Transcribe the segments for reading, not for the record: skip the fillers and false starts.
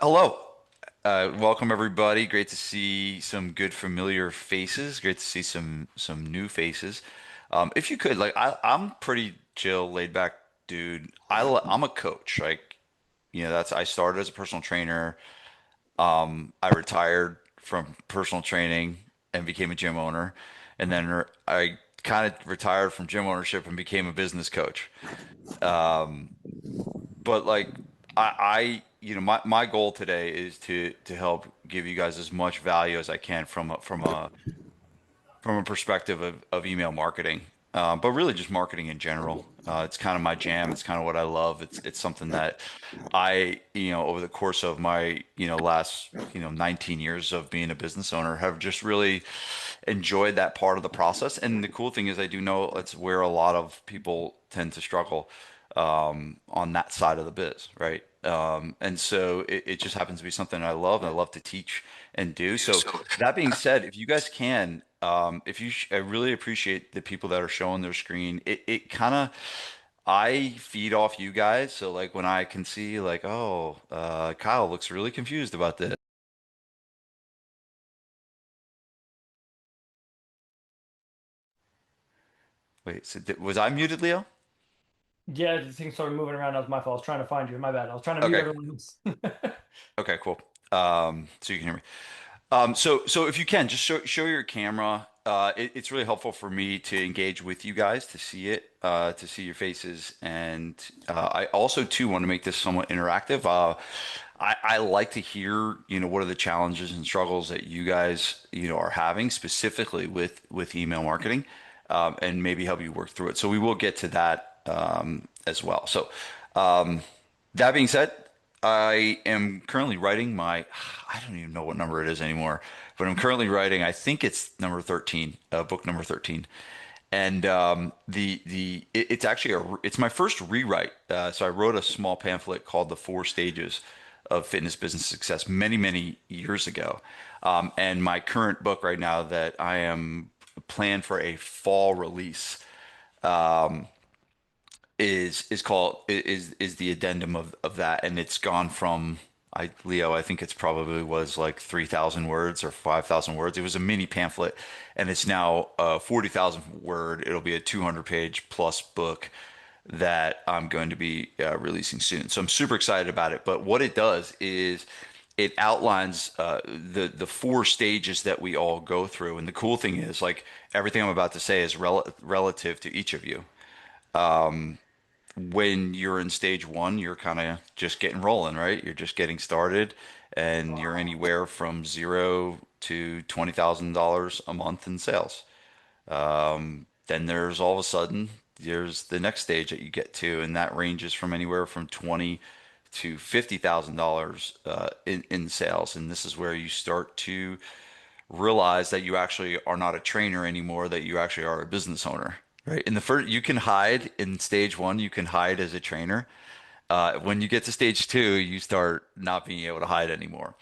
Hello. Welcome everybody. Great to see some good familiar faces. Great to see some new faces. If you could, I'm pretty chill, laid back dude. I'm a coach. That's I started as a personal trainer. I retired from personal training and became a gym owner, and then I kind of retired from gym ownership and became a business coach. But my goal today is to help give you guys as much value as I can from a perspective of email marketing, but really just marketing in general. It's kind of my jam. It's kind of what I love. It's something that over the course of my last 19 years of being a business owner, have just really enjoyed that part of the process. And the cool thing is, I do know it's where a lot of people tend to struggle on that side of the biz, right? And so it just happens to be something I love, and I love to teach and do. So that being said, if you guys can, if you, I really appreciate the people that are showing their screen. It kind of, I feed off you guys. So like when I can see like, oh, Kyle looks really confused about this. Wait, so was I muted, Leo? Yeah, the thing started moving around. That was my fault. I was trying to find you. My bad. I was trying to mute Okay. everyone else. Okay, cool. So you can hear me. So if you can, just show your camera. It's really helpful for me to engage with you guys, to see it, to see your faces, and I also too want to make this somewhat interactive. I like to hear, what are the challenges and struggles that you guys, are having specifically with email marketing, and maybe help you work through it. So we will get to that as well. So that being said, I am currently writing my, I don't even know what number it is anymore, but I'm currently writing, I think it's number 13, book number 13. And it's actually it's my first rewrite. So I wrote a small pamphlet called The Four Stages of Fitness Business Success many, many years ago. And my current book right now that I am planned for a fall release is called is the addendum of that, and it's gone from Leo, I think it's probably was like 3,000 words or 5,000 words. It was a mini pamphlet, and it's now 40,000 word. It'll be a 200-page plus book that I'm going to be releasing soon. So I'm super excited about it. But what it does is it outlines the four stages that we all go through. And the cool thing is, like, everything I'm about to say is relative to each of you. When you're in stage one, you're kind of just getting rolling, right? You're just getting started, and you're anywhere from zero to $20,000 a month in sales. Then there's all of a sudden there's the next stage that you get to, and that ranges from anywhere from 20 to $50,000 in sales. And this is where you start to realize that you actually are not a trainer anymore, that you actually are a business owner. Right. In the first, you can hide in stage one, you can hide as a trainer. When you get to stage two, you start not being able to hide anymore.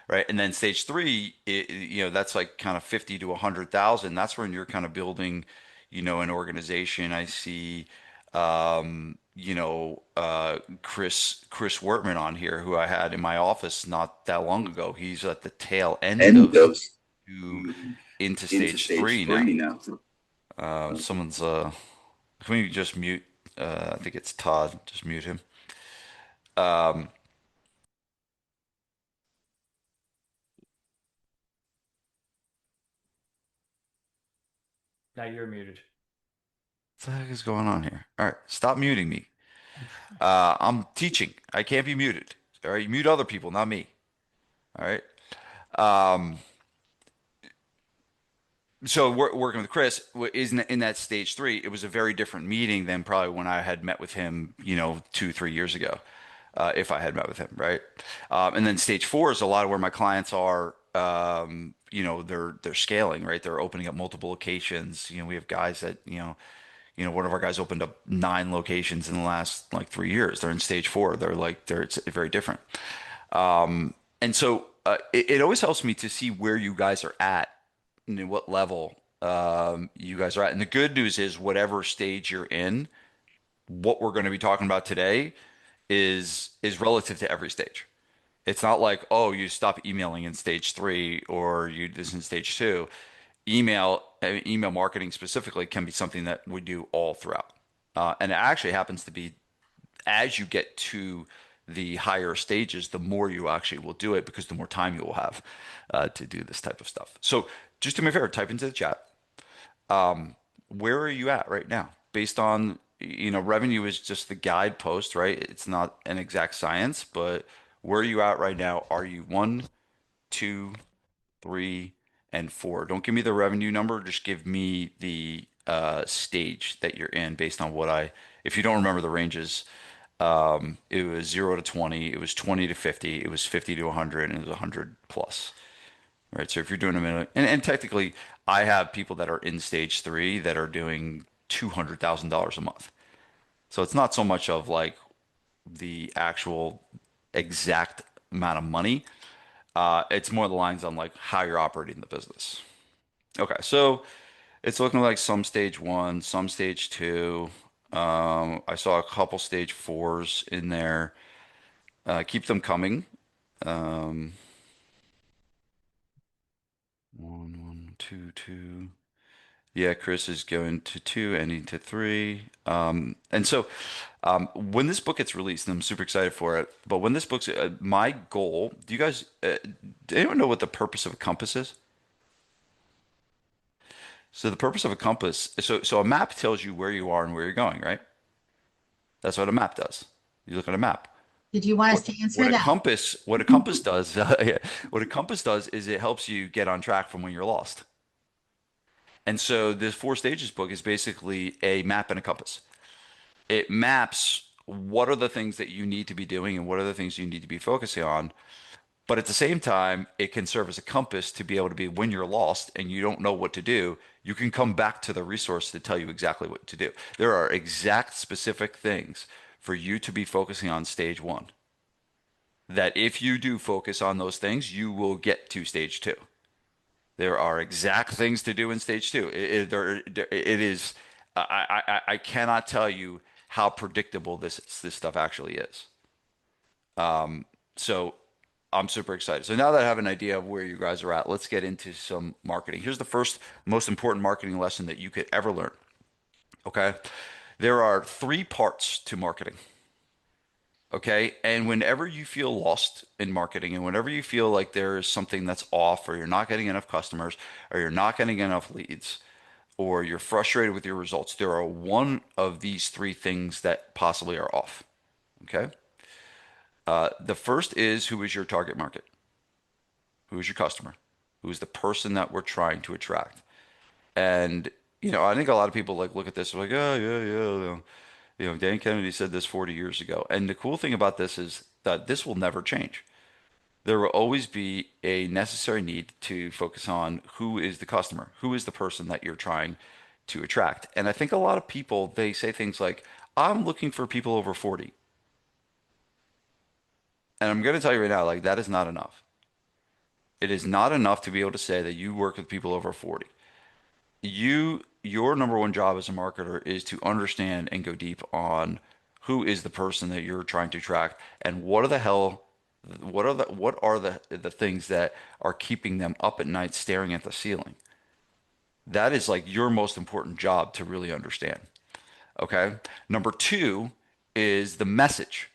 Right. And then stage three, that's like kind of 50 to 100,000. That's when you're kind of building, an organization. I see, Chris Wortman on here, who I had in my office not that long ago. He's at the tail end End of of two into into stage stage three now. three now. Someone's can we just mute? I think it's Todd. Just mute him. Um, Now you're muted. what the heck is going on here? All right, stop muting me. I'm teaching. I can't be muted. All right, you mute other people, not me. All right. Um, so working with Chris is in that stage three. It was a very different meeting than probably when I had met with him, 2, 3 years ago, if I had met with him, right? And then stage four is a lot of where my clients are. They're scaling, right? They're opening up multiple locations. We have guys that, one of our guys opened up 9 locations in the last like 3 years. They're in stage four. It's very different. And so it always helps me to see where you guys are at and what level you guys are at. And the good news is, whatever stage you're in, what we're going to be talking about today is relative to every stage. It's not like, oh, you stop emailing in stage three or you this in stage two. Email marketing specifically can be something that we do all throughout. And it actually happens to be as you get to the higher stages, the more you actually will do it because the more time you will have to do this type of stuff. So just do me a favor, type into the chat. Where are you at right now? Based on, revenue is just the guidepost, right? It's not an exact science, but where are you at right now? Are you one, two, three, and four? Don't give me the revenue number. Just give me the stage that you're in based on if you don't remember the ranges, it was 0 to 20, it was 20 to 50, it was 50 to 100, and it was 100 plus. Right. So if you're doing a minute, and technically, I have people that are in stage three that are doing $200,000 a month. So it's not so much of like the actual exact amount of money. It's more the lines on like how you're operating the business. Okay. So it's looking like some stage one, some stage two. I saw a couple stage fours in there. Keep them coming. Um, one, two, two. Yeah, Chris is going to two, ending to three. And so when this book gets released, and I'm super excited for it, but when this book's, my goal, do anyone know what the purpose of a compass is? So the purpose of a compass, so a map tells you where you are and where you're going, right? That's what a map does. You look at a map. Did you want us What to answer that? what a compass does, yeah, what a compass does is it helps you get on track from when you're lost. And so this four stages book is basically a map and a compass. It maps what are the things that you need to be doing and what are the things you need to be focusing on. But at the same time, it can serve as a compass to be able to be when you're lost and you don't know what to do, you can come back to the resource to tell you exactly what to do. There are exact specific things for you to be focusing on stage one. That if you do focus on those things, you will get to stage two. There are exact things to do in stage two. It is. I cannot tell you how predictable this stuff actually is. So I'm super excited. So now that I have an idea of where you guys are at, let's get into some marketing. Here's the first most important marketing lesson that you could ever learn. Okay, there are three parts to marketing. Okay. And whenever you feel lost in marketing and whenever you feel like there is something that's off or you're not getting enough customers or you're not getting enough leads or you're frustrated with your results, there are one of these three things that possibly are off. Okay. The first is who is your target market? Who is your customer? Who is the person that we're trying to attract? And, I think a lot of people like look at this like, oh, yeah, yeah, yeah. Dan Kennedy said this 40 years ago. And the cool thing about this is that this will never change. There will always be a necessary need to focus on who is the customer, who is the person that you're trying to attract. And I think a lot of people, they say things like, I'm looking for people over 40. And I'm going to tell you right now, like, that is not enough. It is not enough to be able to say that you work with people over 40. Your number one job as a marketer is to understand and go deep on who is the person that you're trying to attract and what are the things that are keeping them up at night staring at the ceiling. That is like your most important job to really understand. Okay. Number two is the message,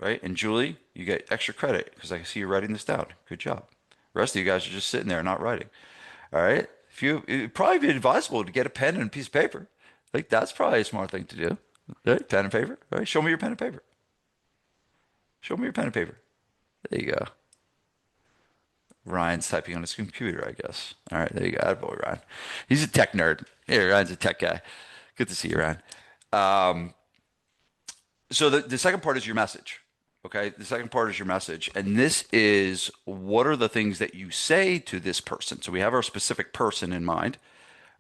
right? And Julie, you get extra credit because I see you writing this down. Good job. The rest of you guys are just sitting there not writing. All right. If you, it'd probably be advisable to get a pen and a piece of paper. Like that's probably a smart thing to do. Right? Pen and paper. Right? Show me your pen and paper. Show me your pen and paper. There you go. Ryan's typing on his computer, I guess. All right, there you go. Attaboy, Ryan. He's a tech nerd. Yeah, Ryan's a tech guy. Good to see you, Ryan. Um, so the second part is your message. Okay. The second part is your message. And this is what are the things that you say to this person? So we have our specific person in mind.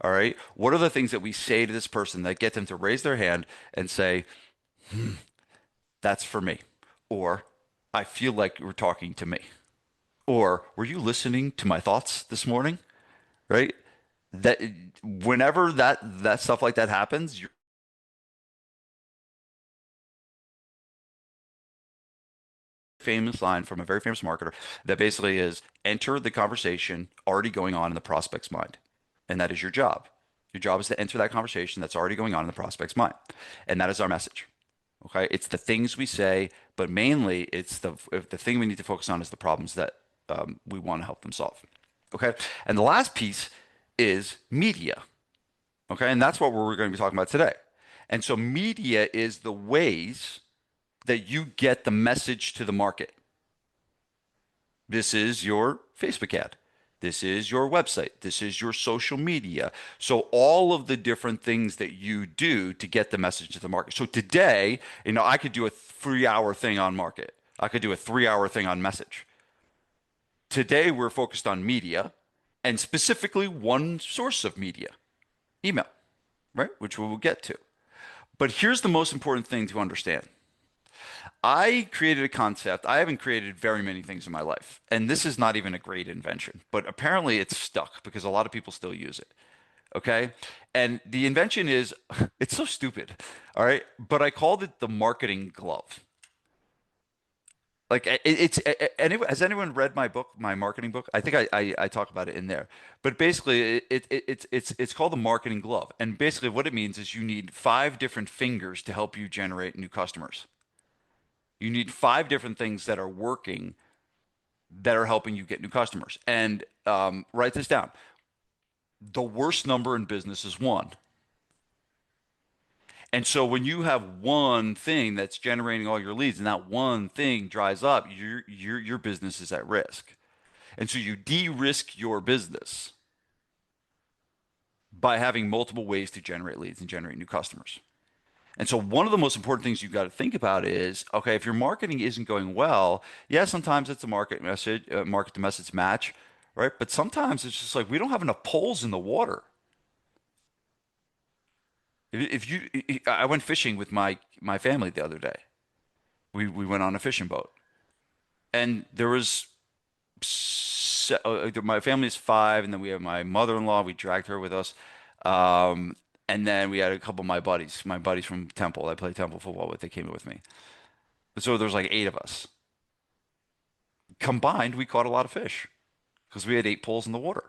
All right. What are the things that we say to this person that get them to raise their hand and say, that's for me? Or I feel like you're talking to me. Or were you listening to my thoughts this morning? Right? That whenever that stuff like that happens, famous line from a very famous marketer that basically is enter the conversation already going on in the prospect's mind. And that is your job. Your job is to enter that conversation that's already going on in the prospect's mind. And that is our message. Okay. It's the things we say, but mainly it's the thing we need to focus on is the problems that we want to help them solve. Okay. And the last piece is media. Okay. And that's what we're going to be talking about today. And so media is the ways that you get the message to the market. This is your Facebook ad. This is your website. This is your social media. So all of the different things that you do to get the message to the market. So today, I could do a 3 hour thing on market. I could do a 3 hour thing on message. Today, we're focused on media and specifically one source of media, email, right? Which we will get to. But here's the most important thing to understand. I created a concept. I haven't created very many things in my life, and this is not even a great invention, but apparently it's stuck because a lot of people still use it. Okay. And the invention is, it's so stupid. All right. But I called it the marketing glove. Like has anyone read my book, my marketing book? I think I talk about it in there. But basically, it's called the marketing glove. And basically, what it means is you need 5 different fingers to help you generate new customers. You need 5 different things that are working that are helping you get new customers. And write this down. The worst number in business is one. And so when you have one thing that's generating all your leads and that one thing dries up, your business is at risk. And so you de-risk your business by having multiple ways to generate leads and generate new customers. And so one of the most important things you've got to think about is, okay, if your marketing isn't going well, yeah, sometimes it's a market to message match, right? But sometimes it's just like we don't have enough poles in the water. I went fishing with my family the other day. We went on a fishing boat, and there was my family's 5, and then we have my mother-in-law. We dragged her with us, and then we had a couple of my buddies from Temple. I play Temple football with. They came with me. So there's like 8 of us. Combined, we caught a lot of fish because we had 8 poles in the water,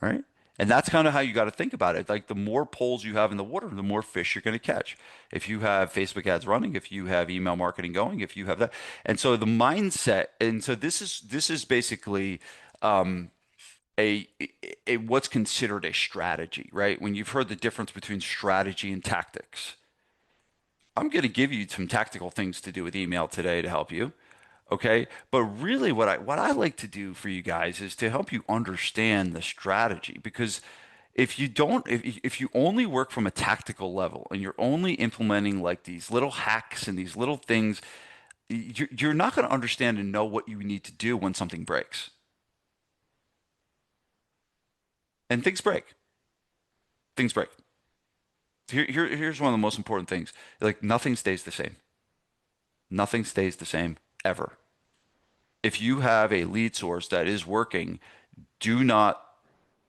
right? And that's kind of how you got to think about it. Like the more poles you have in the water, the more fish you're going to catch. If you have Facebook ads running, if you have email marketing going, if you have that. And so the mindset, and so this is basically a, what's considered a strategy, right? When you've heard the difference between strategy and tactics. I'm going to give you some tactical things to do with email today to help you. Okay. But really what I like to do for you guys is to help you understand the strategy because if you only work from a tactical level and you're only implementing like these little hacks and these little things, you're not going to understand and know what you need to do when something breaks. And things break. Things break. Here's one of the most important things. Like nothing stays the same. Nothing stays the same ever. If you have a lead source that is working, do not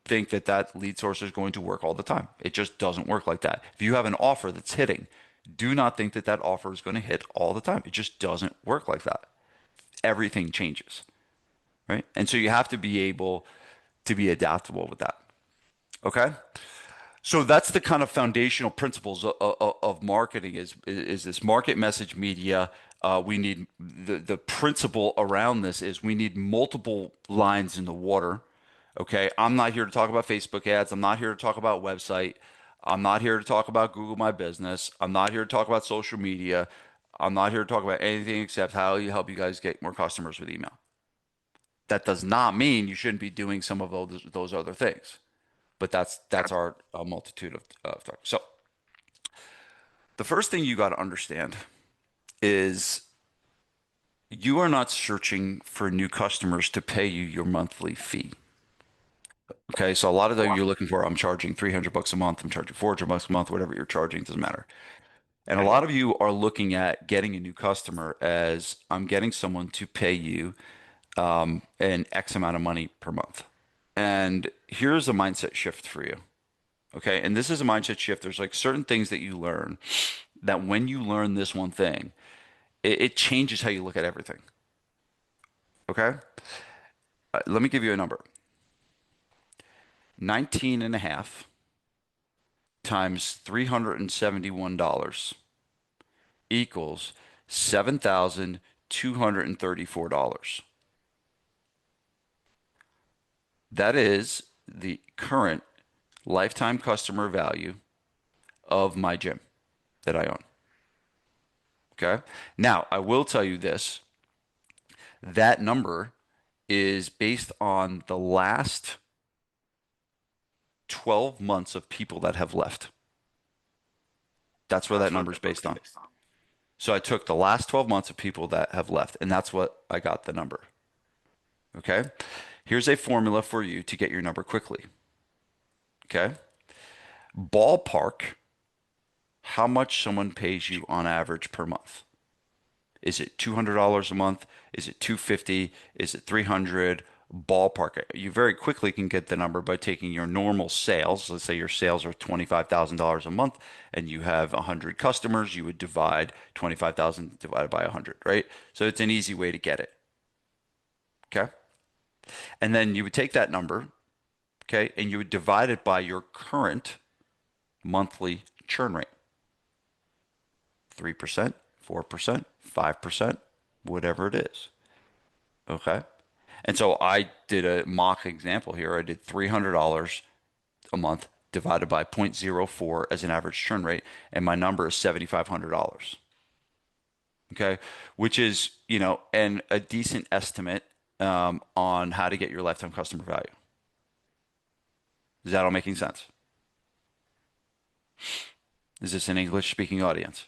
think that that lead source is going to work all the time. It just doesn't work like that. If you have an offer that's hitting, do not think that that offer is going to hit all the time. It just doesn't work like that. Everything changes, right? And so you have to be able to be adaptable with that. Okay? So that's the kind of foundational principles of marketing is this market message media. We need the principle around this is we need multiple lines in the water. Okay, I'm not here to talk about Facebook ads. I'm not here to talk about website. I'm not here to talk about Google My Business. I'm not here to talk about social media. I'm not here to talk about anything except how you help you guys get more customers with email. That does not mean you shouldn't be doing some of those other things, but that's our multitude of talk. So the first thing you got to understand is you are not searching for new customers to pay you your monthly fee. Okay, so a lot of them you're looking for, I'm charging $300 a month, I'm charging $400 a month, whatever you're charging, doesn't matter. And a lot of you are looking at getting a new customer as I'm getting someone to pay you an X amount of money per month. And here's a mindset shift for you. Okay, and this is a mindset shift. There's like certain things that you learn that when you learn this one thing, it changes how you look at everything. Okay? Let me give you a number. 19 and a half times $371 equals $7,234. That is the current lifetime customer value of my gym that I own. Okay. Now, I will tell you this, that number is based on the last 12 months of people that have left. That's where that number is based on. So I took the last 12 months of people that have left, and that's what I got the number. Okay. Here's a formula for you to get your number quickly. Okay. Ballpark how much someone pays you on average per month. Is it $200 a month? Is it 250? Is it 300? Ballpark. You very quickly can get the number by taking your normal sales. Let's say your sales are $25,000 a month and you have 100 customers, you would divide 25,000 divided by 100, right? So it's an easy way to get it. Okay? And then you would take that number, okay, and you would divide it by your current monthly churn rate. 3%, 4%, 5%, whatever it is. Okay. And so I did a mock example here. I did $300 a month divided by 0.04 as an average churn rate, and my number is $7,500. Okay. Which is, a decent estimate on how to get your lifetime customer value. Is that all making sense? Is this an English speaking audience?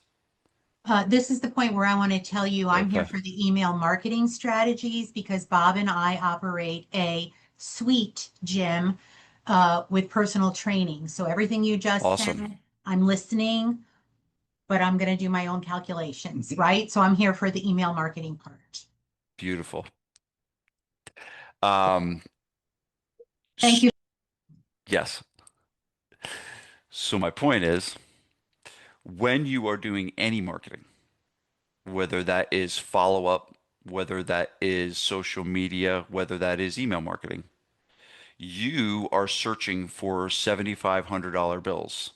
This is the point where I want to tell you I'm here Okay. for the email marketing strategies because Bob and I operate a suite gym with personal training. So everything you just Awesome. said, I'm listening, but I'm going to do my own calculations, right? So I'm here for the email marketing part. Beautiful. Um, Thank s- you. yes. So my point is, when you are doing any marketing, whether that is follow up, whether that is social media, whether that is email marketing, you are searching for $7,500 bills.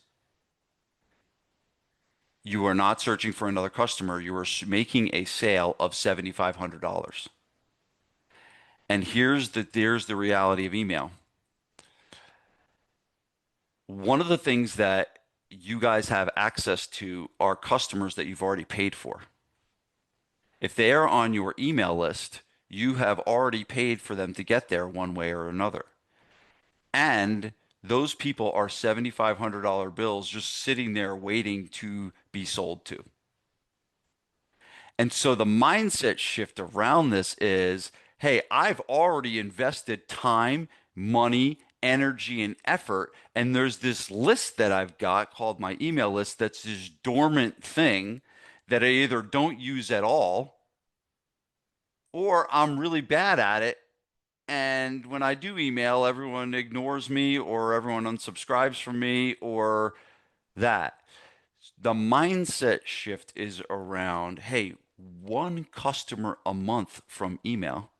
You are not searching for another customer. You are making a sale of $7,500. And here's the reality of email. One of the things that you guys have access to are customers that you've already paid for. If they are on your email list, you have already paid for them to get there one way or another. And those people are $7,500 bills just sitting there waiting to be sold to. And so the mindset shift around this is, hey, I've already invested time, money, energy, and effort. And there's this list that I've got called my email list that's this dormant thing that I either don't use at all or I'm really bad at it. And when I do email, everyone ignores me or everyone unsubscribes from me or that. The mindset shift is around, hey, one customer a month from email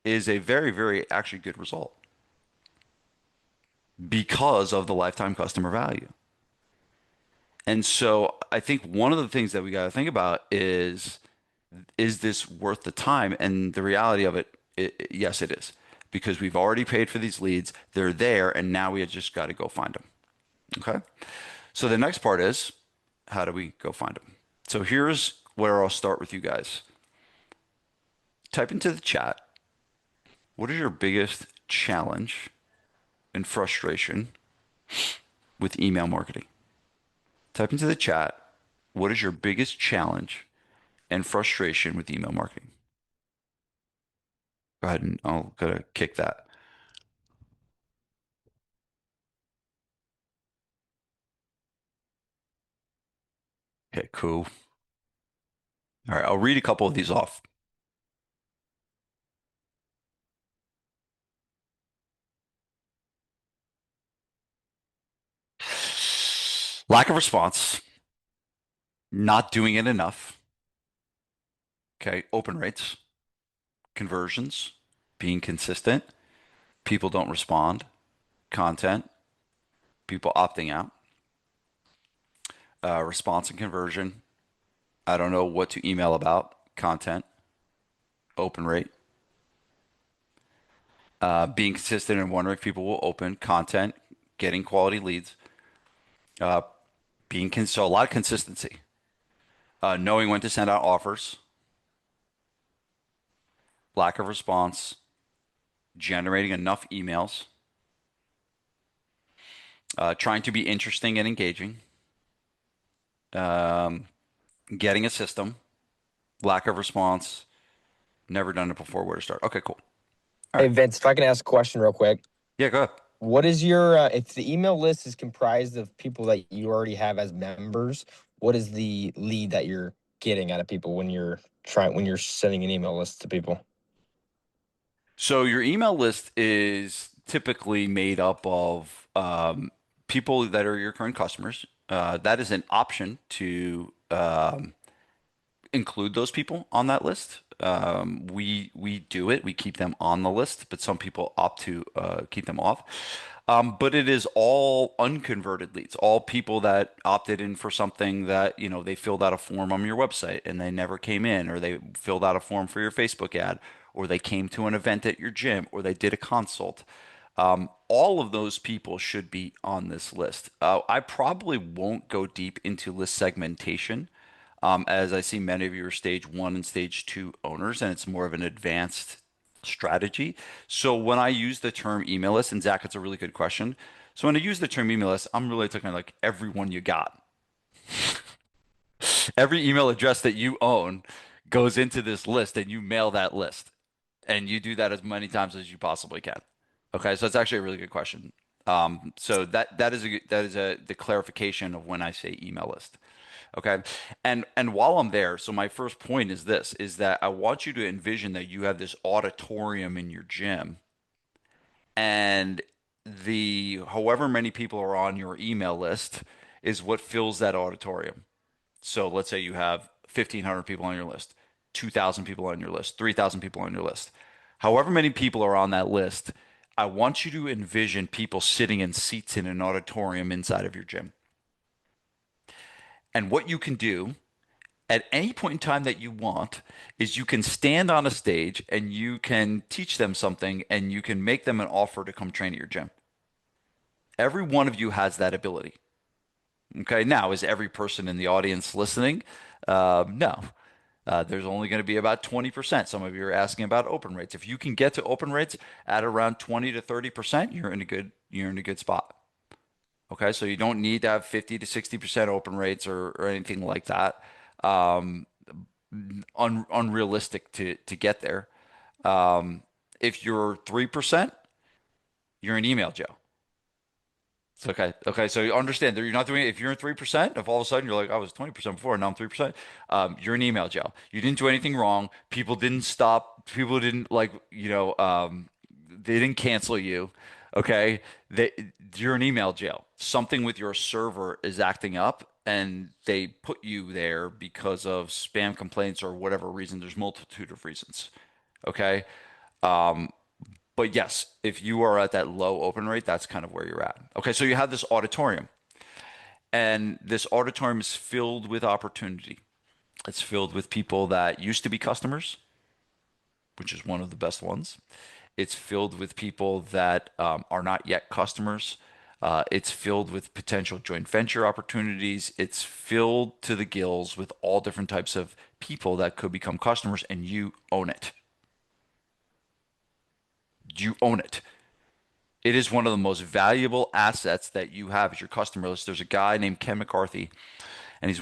is a very, very actually good result because of the lifetime customer value. And so I think one of the things that we got to think about is this worth the time? And the reality of it, yes, it is. Because we've already paid for these leads, they're there, and now we just got to go find them. Okay. So the next part is how do we go find them? So here's where I'll start with you guys. Type into the chat, what is your biggest challenge and frustration with email marketing? Type into the chat, what is your biggest challenge and frustration with email marketing? Go ahead and I'll go to kick that. Okay, cool. All right, I'll read a couple of these off. Lack of response, not doing it enough, Okay. Open rates, conversions, being consistent, people don't respond, content, people opting out, response and conversion. I don't know what to email about, content, open rate, being consistent and wondering if people will open, content, getting quality leads, uh, so a lot of consistency, knowing when to send out offers, lack of response, generating enough emails, trying to be interesting and engaging, um, getting a system, lack of response, never done it before, where to start. Okay, cool. All Hey, right. Vince, if I can ask a question real quick. Yeah, go ahead. What is your, if the email list is comprised of people that you already have as members, what is the lead that you're getting out of people when you're sending an email list to people? So your email list is typically made up of people that are your current customers. That is an option to include those people on that list. We do it. We keep them on the list, but some people opt to keep them off. But it is all unconverted leads, all people that opted in for something that, they filled out a form on your website and they never came in, or they filled out a form for your Facebook ad, or they came to an event at your gym, or they did a consult. All of those people should be on this list. I probably won't go deep into list segmentation, as I see many of you are stage one and stage two owners, and it's more of an advanced strategy. So when I use the term email list, and Zach, it's a really good question. So when I use the term email list, I'm really talking like everyone you got. Every email address that you own goes into this list, and you mail that list, and you do that as many times as you possibly can. Okay, so it's actually a really good question. So that is the clarification of when I say email list. Okay. And while I'm there, so my first point is this, is that I want you to envision that you have this auditorium in your gym, and the however many people are on your email list is what fills that auditorium. So let's say you have 1,500 people on your list, 2,000 people on your list, 3,000 people on your list. However many people are on that list, I want you to envision people sitting in seats in an auditorium inside of your gym. And what you can do at any point in time that you want is you can stand on a stage and you can teach them something and you can make them an offer to come train at your gym. Every one of you has that ability. Okay, now is every person in the audience listening? No. There's only going to be about 20%. Some of you are asking about open rates. If you can get to open rates at around 20 to 30%, you're in a good spot. Okay, so you don't need to have 50 to 60% open rates or anything like that. Um, Unrealistic to get there. If you're 3%, you're in email jail. It's okay. Okay. So you understand that you're not doing it. If you're in 3%, if all of a sudden you're like, I was 20% before, and now I'm 3%, you're in email jail. You didn't do anything wrong. People didn't stop. People didn't they didn't cancel you. Okay. You're in email jail. Something with your server is acting up and they put you there because of spam complaints or whatever reason. There's multitude of reasons. Okay. But yes, if you are at that low open rate, that's kind of where you're at. Okay, so you have this auditorium, and this auditorium is filled with opportunity. It's filled with people that used to be customers, which is one of the best ones. It's filled with people that are not yet customers. It's filled with potential joint venture opportunities. It's filled to the gills with all different types of people that could become customers, and you own it. You own it. It is one of the most valuable assets that you have as your customer list. There's a guy named Ken McCarthy, and he's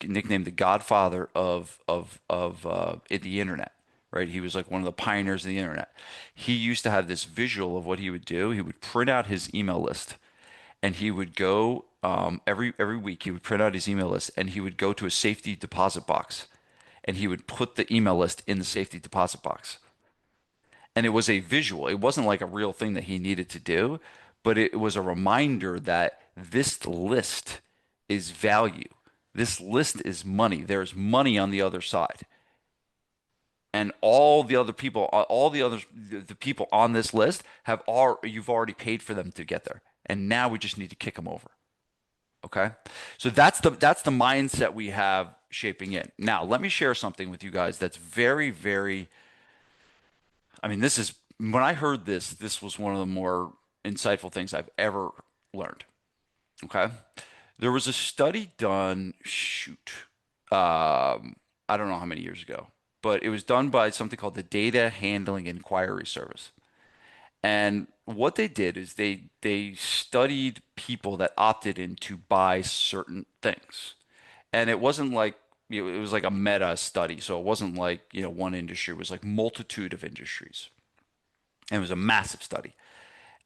nicknamed the Godfather of the internet. Right? He was like one of the pioneers of the internet. He used to have this visual of what he would do. He would print out his email list, and he would go every week. He would print out his email list, and he would go to a safety deposit box, and he would put the email list in the safety deposit box. And it was a visual. It wasn't like a real thing that he needed to do, but it was a reminder that this list is value. This list is money. There's money on the other side. And all the other people, all the people on this list have all you've already paid for them to get there. And now we just need to kick them over. Okay. So that's the mindset we have shaping in. Now, let me share something with you guys that's very, very, I mean, this is when I heard this, this was one of the more insightful things I've ever learned. Okay. There was a study done, shoot, I don't know how many years ago, but it was done by something called the Data Handling Inquiry Service. And what they did is they studied people that opted in to buy certain things. And it wasn't like, it was like a meta study. So it wasn't like, one industry. It was like multitude of industries. And it was a massive study.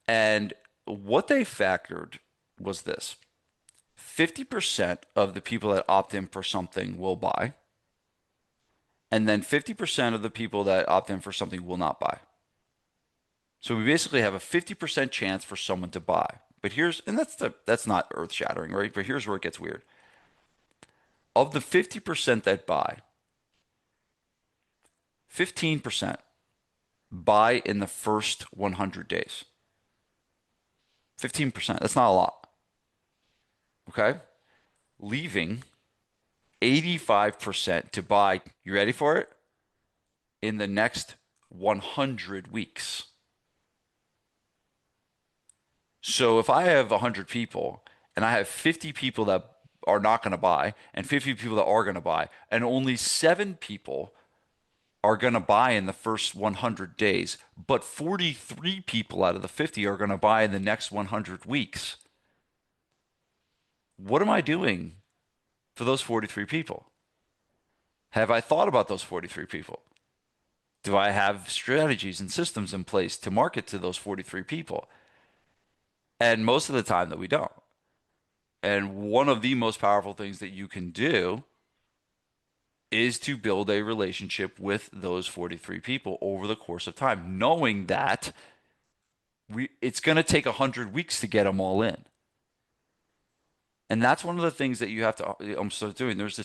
And what they factored was this: 50% of the people that opt in for something will buy, and then 50% of the people that opt in for something will not buy. So we basically have a 50% chance for someone to buy. But and that's not earth-shattering, right? But here's where it gets weird. Of the 50% that buy, 15% buy in the first 100 days. 15%. That's not a lot. Okay? Leaving 85% to buy, you ready for it? In the next 100 weeks. So if I have 100 people and I have 50 people that are not going to buy and 50 people that are going to buy, and only 7 people are going to buy in the first 100 days, but 43 people out of the 50 are going to buy in the next 100 weeks. What am I doing for those 43 people? Have I thought about those 43 people? Do I have strategies and systems in place to market to those 43 people? And most of the time that we don't. And one of the most powerful things that you can do is to build a relationship with those 43 people over the course of time, knowing that it's going to take 100 weeks to get them all in. And that's one of the things that you have to start doing. There's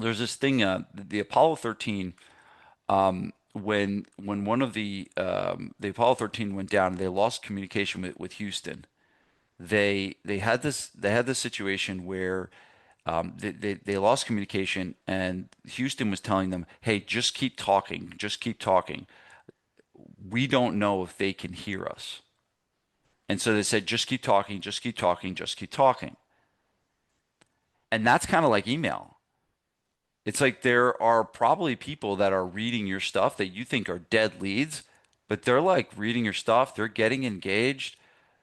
this thing, the Apollo 13, when one of the Apollo 13 went down, they lost communication with Houston. They had this situation where they lost communication, and Houston was telling them, "Hey, just keep talking, just keep talking. We don't know if they can hear us." And so they said, "Just keep talking, just keep talking, just keep talking." And that's kind of like email. It's like there are probably people that are reading your stuff that you think are dead leads, but they're like reading your stuff, they're getting engaged.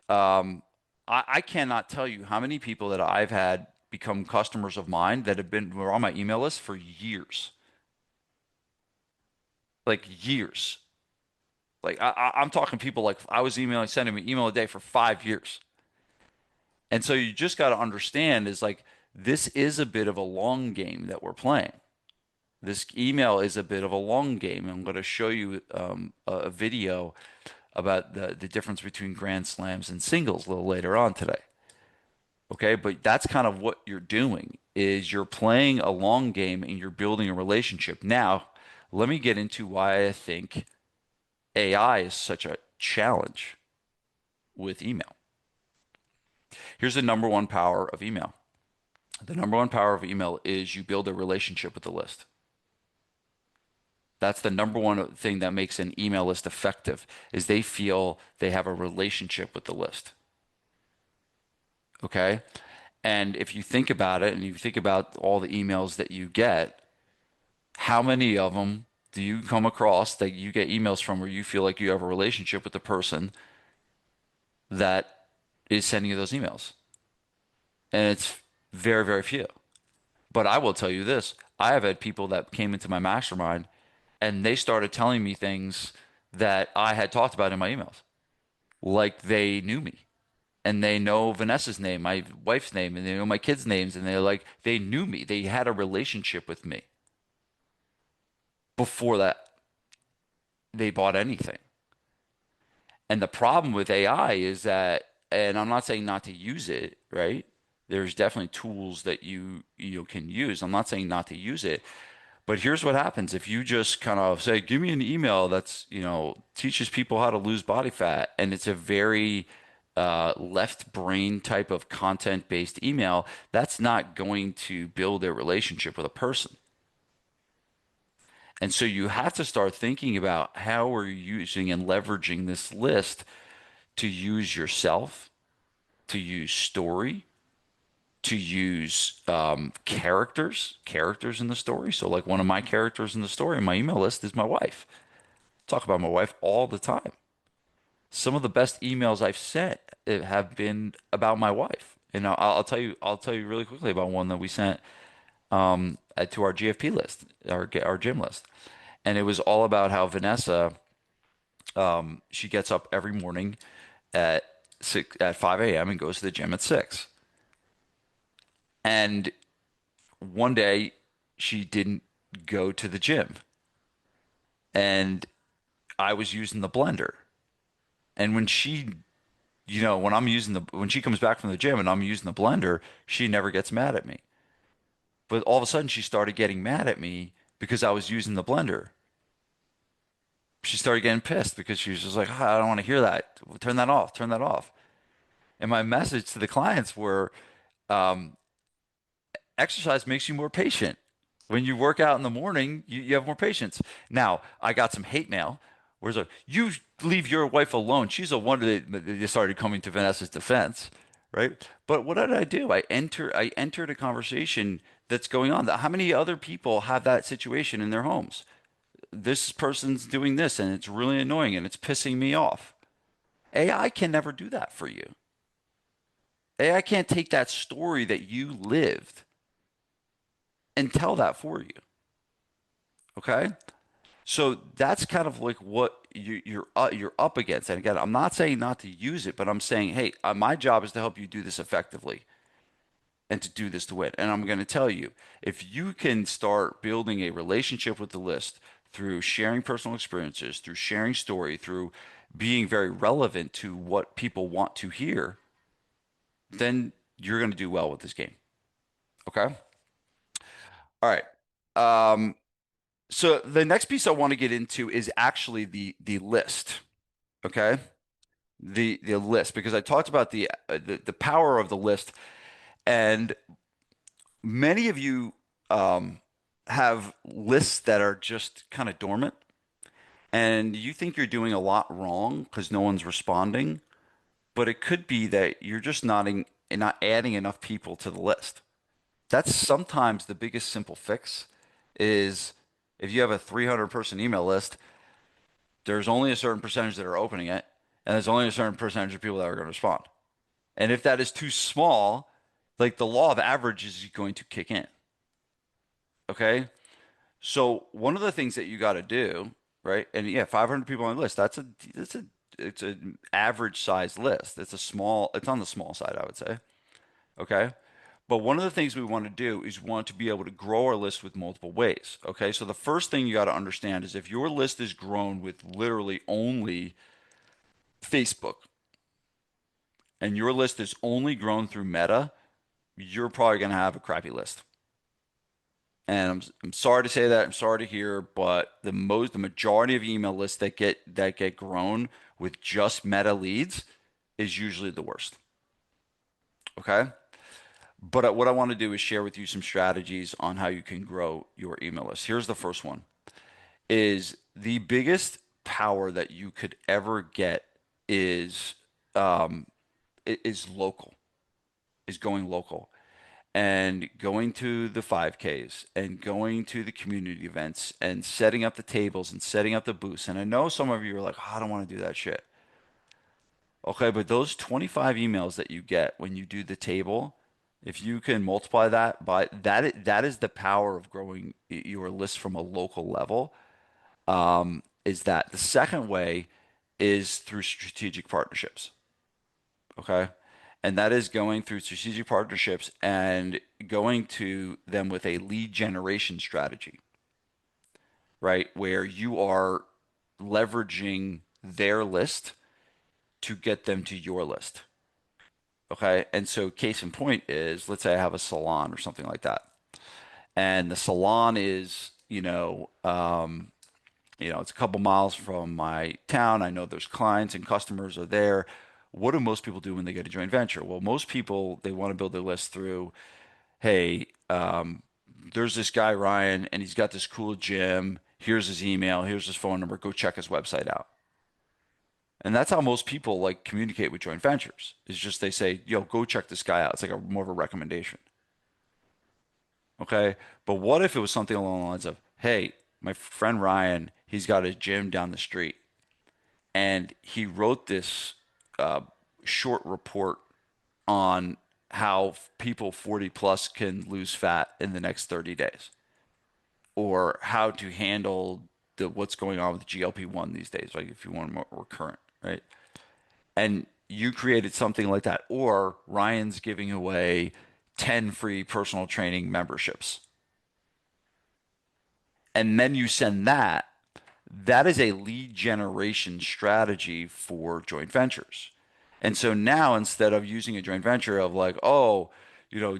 Um, I cannot tell you how many people that I've had become customers of mine that were on my email list for years, like years. Like I'm talking people like I was sending me email a day for 5 years. And so you just got to understand is like this is a bit of a long game that we're playing. This email is a bit of a long game. I'm going to show you a video about the difference between grand slams and singles a little later on today. Okay, but that's kind of what you're doing is you're playing a long game and you're building a relationship. Now, let me get into why I think AI is such a challenge with email. Here's the number one power of email. The number one power of email is you build a relationship with the list. That's the number one thing that makes an email list effective is they feel they have a relationship with the list. Okay? And if you think about it and you think about all the emails that you get, how many of them do you come across that you get emails from where you feel like you have a relationship with the person that is sending you those emails? And it's very, very few. But I will tell you this, I have had people that came into my mastermind and they started telling me things that I had talked about in my emails. Like they knew me and they know Vanessa's name, my wife's name, and they know my kids' names, and they knew me. They had a relationship with me before that they bought anything. And the problem with AI is that, and I'm not saying not to use it, right? There's definitely tools that you can use. I'm not saying not to use it, But here's what happens if you just kind of say, give me an email that's, teaches people how to lose body fat, and it's a very left brain type of content based email, that's not going to build a relationship with a person. And so you have to start thinking about how we're using and leveraging this list to use yourself, to use story, to use characters in the story. So, like one of my characters in the story in my email list is my wife. Talk about my wife all the time. Some of the best emails I've sent have been about my wife. And I'll tell you really quickly about one that we sent to our GFP list, our gym list, and it was all about how Vanessa, she gets up every morning at 5 a.m. and goes to the gym at 6. And one day she didn't go to the gym, and I was using the blender. And when she comes back from the gym and I'm using the blender, she never gets mad at me. But all of a sudden she started getting mad at me because I was using the blender. She started getting pissed because she was just like, "Ah, I don't want to hear that. Turn that off. Turn that off." And my message to the clients were, um, exercise makes you more patient. When you work out in the morning, you have more patience. Now, I got some hate mail. Where's you leave your wife alone? She's a wonder that they started coming to Vanessa's defense, right? But what did I do? I entered a conversation that's going on. How many other people have that situation in their homes? This person's doing this and it's really annoying and it's pissing me off. AI can never do that for you. AI can't take that story that you lived and tell that for you. Okay? So that's kind of like what you're up against. And again, I'm not saying not to use it, but I'm saying, hey, my job is to help you do this effectively and to do this to win. And I'm going to tell you, if you can start building a relationship with the list through sharing personal experiences, through sharing story, through being very relevant to what people want to hear, then you're going to do well with this game. Okay? All right. Um, so the next piece I want to get into is actually the list. Okay? The list, because I talked about the power of the list, and many of you um, have lists that are just kind of dormant, and you think you're doing a lot wrong because no one's responding, but it could be that you're just not adding enough people to the list. That's sometimes the biggest simple fix is if you have a 300 person email list, there's only a certain percentage that are opening it, and there's only a certain percentage of people that are going to respond. And if that is too small, like the law of averages is going to kick in. Okay. So one of the things that you got to do, right? And yeah, 500 people on the list, it's an average size list. It's on the small side, I would say. Okay. But one of the things we want to do is we want to be able to grow our list with multiple ways. Okay. So the first thing you got to understand is if your list is grown with literally only Facebook and your list is only grown through Meta, you're probably going to have a crappy list. And I'm sorry to say that, I'm sorry to hear, but the majority of email lists that get grown with just Meta leads is usually the worst. Okay? But what I want to do is share with you some strategies on how you can grow your email list. Here's the first one. Is the biggest power that you could ever get is um, is local, is going local and going to the 5Ks and going to the community events and setting up the tables and setting up the booths. And I know some of you are like, oh, I don't want to do that shit. Okay, but those 25 emails that you get when you do the table, if you can multiply that by that is the power of growing your list from a local level. Is that the second way is through strategic partnerships. Okay. And that is going through strategic partnerships and going to them with a lead generation strategy, right? Where you are leveraging their list to get them to your list. Okay. And so, case in point is let's say I have a salon or something like that. And the salon is, it's a couple miles from my town. I know there's clients and customers are there. What do most people do when they get a joint venture? Well, most people, they want to build their list through, hey, there's this guy, Ryan, and he's got this cool gym. Here's his email. Here's his phone number. Go check his website out. And that's how most people like communicate with joint ventures. Is just they say, yo, go check this guy out. It's like a more of a recommendation. Okay. But what if it was something along the lines of, hey, my friend Ryan, he's got a gym down the street, and he wrote this uh, short report on how people 40 plus can lose fat in the next 30 days, or how to handle what's going on with GLP-1 these days, like if you want more current, right? And you created something like that, or Ryan's giving away 10 free personal training memberships, and then you send that. That is a lead generation strategy for joint ventures. And so now instead of using a joint venture of like, oh,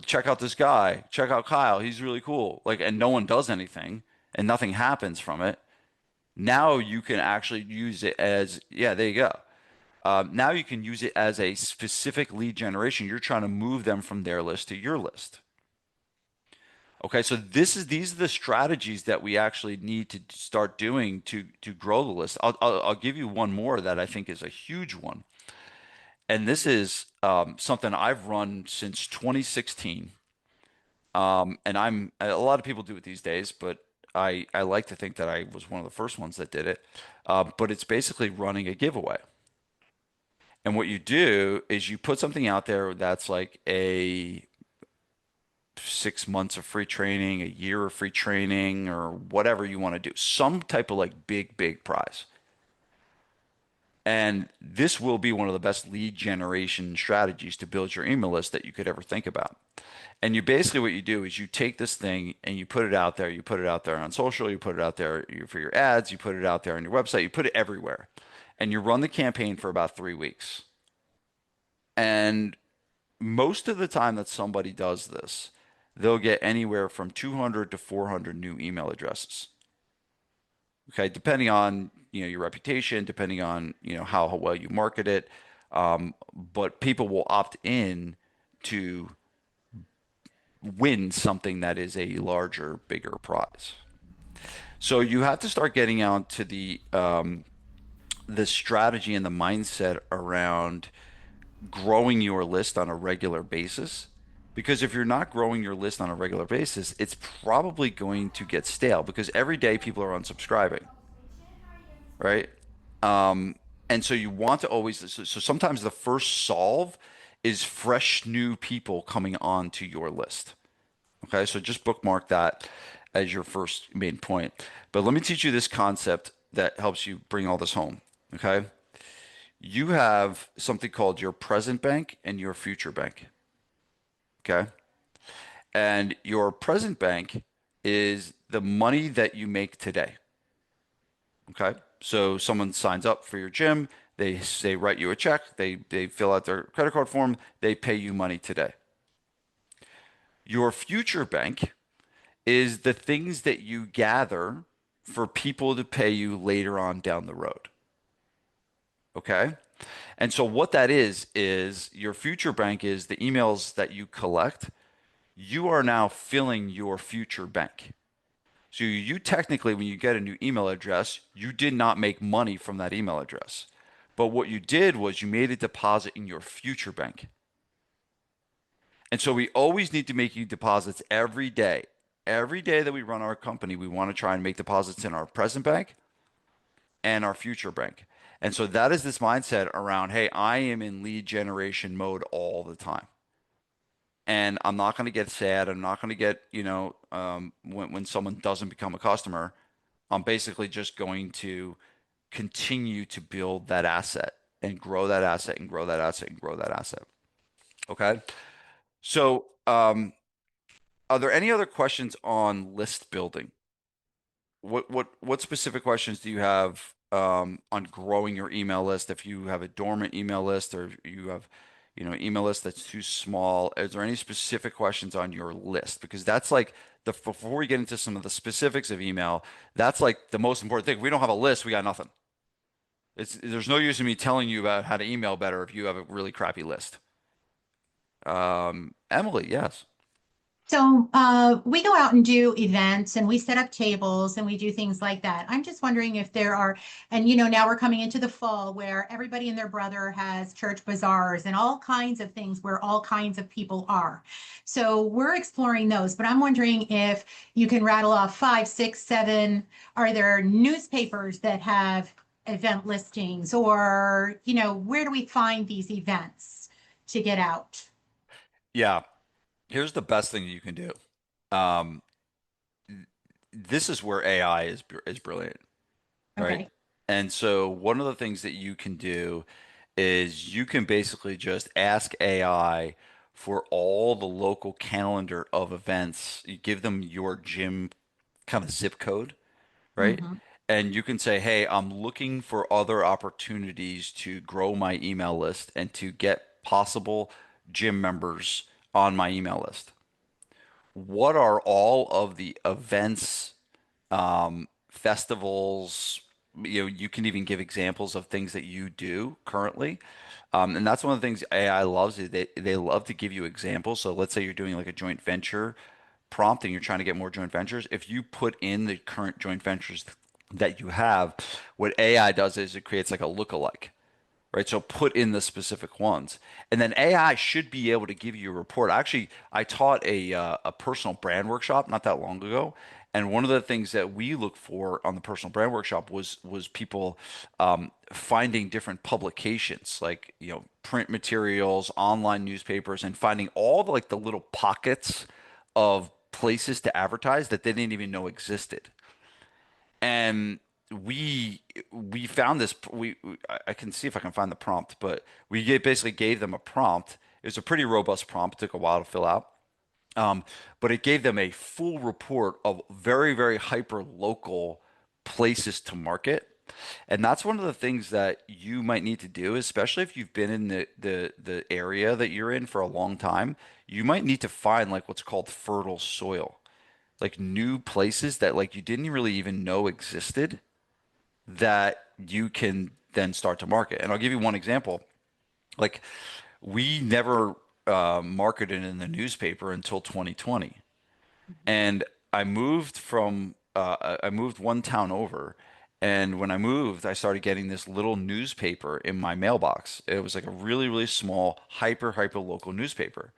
check out this guy, check out Kyle, he's really cool, like, and no one does anything and nothing happens from it. Now you can actually use it as, yeah, there you go. Now you can use it as a specific lead generation. You're trying to move them from their list to your list. Okay, so these are the strategies that we actually need to start doing to grow the list. I'll give you one more that I think is a huge one, and this is something I've run since 2016. And a lot of people do it these days, but I like to think that I was one of the first ones that did it. But it's basically running a giveaway. And what you do is you put something out there that's like a 6 months of free training, a year of free training, or whatever you want to do, some type of like big prize. And this will be one of the best lead generation strategies to build your email list that you could ever think about. And you basically, what you do is you take this thing and you put it out there. You put it out there on social, you put it out there for your ads, you put it out there on your website, you put it everywhere. And you run the campaign for about 3 weeks. And most of the time that somebody does this, they'll get anywhere from 200 to 400 new email addresses. Okay, depending on your reputation, depending on how well you market it, but people will opt in to win something that is a larger, bigger prize. So you have to start getting out to the strategy and the mindset around growing your list on a regular basis. Because if you're not growing your list on a regular basis, it's probably going to get stale because every day people are unsubscribing, right? And so you want to always, so sometimes the first solve is fresh new people coming onto your list. Okay, so just bookmark that as your first main point. But let me teach you this concept that helps you bring all this home. Okay, you have something called your present bank and your future bank. Okay. And your present bank is the money that you make today. Okay. So someone signs up for your gym, they write you a check, they fill out their credit card form, they pay you money today. Your future bank is the things that you gather for people to pay you later on down the road. Okay? And so what that is your future bank is the emails that you collect. You are now filling your future bank. So you technically, when you get a new email address, you did not make money from that email address. But what you did was you made a deposit in your future bank. And so we always need to make you deposits every day. Every day that we run our company, we want to try and make deposits in our present bank and our future bank. And so that is this mindset around, hey, I am in lead generation mode all the time. And I'm not going to get sad. I'm not going to get, when someone doesn't become a customer, I'm basically just going to continue to build that asset and grow that asset and grow that asset and grow that asset. Okay. So, are there any other questions on list building? What specific questions do you have on growing your email list? If you have a dormant email list or you have, email list that's too small, is there any specific questions on your list? Because that's like before we get into some of the specifics of email, that's like the most important thing. If we don't have a list, we got nothing. There's no use in me telling you about how to email better if you have a really crappy list. Emily, yes. So we go out and do events and we set up tables and we do things like that. I'm just wondering if there are, and now we're coming into the fall where everybody and their brother has church bazaars and all kinds of things where all kinds of people are. So we're exploring those, but I'm wondering if you can rattle off five, six, seven. Are there newspapers that have event listings or, where do we find these events to get out? Yeah. Here's the best thing you can do. Um, this is where AI is brilliant, right? Okay. And so one of the things that you can do is you can basically just ask AI for all the local calendar of events. You give them your gym kind of zip code, right? Mm-hmm. And you can say, hey, I'm looking for other opportunities to grow my email list and to get possible gym members on my email list. What are all of the events, festivals? You can even give examples of things that you do currently. And that's one of the things AI loves is they love to give you examples. So let's say you're doing like a joint venture prompt and you're trying to get more joint ventures. If you put in the current joint ventures that you have, what AI does is it creates like a lookalike, right? So put in the specific ones, and then AI should be able to give you a report. Actually, I taught a personal brand workshop not that long ago, and one of the things that we look for on the personal brand workshop was people finding different publications, like print materials, online newspapers, and finding all the like the little pockets of places to advertise that they didn't even know existed. And we found this I can see if I can find the prompt, but basically gave them a prompt. It was a pretty robust prompt. It took a while to fill out. But it gave them a full report of very, very hyper local places to market. And that's one of the things that you might need to do, especially if you've been in the area that you're in for a long time. You might need to find like what's called fertile soil, like new places that like you didn't really even know existed that you can then start to market. And I'll give you one example. Like we never marketed in the newspaper until 2020. And I moved one town over. And when I moved, I started getting this little newspaper in my mailbox. It was like a really, really small, hyper local newspaper.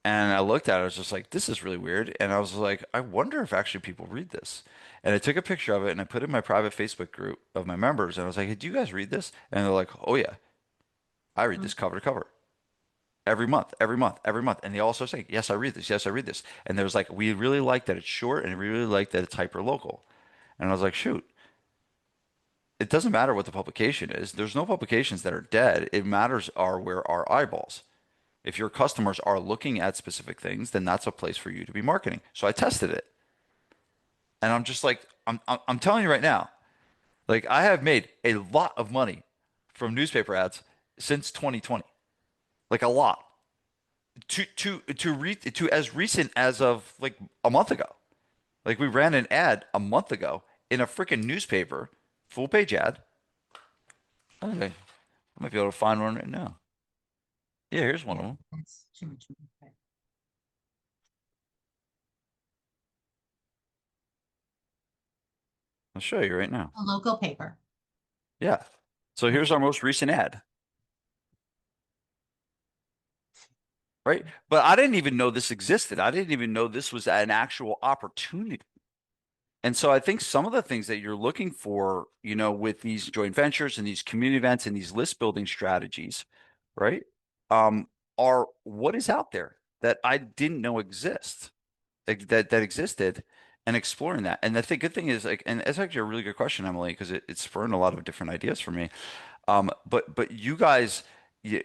And I looked at it, I was just like, this is really weird. And I was like, I wonder if actually people read this. And I took a picture of it and I put it in my private Facebook group of my members. And I was like, hey, do you guys read this? And they're like, oh, yeah, I read this cover to cover every month, every month, every month. And they also say, yes, I read this. Yes, I read this. And there was like, we really like that it's short and we really like that it's hyper local. And I was like, shoot, it doesn't matter what the publication is. There's no publications that are dead. It matters are where our eyeballs. If your customers are looking at specific things, then that's a place for you to be marketing. So I tested it, and I'm just like, I'm telling you right now, like I have made a lot of money from newspaper ads since 2020, like a lot. To as recent as of like a month ago. Like we ran an ad a month ago in a freaking newspaper, full page ad. Okay, I might be able to find one right now. Yeah, here's one of Yeah, them. that's too much. Okay. I'll show you right now. A local paper. Yeah. So here's Okay. our most recent ad. Right? But I didn't even know this existed. I didn't even know this was an actual opportunity. And so I think some of the things that you're looking for, with these joint ventures and these community events and these list building strategies, right? Um, are what is out there that I didn't know that existed and exploring that. And the good thing is like, and it's actually a really good question, Emily, because it's spurring a lot of different ideas for me. But you guys, y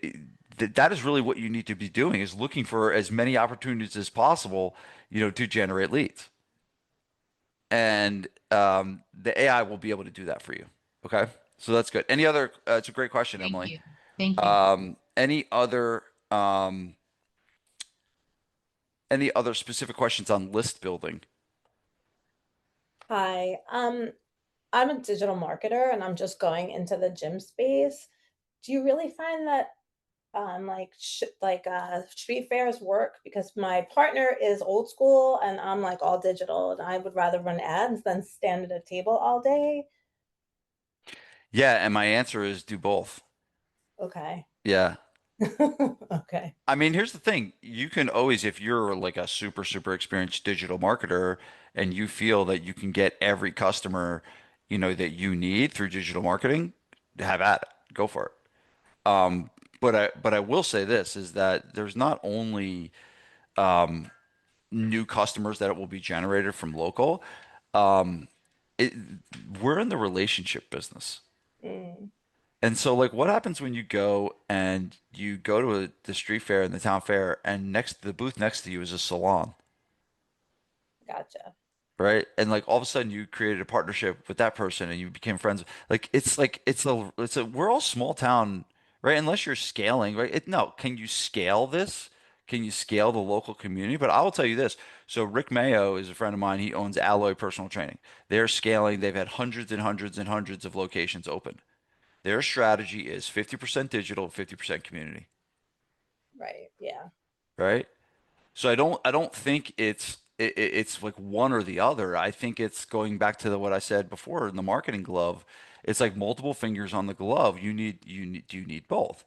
that is really what you need to be doing is looking for as many opportunities as possible, to generate leads. And the AI will be able to do that for you. Okay, so that's good. Any other? It's a great question, Thank Emily. you. Thank you. Any other? Um, Any other specific questions on list building? Hi. I'm a digital marketer and I'm just going into the gym space. Do you really find that like street fairs work? Because my partner is old school and I'm like all digital and I would rather run ads than stand at a table all day. Yeah, and my answer is do both. Okay. Yeah. Okay. I mean, here's the thing. You can always, if you're like a super, super experienced digital marketer and you feel that you can get every customer, that you need through digital marketing, have at it. Go for it. But I will say this is that there's not only new customers that it will be generated from local. Um, it, we're in the relationship business. Mm, And so, like, what happens when you go and you go to the street fair and the town fair, and next the booth next to you is a salon, gotcha. right? And like all of a sudden, you created a partnership with that person, and you became friends. Like it's a we're all small town, right? Unless you're scaling, right? No, can you scale this? Can you scale the local community? But I will tell you this. So Rick Mayo is a friend of mine. He owns Alloy Personal Training. They're scaling. They've had hundreds and hundreds and hundreds of locations open. Their strategy is 50% digital, 50% community, Right. Yeah. right? So I don't think it's like one or the other. I think it's going back to what I said before in the marketing glove. It's like multiple fingers on the glove. You need both.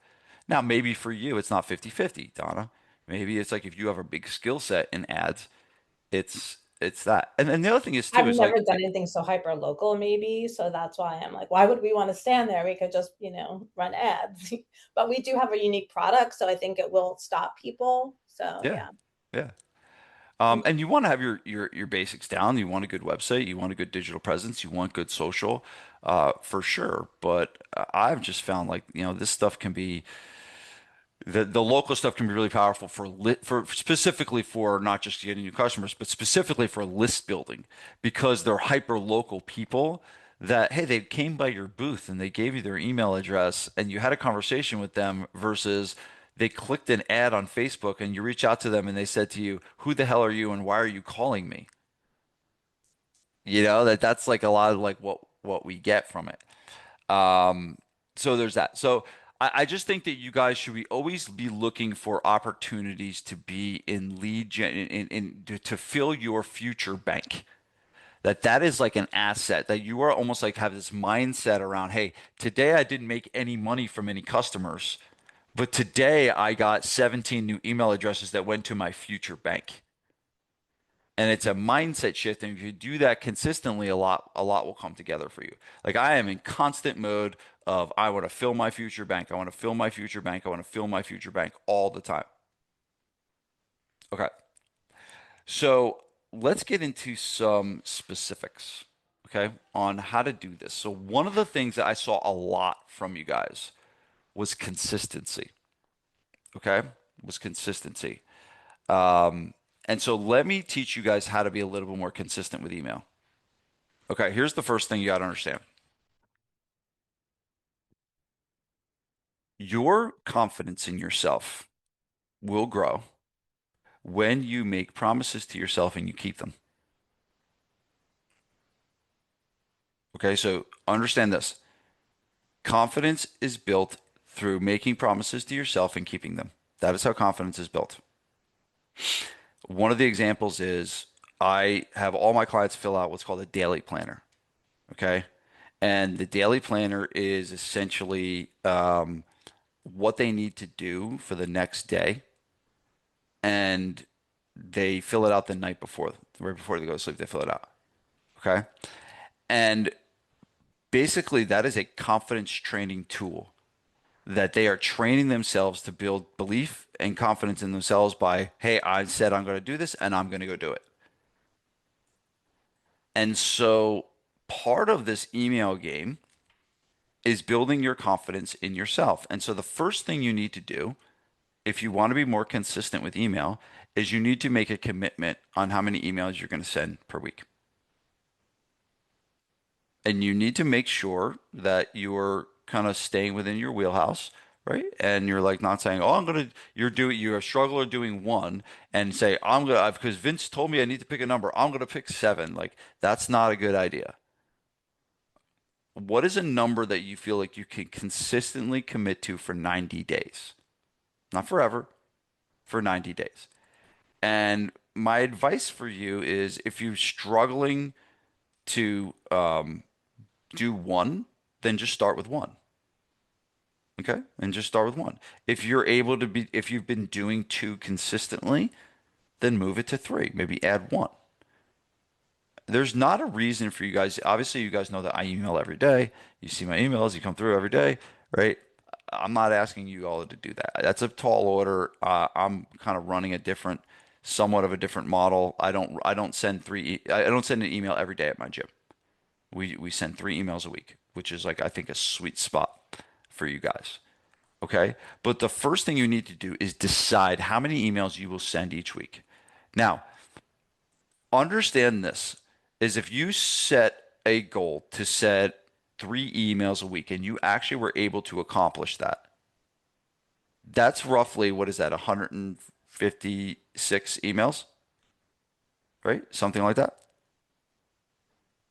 Now, maybe for you it's not 50-50, Donna. Maybe it's like if you have a big skill set in ads, it's that. And then the other thing is too I've is never like done anything so hyper local, maybe. So that's why I'm like, why would we want to stand there? We could just, run ads. But we do have a unique product, so I think it will stop people. So yeah. yeah. Yeah. Mm. And you want to have your basics down. You want a good website. You want a good digital presence. You want good social, for sure. But I've just found like this stuff can be the local stuff can be really powerful for specifically for not just getting new customers, but specifically for list building because they're hyper local people that hey they came by your booth and they gave you their email address and you had a conversation with them versus they clicked an ad on Facebook and you reach out to them and they said to you, "Who the hell are you and why are you calling me?" That's like a lot of like what we get from it. So there's that. So I just think that you guys should always be looking for opportunities to be in lead gen to fill your future bank. That is like an asset that you are almost like have this mindset around, hey, today I didn't make any money from any customers, but today I got 17 new email addresses that went to my future bank. And it's a mindset shift. And if you do that consistently, a lot will come together for you. Like I am in constant mode of I want to fill my future bank. I want to fill my future bank. I want to fill my future bank all the time. Okay. So let's get into some specifics, okay, on how to do this. So one of the things that I saw a lot from you guys was consistency. Okay. Was consistency. Um, and so let me teach you guys how to be a little bit more consistent with email. Okay, here's the first thing you got to understand. Your confidence in yourself will grow when you make promises to yourself and you keep them. Okay, so understand this. Confidence is built through making promises to yourself and keeping them. That is how confidence is built. One of the examples is I have all my clients fill out what's called a daily planner. Okay. And the daily planner is essentially what they need to do for the next day and they fill it out the night before, right before they go to sleep, they fill it out. Okay. And basically, that is a confidence training tool that they are training themselves to build belief and confidence in themselves by, hey, I said I'm going to do this and I'm going to go do it. And so part of this email game is building your confidence in yourself. And so the first thing you need to do if you want to be more consistent with email is you need to make a commitment on how many emails you're going to send per week. And you need to make sure that you're kind of staying within your wheelhouse, right? And you're like not saying, "Oh, you're a struggler doing one," and say, because Vince told me I need to pick a number. I'm gonna pick seven. Like that's not a good idea. What is a number that you feel like you can consistently commit to for 90 days? Not forever, for 90 days. And my advice for you is if you're struggling to do one, then just start with one. Okay? And just start with one. If you've been doing two consistently, then move it to three. Maybe add one. There's not a reason for you guys. Obviously, you guys know that I email every day. You see my emails, you come through every day, right? I'm not asking you all to do that. That's a tall order. I'm kind of running somewhat of a different model. I don't send an email every day at my gym. We send 3 emails a week, which is like I think a sweet spot for you guys. Okay. But the first thing you need to do is decide how many emails you will send each week. Now, understand this is if you set a goal to set 3 emails a week and you actually were able to accomplish that, that's roughly, what is that, 156 emails, right? Something like that.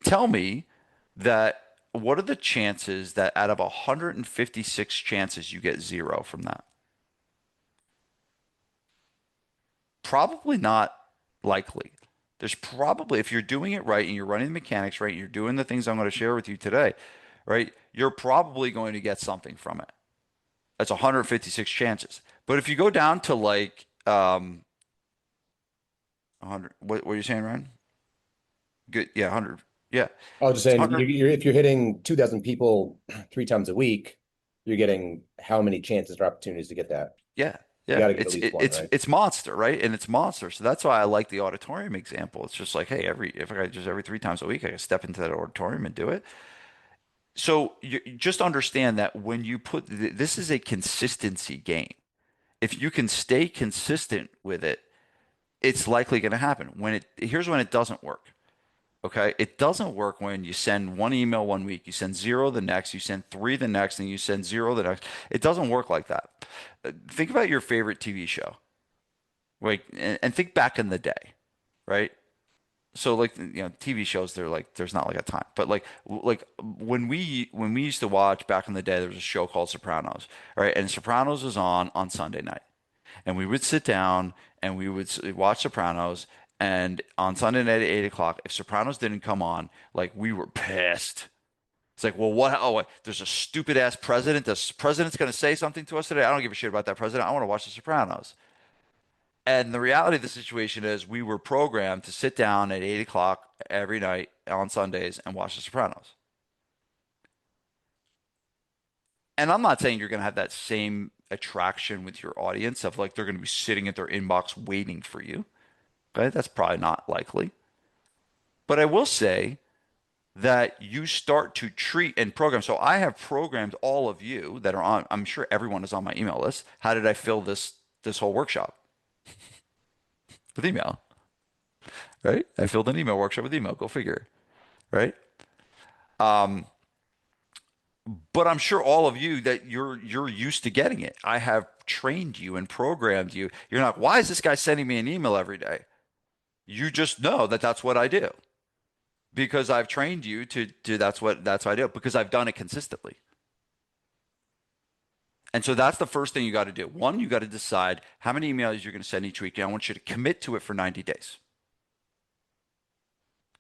Tell me that what are the chances that out of 156 chances you get zero from that? Probably not likely. There's probably, if you're doing it right and you're running the mechanics right, and you're doing the things I'm going to share with you today, right? You're probably going to get something from it. That's 156 chances. But if you go down to like 100, what are you saying, Ryan? Good, yeah, 100, yeah, I was just it's saying, 100. if you're hitting 2,000 people 3 times a week, you're getting how many chances or opportunities to get that? Yeah, You yeah. got to get at least one, right? It's monster, right? And it's monster. So that's why I like the auditorium example. It's just like, hey, if I just every 3 times a week, I can step into that auditorium and do it. So you just understand that when you this is a consistency game. If you can stay consistent with it, it's likely going to happen. Here's when it doesn't work. Okay, it doesn't work when you send 1 email 1 week, you send zero the next, you send three the next, and you send zero the next. It doesn't work like that. Think about your favorite TV show, like, and think back in the day, right? So like TV shows, they're like there's not like a time, but like when we used to watch back in the day, there was a show called Sopranos, right? And Sopranos was on Sunday night, and we would sit down and we would watch Sopranos. And on Sunday night at 8 o'clock, if Sopranos didn't come on, like we were pissed. It's like, well, what? Oh, there's a stupid ass president. The president's going to say something to us today. I don't give a shit about that president. I want to watch The Sopranos. And the reality of the situation is, we were programmed to sit down at 8 o'clock every night on Sundays and watch The Sopranos. And I'm not saying you're going to have that same attraction with your audience of like they're going to be sitting at their inbox waiting for you. Okay, that's probably not likely. But I will say that you start to treat and program. So I have programmed all of you that are on, I'm sure everyone is on my email list. How did I fill this whole workshop? With email, right? I filled an email workshop with email. Go figure, right? Um, but I'm sure all of you that you're used to getting it. I have trained you and programmed you. You're not, why is this guy sending me an email every day? You just know that that's what I do because I've trained you to do that's what I do because I've done it consistently. And so that's the first thing you got to do. One, you got to decide how many emails you're going to send each week. And I want you to commit to it for 90 days.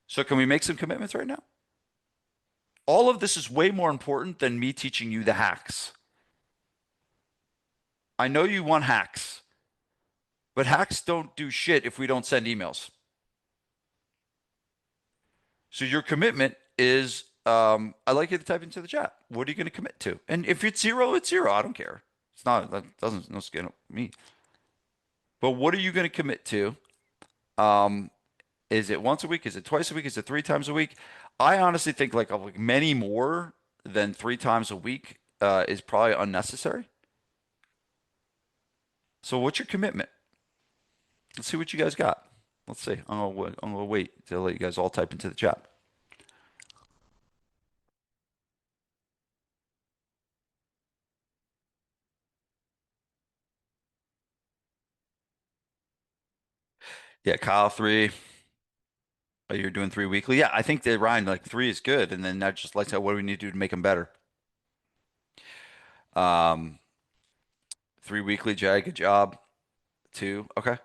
So can we make some commitments right now? All of this is way more important than me teaching you the hacks. I know you want hacks, but hacks don't do shit if we don't send emails. So your commitment is, I'd like you to type into the chat. What are you going to commit to? And if it's zero, it's zero. I don't care. It's not, that doesn't, no skin up me. But what are you going to commit to? Is it once a week? Is it twice a week? Is it 3 times a week? I honestly think like many more than 3 times a week is probably unnecessary. So what's your commitment? Let's see what you guys got. Let's see. I'm gonna wait to let you guys all type into the chat. Yeah, Kyle, three. Oh, you're doing three weekly. Yeah, I think that Ryan, like three is good. And then that just lets out what do we need to do to make them better. Um, three weekly, Jag, good job. Two. Okay.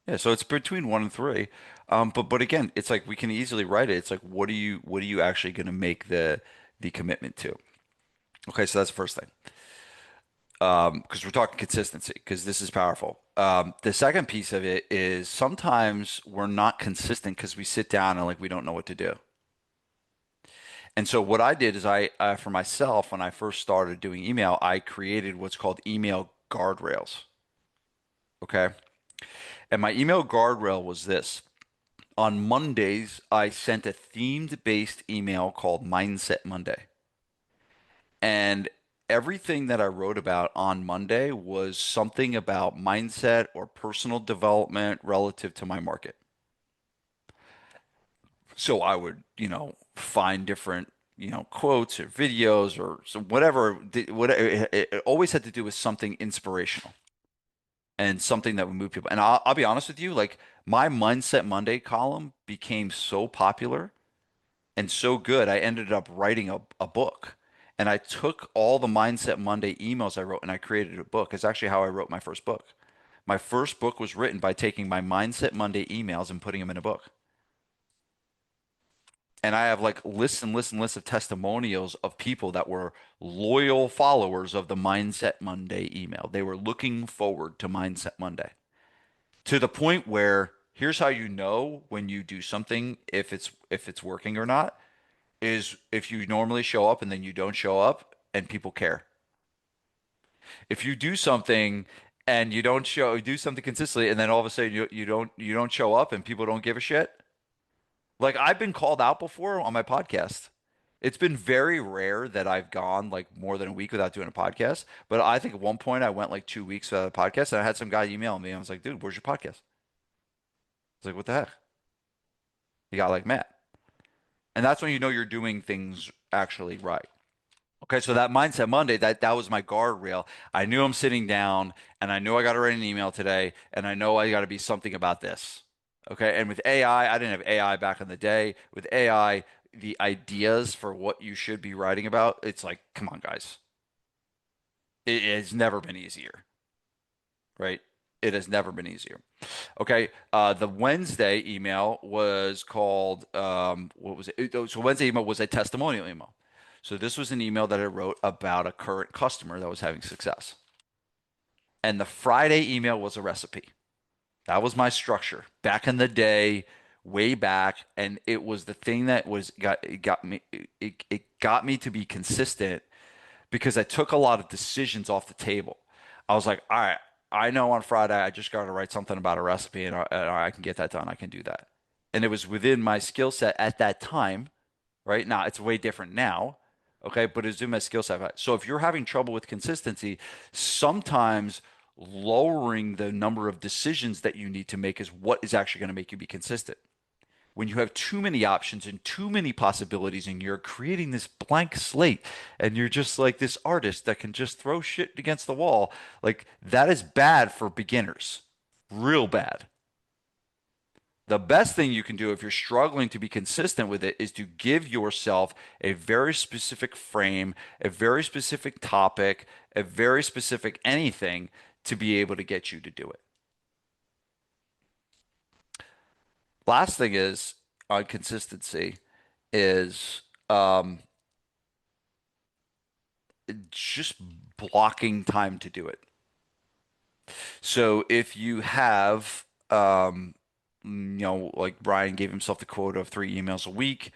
Yeah, so it's between one and three. But again, it's like we can easily write it. It's like what are you actually going to make the commitment to? Okay, so that's the first thing. Because we're talking consistency, because this is powerful. The second piece of it is sometimes we're not consistent because we sit down and like we don't know what to do. And so what I did is for myself, when I first started doing email, I created what's called email guardrails. Okay. And my email guardrail was this. On Mondays, I sent a themed based email called Mindset Monday. And everything that I wrote about on Monday was something about mindset or personal development relative to my market. So I would, find different, quotes or videos or so whatever. Whatever it always had to do with something inspirational and something that would move people. And I'll be honest with you, like my Mindset Monday column became so popular and so good, I ended up writing a book. And I took all the Mindset Monday emails I wrote and I created a book. It's actually how I wrote my first book. My first book was written by taking my Mindset Monday emails and putting them in a book. And I have like lists and lists and lists of testimonials of people that were loyal followers of the Mindset Monday email. They were looking forward to Mindset Monday to the point where here's how you know when you do something if it's working or not is if you normally show up and then you don't show up and people care. If you do something and you do something consistently and then all of a sudden you don't show up and people don't give a shit. Like I've been called out before on my podcast. It's been very rare that I've gone like more than a week without doing a podcast. But I think at one point I went like 2 weeks without a podcast and I had some guy email me. I was like, dude, where's your podcast? I was like, what the heck? He got like mad. And that's when you know you're doing things actually right. Okay, so that Mindset Monday, that was my guardrail. I knew I'm sitting down and I knew I got to write an email today and I know I got to be something about this. Okay, and with AI, I didn't have AI back in the day. With AI, the ideas for what you should be writing about, it's like, come on, guys. It has never been easier, right? It has never been easier. Okay, the Wednesday email was called what was it? So Wednesday email was a testimonial email. So this was an email that I wrote about a current customer that was having success. And the Friday email was a recipe. That was my structure back in the day, way back, and it was the thing that got me to be consistent because I took a lot of decisions off the table. I was like, all right, I know on Friday I just got to write something about a recipe and I can get that done. I can do that. And it was within my skill set at that time, right? Now it's way different now. Okay, but it's in my skill set. So if you're having trouble with consistency, sometimes lowering the number of decisions that you need to make is what is actually going to make you be consistent. When you have too many options and too many possibilities and you're creating this blank slate and you're just like this artist that can just throw shit against the wall, like that is bad for beginners. Real bad. The best thing you can do if you're struggling to be consistent with it is to give yourself a very specific frame, a very specific topic, a very specific anything to be able to get you to do it. Last thing is on consistency is just blocking time to do it. So if you have, like Brian gave himself the quota of 3 emails a week.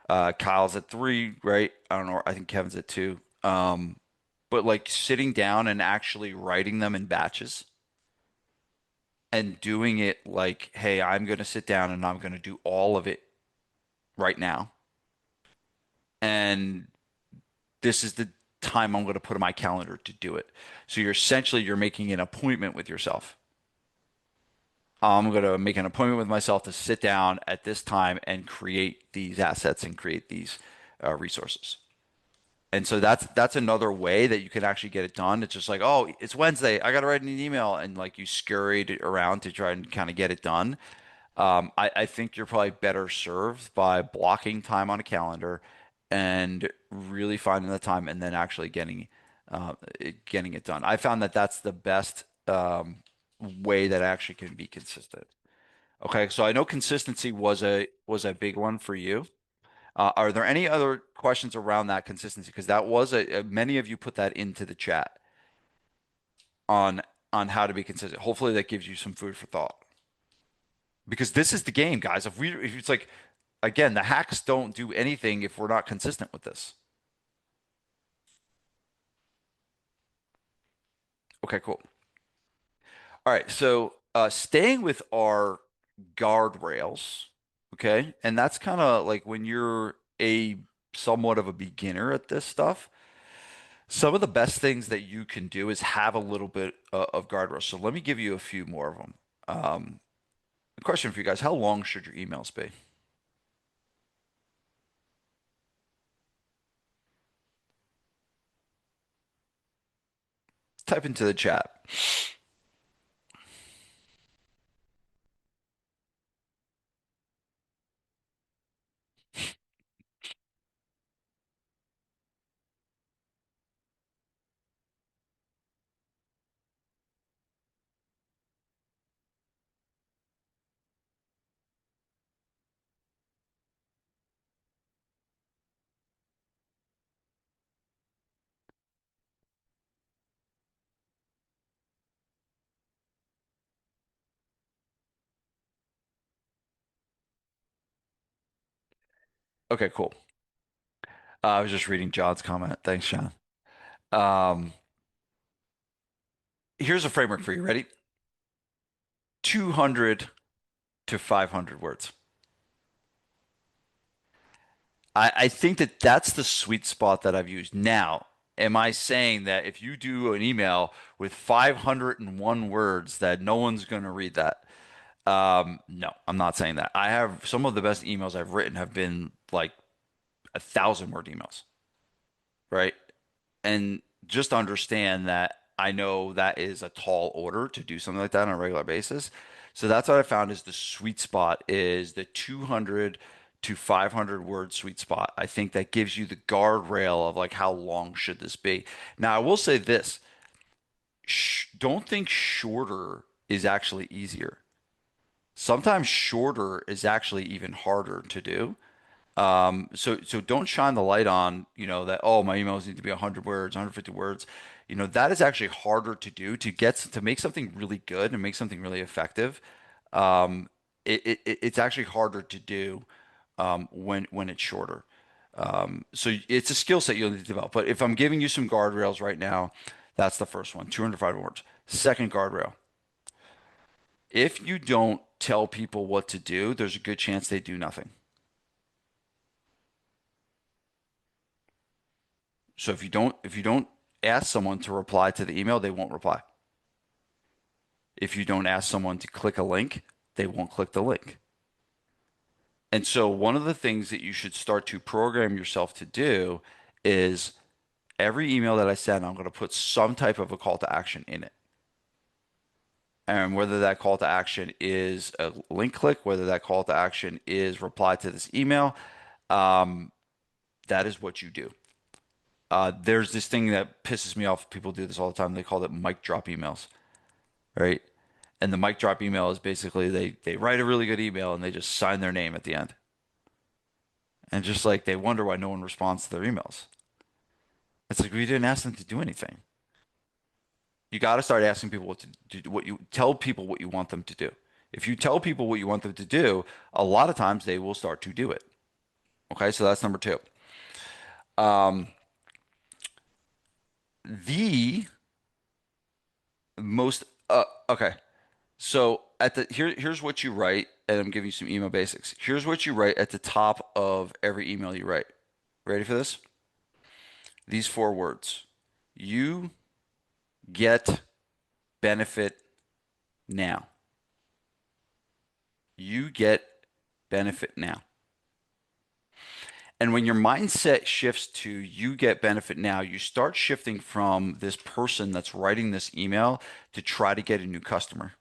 Kyle's at 3, right? I don't know. I think Kevin's at 2. But like sitting down and actually writing them in batches and doing it like, hey, I'm going to sit down and I'm going to do all of it right now. And this is the time I'm going to put in my calendar to do it. So you're making an appointment with yourself. I'm going to make an appointment with myself to sit down at this time and create these assets and create these resources. And so that's another way that you can actually get it done. It's just like, oh, it's Wednesday. I got to write an email. And like you scurried around to try and kind of get it done. I think you're probably better served by blocking time on a calendar and really finding the time and then actually getting it done. I found that that's the best way that actually can be consistent. Okay, so I know consistency was a big one for you. Are there any other questions around that consistency? Because that was many of you put that into the chat on on how to be consistent. Hopefully that gives you some food for thought. Because this is the game, guys. If it's like again, the hacks don't do anything if we're not consistent with this. Okay, cool. All right, so staying with our guardrails, okay, and that's kind of like when you're a somewhat of a beginner at this stuff. Some of the best things that you can do is have a little bit of guardrails. So let me give you a few more of them. A question for you guys: how long should your emails be? Type into the chat. Okay, cool. I was just reading John's comment. Thanks, John. Um, Here's a framework for you. Ready? 200 to 500 words. I think that that's the sweet spot that I've used. Now, am I saying that if you do an email with 501 words that no one's going to read that? No, I'm not saying that. I have some of the best emails I've written have been like 1,000 word emails, right? And just understand that I know that is a tall order to do something like that on a regular basis. So that's what I found is the sweet spot is the 200 to 500 word sweet spot. I think that gives you the guardrail of like how long should this be. Now, I will say this, don't think shorter is actually easier. Sometimes shorter is actually even harder to do. So don't shine the light on, that, oh, my emails need to be 100 words, 150 words. That is actually harder to do to make something really good and make something really effective. Um, it's actually harder to do when it's shorter. So it's a skill set you'll need to develop. But if I'm giving you some guardrails right now, that's the first one, 205 words. Second guardrail, if you don't tell people what to do, there's a good chance they do nothing. So if you don't ask someone to reply to the email, they won't reply. If you don't ask someone to click a link, they won't click the link. And so one of the things that you should start to program yourself to do is every email that I send, I'm going to put some type of a call to action in it. And whether that call to action is a link click, whether that call to action is reply to this email, um, that is what you do. There's this thing that pisses me off. People do this all the time. They call it mic drop emails, right? And the mic drop email is basically they write a really good email and they just sign their name at the end. And just like they wonder why no one responds to their emails. It's like we didn't ask them to do anything. You got to start asking people what to do, what you tell people what you want them to do. If you tell people what you want them to do, a lot of times they will start to do it. Okay, so that's number two. Um, the most okay. So here's what you write, and I'm giving you some email basics. Here's what you write at the top of every email you write. Ready for this? These four words. You get benefit now. You get benefit now. And when your mindset shifts to you get benefit now, you start shifting from this person that's writing this email to try to get a new customer.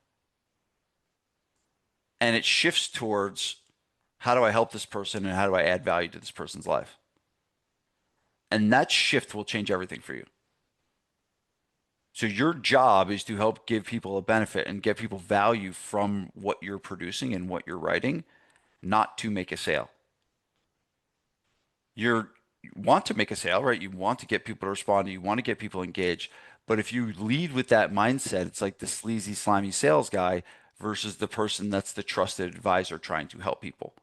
and it shifts towards how do I help this person and how do I add value to this person's life? And that shift will change everything for you. So your job is to help give people a benefit and get people value from what you're producing and what you're writing, not to make a sale. You want to make a sale, right? You want to get people to respond, you want to get people engaged. But if you lead with that mindset, it's like the sleazy, slimy sales guy versus the person that's the trusted advisor trying to help people.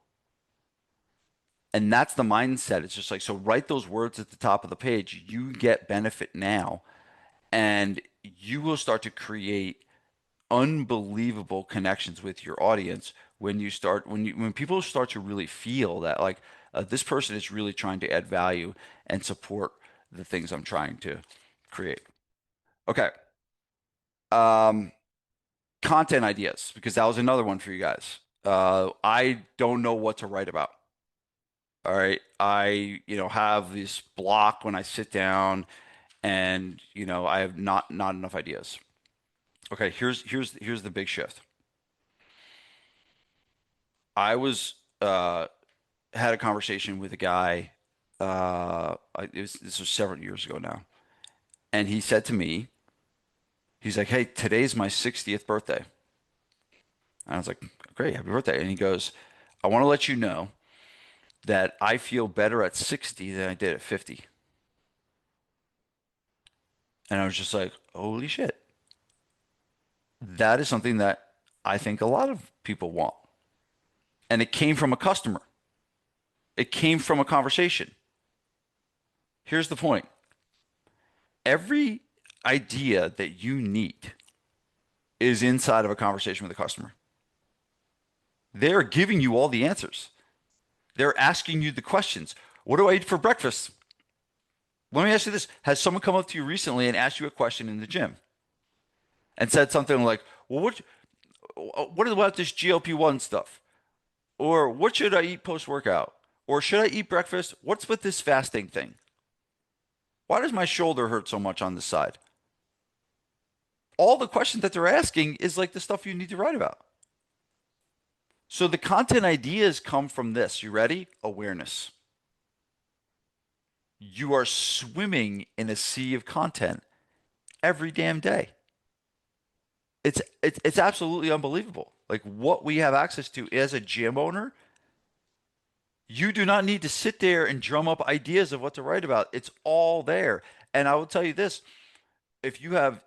And that's the mindset. It's just like, so write those words at the top of the page. You get benefit now, and you will start to create unbelievable connections with your audience when people start to really feel that like this person is really trying to add value and support the things I'm trying to create. Okay. Um, Content ideas, because that was another one for you guys. I don't know what to write about. All right. Have this block when I sit down and, I have not enough ideas. Okay, here's the big shift. I was had a conversation with a guy. This was several years ago now, and he said to me, he's like, "Hey, today's my 60th birthday." And I was like, "Great, happy birthday!" And he goes, "I want to let you know that I feel better at 60 than I did at 50." And I was just like, "Holy shit!" That is something that I think a lot of people want, and it came from a customer. It came from a conversation. Here's the point. Every idea that you need is inside of a conversation with a customer. They're giving you all the answers. They're asking you the questions. What do I eat for breakfast? Let me ask you this. Has someone come up to you recently and asked you a question in the gym and said something like, well, what about this GLP-1 stuff? Or what should I eat post-workout? Or should I eat breakfast? What's with this fasting thing? Why does my shoulder hurt so much on this side? All the questions that they're asking is like the stuff you need to write about. So the content ideas come from this. You ready? Awareness. You are swimming in a sea of content every damn day. It's absolutely unbelievable. Like what we have access to as a gym owner, you do not need to sit there and drum up ideas of what to write about. It's all there. And I will tell you this, if you have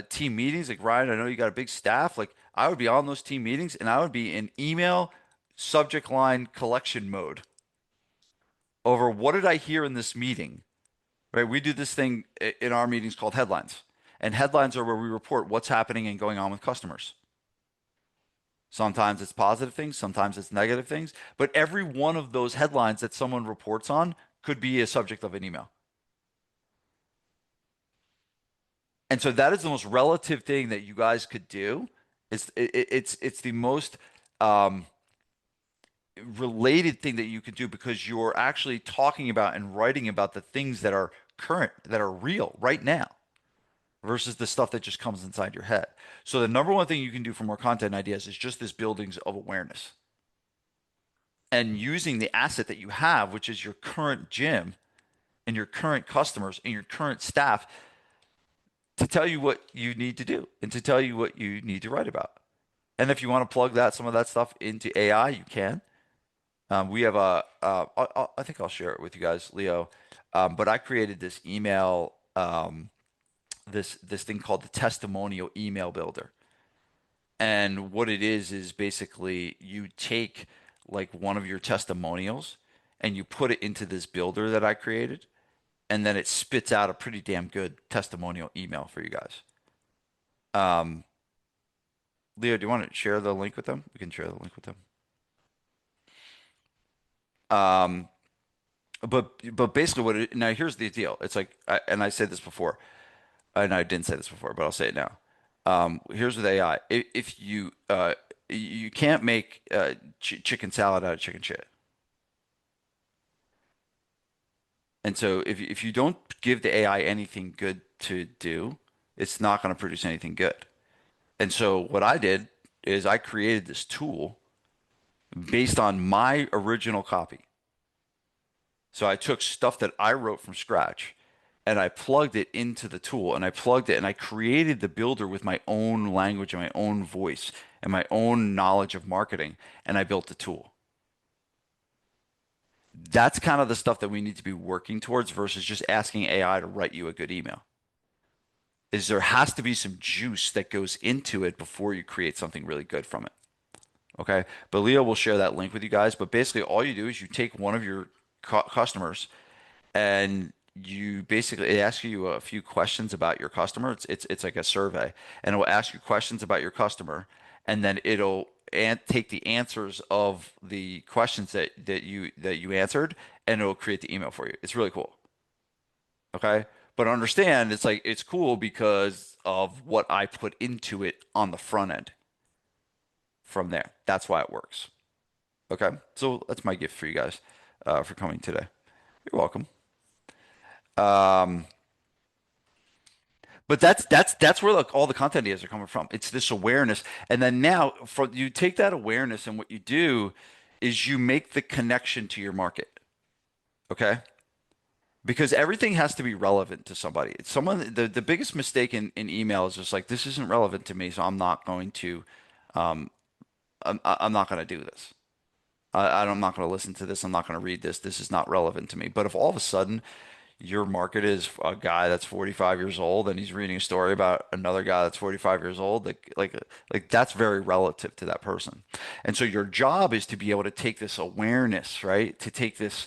team meetings, like Ryan, I know you got a big staff, like I would be on those team meetings and I would be in email subject line collection mode over what did I hear in this meeting, right? We do this thing in our meetings called headlines. And headlines are where we report what's happening and going on with customers. Sometimes it's positive things, sometimes it's negative things, but every one of those headlines that someone reports on could be a subject of an email. And so that is the most relative thing that you guys could do. It's the most um, related thing that you could do because you're actually talking about and writing about the things that are current, that are real right now versus the stuff that just comes inside your head. So the number one thing you can do for more content ideas is just this buildings of awareness and using the asset that you have, which is your current gym and your current customers and your current staff to tell you what you need to do and to tell you what you need to write about. And if you want to plug some of that stuff into AI, you can. We have I think I'll share it with you guys, Leo. But I created this email, this thing called the testimonial email builder. And what it is basically you take like one of your testimonials and you put it into this builder that I created, and then it spits out a pretty damn good testimonial email for you guys. Um, Leo, do you want to share the link with them? We can share the link with them. Um, but basically now here's the deal. It's like, and I said this before, and I didn't say this before, but I'll say it now. Here's with AI. If you can't make chicken salad out of chicken shit. And so if you don't give the AI anything good to do, it's not going to produce anything good. And so what I did is I created this tool based on my original copy. So I took stuff that I wrote from scratch and I plugged it into the tool and I plugged it and I created the builder with my own language and my own voice and my own knowledge of marketing, and I built the tool. That's kind of the stuff that we need to be working towards versus just asking AI to write you a good email. Is there has to be some juice that goes into it before you create something really good from it. Okay. But Leo will share that link with you guys. But basically, all you do is you take one of your customers and you basically it asks you a few questions about your customer. It's like a survey, and it will ask you questions about your customer, and then it'll take the answers of the questions that you answered, and it'll create the email for you. It's really cool. Okay. But understand, it's like it's cool because of what I put into it on the front end from there. That's why it works. Okay. So that's my gift for you guys for coming today. You're welcome. Um, but that's where like all the content ideas are coming from. It's this awareness, and then now for you take that awareness, and what you do is you make the connection to your market. Okay. Because everything has to be relevant to somebody. It's someone the biggest mistake in email is just like this isn't relevant to me, so I'm not going to um I'm not going to do this. I'm not going to listen to this. I'm not going to read this. This is not relevant to me. But if all of a sudden your market is a guy that's 45 years old and he's reading a story about another guy that's 45 years old, like that's very relative to that person. And so your job is to be able to take this awareness, right? To take this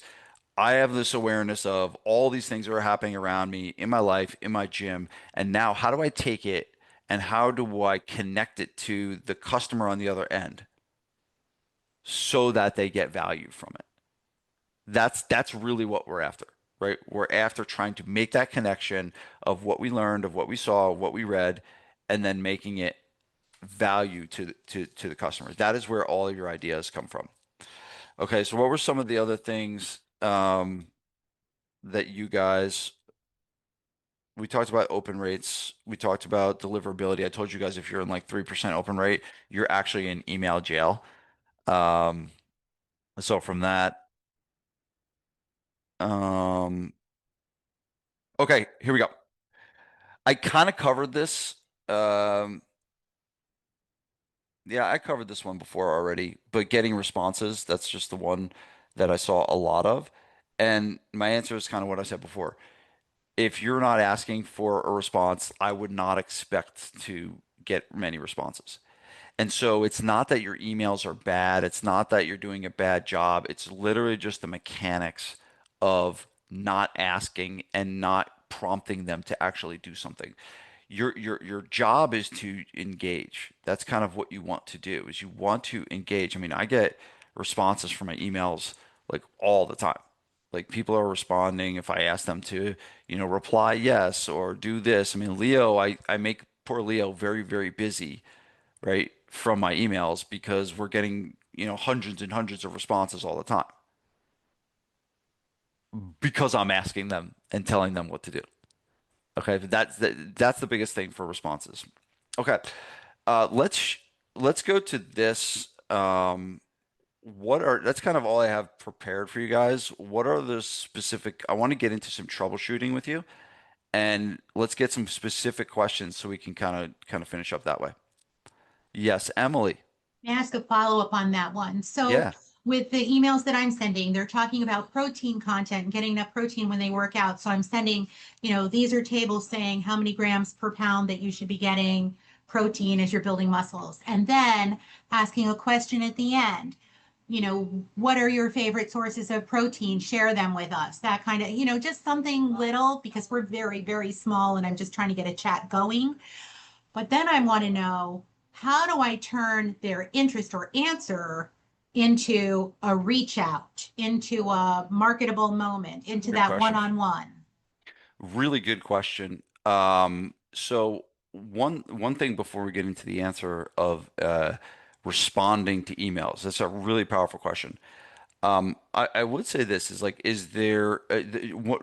I have this awareness of all these things that are happening around me in my life, in my gym, and now how do I take it and how do I connect it to the customer on the other end so that they get value from it? That's really what we're after, right? We're after trying to make that connection of what we learned, of what we saw, of what we read, and then making it value to the customers. That is where all of your ideas come from. Okay, so what were some of the other things that you guys we talked about open rates. We talked about deliverability. I told you guys if you're in like 3% open rate, you're actually in email jail. Um, so from that, um, okay, here we go. I kind of covered this. Um, yeah, I covered this one before already, but getting responses, that's just the one that I saw a lot of. And my answer is kind of what I said before. If you're not asking for a response, I would not expect to get many responses. And so it's not that your emails are bad. It's not that you're doing a bad job. It's literally just the mechanics of not asking and not prompting them to actually do something. Your job is to engage. That's kind of what you want to do is you want to engage. I mean, I get responses from my emails like all the time. Like people are responding if I ask them to, reply yes or do this. I mean, Leo, I make poor Leo very, very busy, right, from my emails because we're getting, hundreds and hundreds of responses all the time because I'm asking them and telling them what to do. Okay, but that's the biggest thing for responses. Okay, let's go to this. That's kind of all I have prepared for you guys. What are the specific? I want to get into some troubleshooting with you, and let's get some specific questions so we can kind of finish up that way. Yes, Emily. May I ask a follow-up on that one? So Yeah. with the emails that I'm sending, they're talking about protein content and getting enough protein when they work out. So I'm sending, these are tables saying how many grams per pound that you should be getting protein as you're building muscles. And then asking a question at the end, what are your favorite sources of protein? Share them with us. That kind of, just something little because we're very, very small and I'm just trying to get a chat going. But then I want to know, how do I turn their interest or answer into a reach out, into a marketable moment, into Good that question. one-on-one? Really good question. So one thing before we get into the answer of responding to emails, that's a really powerful question. I would say this is like, is there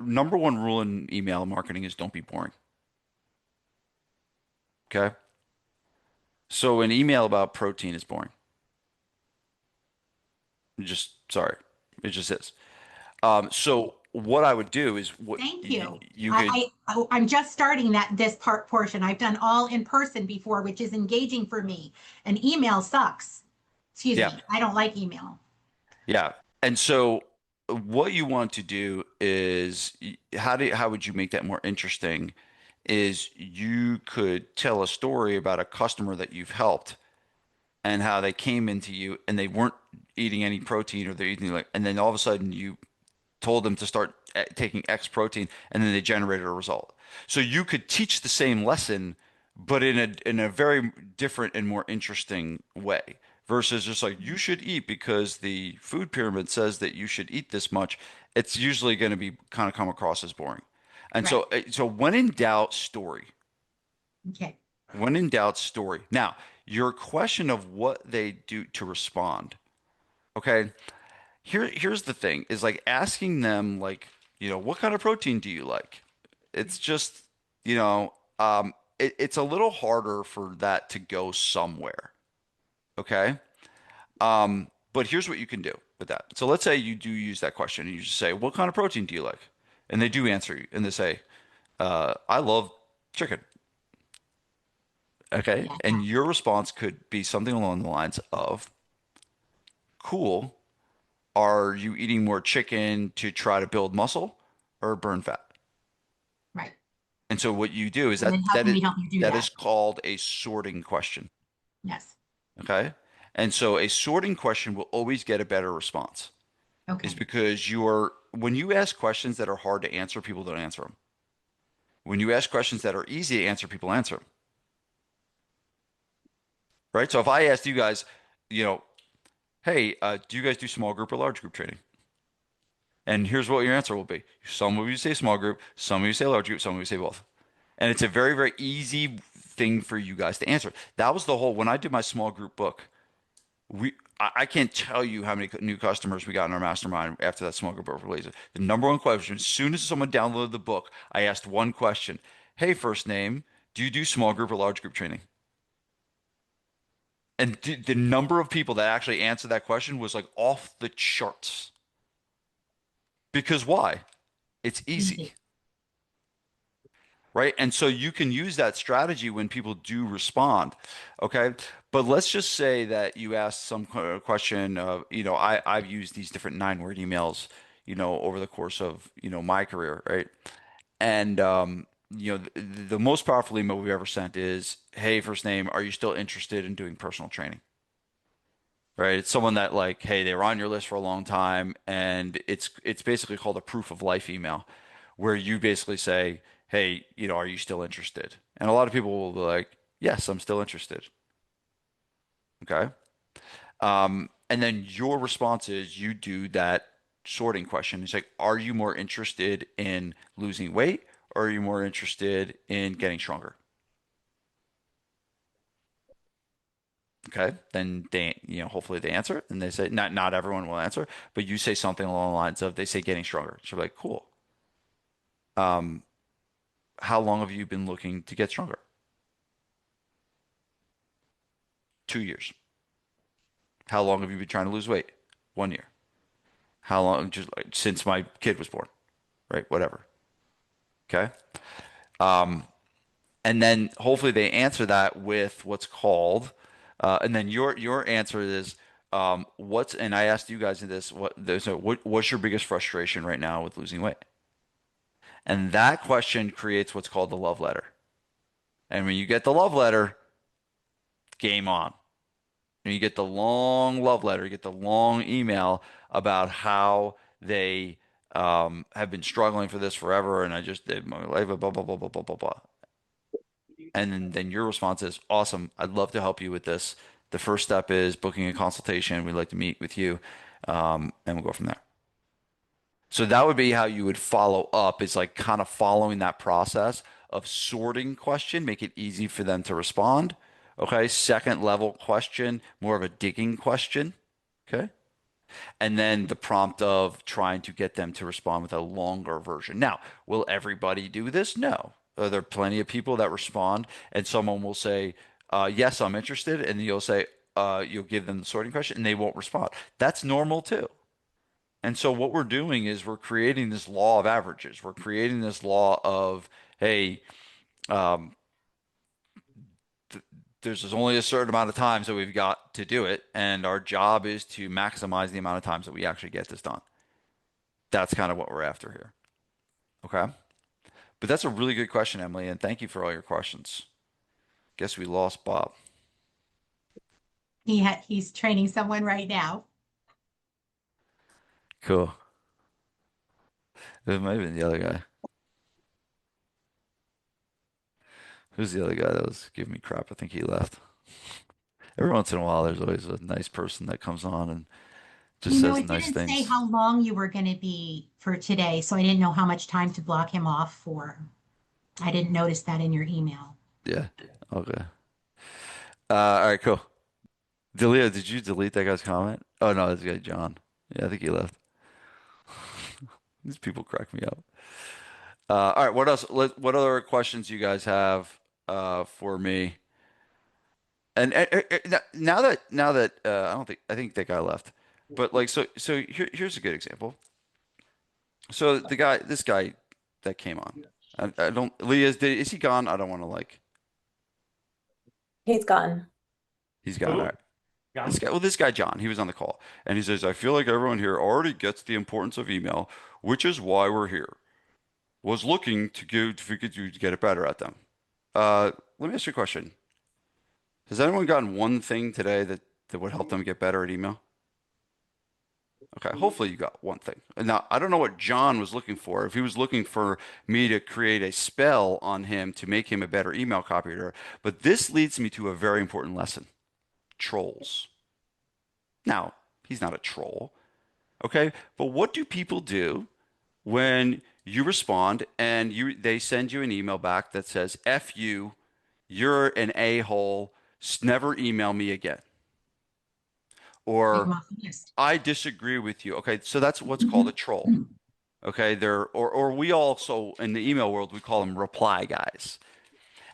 number one rule in email marketing is don't be boring. Okay. So an email about protein is boring. Just sorry, it just is. So what I would do is what Thank you. you could, I'm just starting this portion. I've done all in person before, which is engaging for me. And email sucks. Excuse yeah, me. I don't like email. yeah. And so what you want to do is how would you make that more interesting? Is you could tell a story about a customer that you've helped and how they came into you and they weren't eating any protein or they're eating like, and then all of a sudden you told them to start taking X protein, and then they generated a result. So you could teach the same lesson, but in a very different and more interesting way, versus just like you should eat because the food pyramid says that you should eat this much. It's usually going to be kind of come across as boring. And Right. so when in doubt, story. Okay. When in doubt, story. Now, your question of what they do to respond. Okay. Here's the thing is like asking them like, what kind of protein do you like? It's just, it's a little harder for that to go somewhere. Okay. But here's what you can do with that. So let's say you do use that question and you just say, what kind of protein do you like? And they do answer you and they say, I love chicken. Okay. Yeah. And your response could be something along the lines of, cool. Are you eating more chicken to try to build muscle or burn fat? Right. And so what you do is And that then how can we help you do that that? is called a sorting question. Yes. Okay. And so a sorting question will always get a better response is Okay. because when you ask questions that are hard to answer, people don't answer them. When you ask questions that are easy to answer, people answer them. Right. So if I asked you guys, you know, hey, do you guys do small group or large group training? And here's what your answer will be. Some of you say small group, some of you say large group, some of you say both. And it's a very, very easy thing for you guys to answer. That was the whole, when I did my small group book, I can't tell you how many new customers we got in our mastermind after that small group book release. The number one question, as soon as someone downloaded the book, I asked one question. Hey, first name, do you do small group or large group training? And the number of people that actually answered that question was like off the charts. Because why? It's easy. Easy. Right? And so you can use that strategy when people do respond. Okay. But let's just say that you ask some question of, I've used these different 9-word emails, over the course of, my career, right? And, the most powerful email we've ever sent is, hey, first name, are you still interested in doing personal training? Right? It's someone that like, hey, they were on your list for a long time, and it's basically called a proof of life email, where you basically say, hey, are you still interested? And a lot of people will be like, yes, I'm still interested. Okay. And then your response is you do that sorting question. It's like, are you more interested in losing weight or are you more interested in getting stronger? Okay, then hopefully they answer and they say not everyone will answer, but you say something along the lines of they say getting stronger. So like, cool. Um, how long have you been looking to get stronger? 2 years. How long have you been trying to lose weight? 1 year. How long? Just like since my kid was born, right? Whatever. Okay. Um, and then hopefully they answer that with what's called, and then your answer is and I asked you guys in this, what's your biggest frustration right now with losing weight? And that question creates what's called the love letter. And when you get the love letter, game on. And you get the long love letter, you get the long email about how they have been struggling for this forever, and I just did my life, blah, blah, blah, blah, blah, blah, blah. And then your response is, awesome, I'd love to help you with this. The first step is booking a consultation. We'd like to meet with you, and we'll go from there. So that would be how you would follow up, is like kind of following that process of sorting question, make it easy for them to respond. Okay. Second level question, more of a digging question. Okay. And then the prompt of trying to get them to respond with a longer version. Now, will everybody do this? No. Are there plenty of people that respond and someone will say, yes, I'm interested. And you'll say, you'll give them the sorting question and they won't respond. That's normal too. And so what we're doing is we're creating this law of averages. We're creating this law of, hey, um, th there's only a certain amount of times that we've got to do it, and our job is to maximize the amount of times that we actually get this done. That's kind of what we're after here. Okay. But that's a really good question, Emily, and thank you for all your questions. Guess we lost Bob. He's training someone right now. Cool. It might have been the other guy. Who's the other guy that was giving me crap? I think he left. Every once in a while, there's always a nice person that comes on and just says It nice didn't say things. how long you were going to be for today, so I didn't know how much time to block him off for. I didn't notice that in your email. Yeah. Okay. All right, cool. Delia, did you delete that guy's comment? Oh no, this guy John. Yeah, I think he left. These people crack me up. All right, what else? What other questions you guys have for me? And now that I think that guy left, but like here's a good example. So this guy that came on, I don't Leah is he gone? I don't want to like He's gone. he's gone. All Who? right. Gone. This guy John, he was on the call, and he says, "I feel like everyone here already gets the importance of email, which is why we're here. Was looking to go if we could do to get it better at them." Let me ask you a question. Has anyone gotten one thing today that would help them get better at email? Okay, hopefully you got one thing. Now, I don't know what John was looking for. If he was looking for me to create a spell on him to make him a better email copywriter, but this leads me to a very important lesson. Trolls. Now, he's not a troll, okay? But what do people do when you respond and they send you an email back that says, F you, you're an a-hole, never email me again. Take him Or off the list. I disagree with you. Okay, so that's what's called a troll. Okay, or we also in the email world we call them reply guys.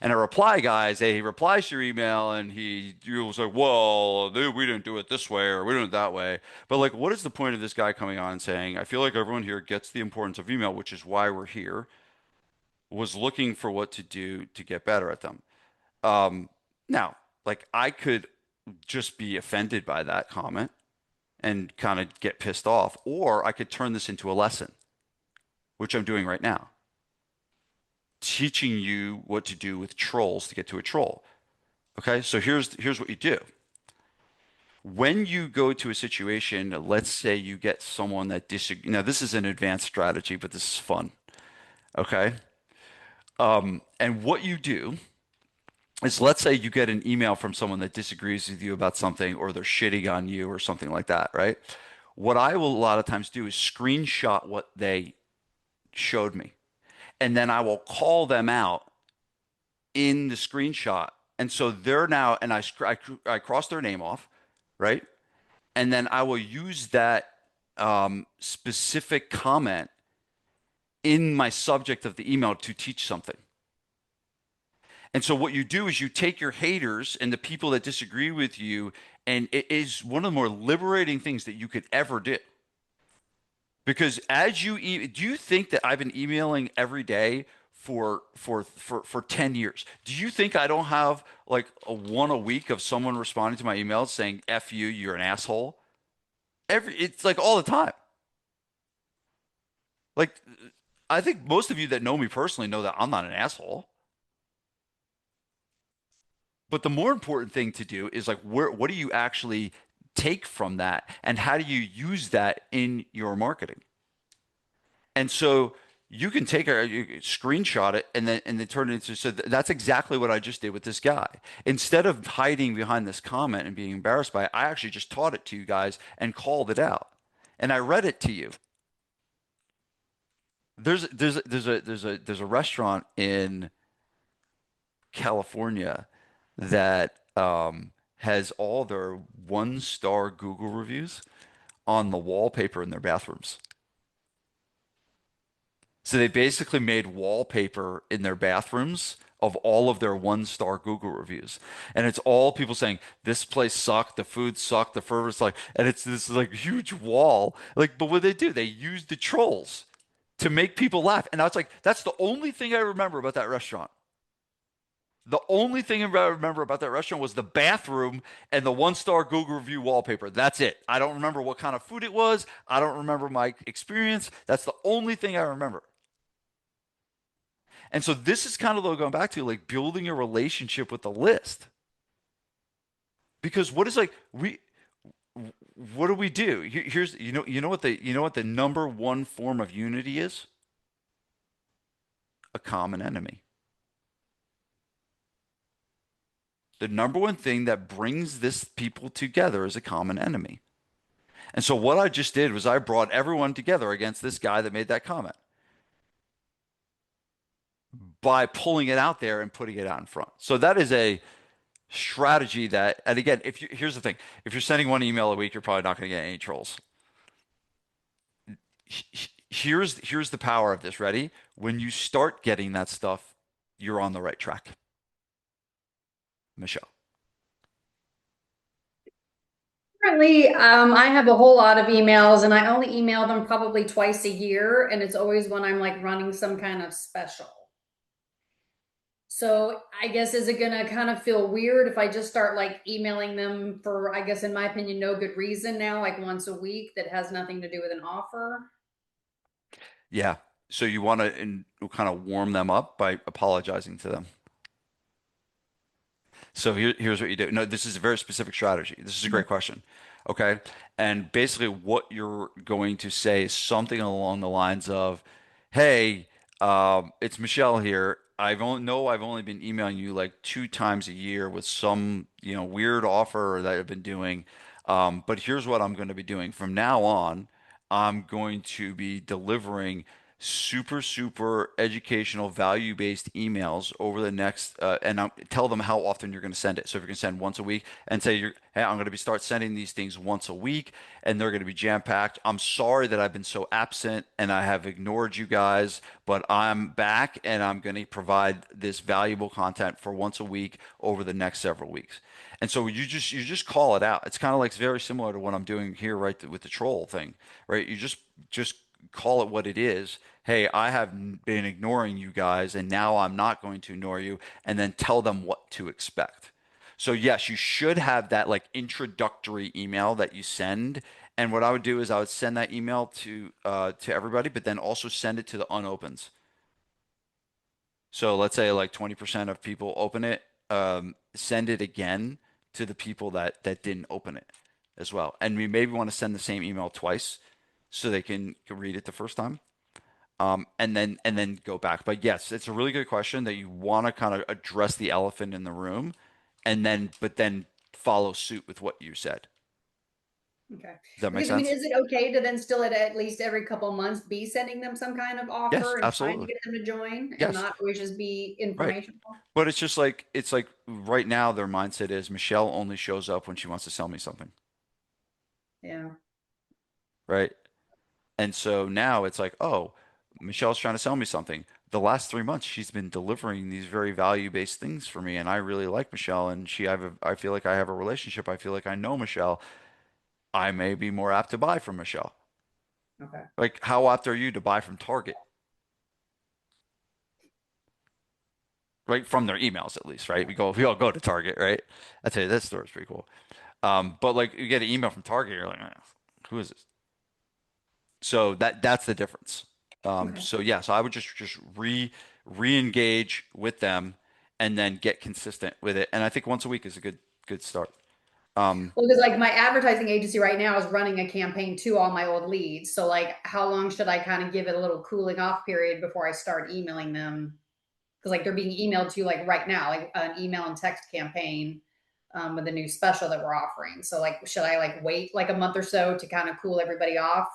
And a reply guy is he replies to your email and you was like, well, dude, we didn't do it this way or we didn't do it that way. But like, what is the point of this guy coming on and saying, I feel like everyone here gets the importance of email, which is why we're here, was looking for what to do to get better at them. Um, Now, like I could just be offended by that comment and kind of get pissed off, or I could turn this into a lesson, which I'm doing right now, teaching you what to do with trolls to get to a troll. Okay, so here's what you do. When you go to a situation, let's say you get someone that disagrees. Now, this is an advanced strategy, but this is fun. Okay. And what you do is let's say you get an email from someone that disagrees with you about something or they're shitting on you or something like that, right? What I will a lot of times do is screenshot what they showed me, and then I will call them out in the screenshot. And so they're now, and I cross their name off, right? And then I will use that specific comment in my subject of the email to teach something. And so what you do is you take your haters and the people that disagree with you, and it is one of the more liberating things that you could ever do. Because do you think that I've been emailing every day for 10 years? Do you think I don't have like one a week of someone responding to my emails saying F you, you're an asshole? It's like all the time. Like I think most of you that know me personally know that I'm not an asshole. But the more important thing to do is like what do you actually take from that and how do you use that in your marketing? And so you can you screenshot it and then turn it into so that's exactly what I just did with this guy. Instead of hiding behind this comment and being embarrassed by it, I actually just taught it to you guys and called it out. And I read it to you. There's a restaurant in California that has all their 1-star Google reviews on the wallpaper in their bathrooms. So they basically made wallpaper in their bathrooms of all of their one-star Google reviews. And it's all people saying, this place sucked, the food sucked, the service like, and it's this like huge wall. Like, but what they do, they use the trolls to make people laugh. And I was like, that's the only thing I remember about that restaurant. The only thing I remember about that restaurant was the bathroom and the one-star Google review wallpaper. That's it. I don't remember what kind of food it was. I don't remember my experience. That's the only thing I remember. And so this is kind of going back to like building a relationship with the list. Because what is like we what do we do? Here's you know what the number one form of unity is? A common enemy. The number one thing that brings this people together is a common enemy. And so what I just did was I brought everyone together against this guy that made that comment by pulling it out there and putting it out in front. So that is a strategy that, and again, here's the thing, if you're sending one email a week, you're probably not going to get any trolls. Here's the power of this. Ready? When you start getting that stuff, you're on the right track. Michelle. Currently, I have a whole lot of emails and I only email them probably twice a year, and it's always when I'm like running some kind of special. So I guess, is it gonna kind of feel weird if I just start like emailing them for, I guess in my opinion, no good reason now, like once a week that has nothing to do with an offer? Yeah. So you want to kind of warm them up by apologizing to them. So here's what you do. No, this is a very specific strategy. This is a great question. Okay. And basically, what you're going to say is something along the lines of, hey, it's Michelle here. I've only been emailing you like 2 times a year with some, weird offer that I've been doing. But here's what I'm going to be doing. From now on, I'm going to be delivering super, super educational, value-based emails over the next, and tell them how often you're going to send it. So if you're going to send once a week and say, hey, I'm going to be start sending these things once a week and they're going to be jam-packed. I'm sorry that I've been so absent and I have ignored you guys, but I'm back and I'm going to provide this valuable content for once a week over the next several weeks. And so you just call it out. It's kind of like very similar to what I'm doing here, right, with the troll thing, right? You just call it what it is. Hey, I have been ignoring you guys, and now I'm not going to ignore you, and then tell them what to expect. So yes, you should have that like introductory email that you send. And what I would do is I would send that email to everybody, but then also send it to the unopens. So let's say like 20% of people open it, send it again to the people that didn't open it as well. And we maybe want to send the same email twice so they can read it the first time. And then go back. But yes, it's a really good question that you want to kind of address the elephant in the room, and then follow suit with what you said. Okay. Does that make Because I mean, sense? is it okay to then still at least every couple months be sending them some kind of Yes, offer and trying to absolutely. get them to join and Yes, not always just be right. informational? But it's like right now their mindset is Michelle only shows up when she wants to sell me something, Yeah. right? And so now it's like, oh, Michelle's trying to sell me something. The last 3 months, she's been delivering these very value-based things for me, and I really like Michelle. And I feel like I have a relationship. I feel like I know Michelle. I may be more apt to buy from Michelle. Okay. Like, how apt are you to buy from Target? Right, from their emails at least, right? We all go to Target, right? I tell you, that store is pretty cool. But like, you get an email from Target, you're like, who is this? So that's the difference. Okay. So yeah, so I would just re-engage with them and then get consistent with it. And I think once a week is a good start. Well, because like my advertising agency right now is running a campaign to all my old leads. So like, how long should I kind of give it a little cooling off period before I start emailing them? Because like they're being emailed to like right now, like an email and text campaign with a new special that we're offering. So like, should I like wait like a month or so to kind of cool everybody off?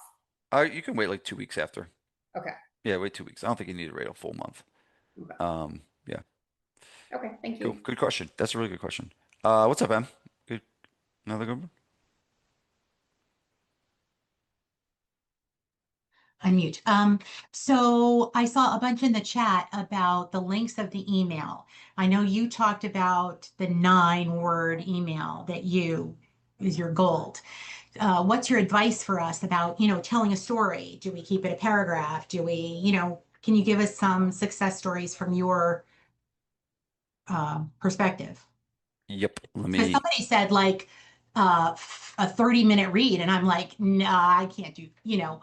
You can wait like 2 weeks after. Okay. Yeah, wait 2 weeks. I don't think you need to wait a full month. Okay. Yeah, Okay. Thank cool. you. Good question. That's a really good question. What's up, Em? Good. Another good one? unmute. So I saw a bunch in the chat about the links of the email. I know you talked about the 9-word email that you is your gold. What's your advice for us about, telling a story? Do we keep it a paragraph? Do we, can you give us some success stories from your perspective? Yep. Let Because me somebody said like a 30-minute read, and I'm like, nah, I can't do,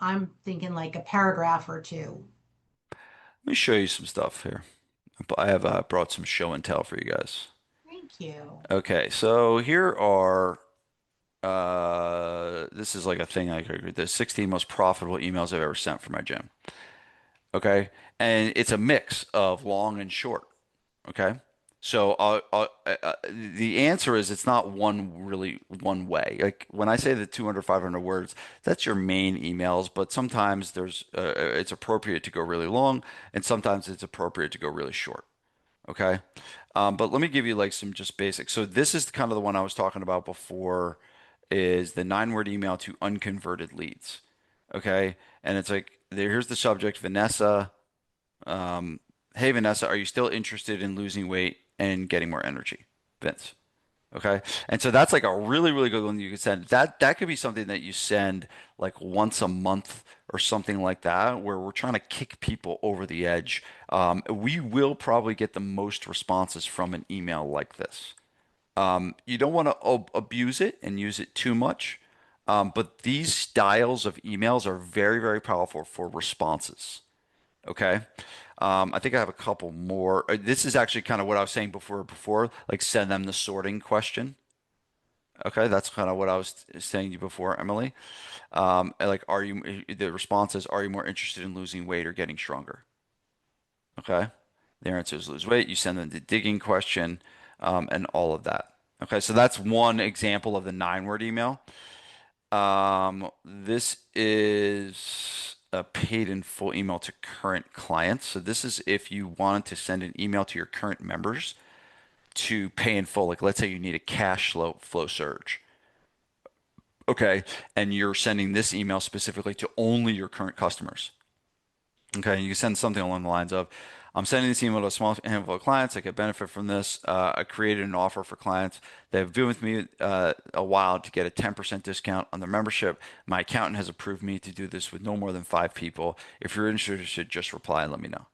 I'm thinking like a paragraph or two. let me show you some stuff here. I have brought some show and tell for you guys. Thank you. Okay, so here are this is like a thing I could agree. The 16 most profitable emails I've ever sent for my gym. Okay, and it's a mix of long and short. Okay, so the answer is it's not one way. Like when I say the 200, 500 words, that's your main emails, but sometimes it's appropriate to go really long, and sometimes it's appropriate to go really short. Okay. But let me give you like some just basics. So this is kind of the one I was talking about before is the 9-word email to unconverted leads. Okay. And it's like, here's the subject, Vanessa. Um, Hey, Vanessa, are you still interested in losing weight and getting more energy? Vince. Okay. And so that's like a really, really good one you could send. That could be something that you send like once a month or something like that, where we're trying to kick people over the edge. We will probably get the most responses from an email like this. You don't want to abuse it and use it too much. But these styles of emails are very, very powerful for responses. Okay. I think I have a couple more. This is actually kind of what I was saying before, like send them the sorting question. Okay, that's kind of what I was saying to you before, Emily. Like, the response is, are you more interested in losing weight or getting stronger? Okay. Their answer is lose weight. You send them the digging question, and all of that. Okay, so that's one example of the 9-word email. This is a paid in full email to current clients. So this is if you wanted to send an email to your current members to pay in full. Like let's say you need a cash flow surge. Okay. And you're sending this email specifically to only your current customers. Okay. You send something along the lines of, I'm sending this email to a small handful of clients that could benefit from this. I created an offer for clients that have been with me a while to get a 10% discount on their membership. My accountant has approved me to do this with no more than 5 people. If you're interested, just reply and let me know.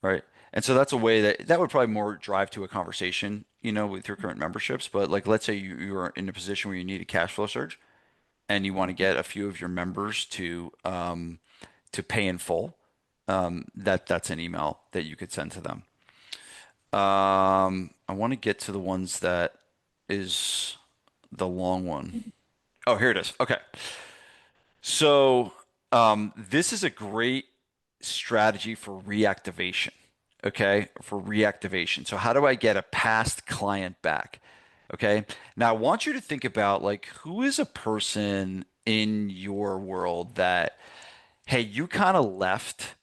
Right. And so that's a way that would probably more drive to a conversation, with your current memberships. But like, let's say you're in a position where you need a cash flow surge and you want to get a few of your members to pay in full. That's an email that you could send to them. I want to get to the ones that is the long one. Oh, here it is. Okay. So, this is a great strategy for reactivation. Okay, for reactivation. So how do I get a past client back? Okay. Now I want you to think about like who is a person in your world that, hey, you kind of left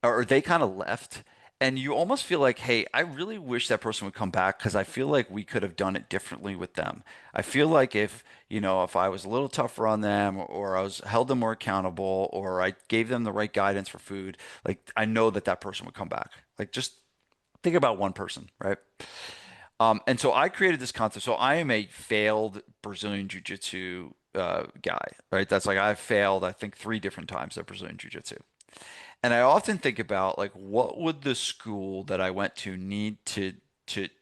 or they kind of left and you almost feel like, hey, I really wish that person would come back because I feel like we could have done it differently with them. I feel like if I was a little tougher on them or I was held them more accountable or I gave them the right guidance for food, like I know that that person would come back. Like just think about one person, right? And so I created this concept. So I am a failed Brazilian Jiu-Jitsu guy, right? That's like I've failed, I think, 3 different times at Brazilian Jiu-Jitsu. And I often think about like what would the school that I went to need to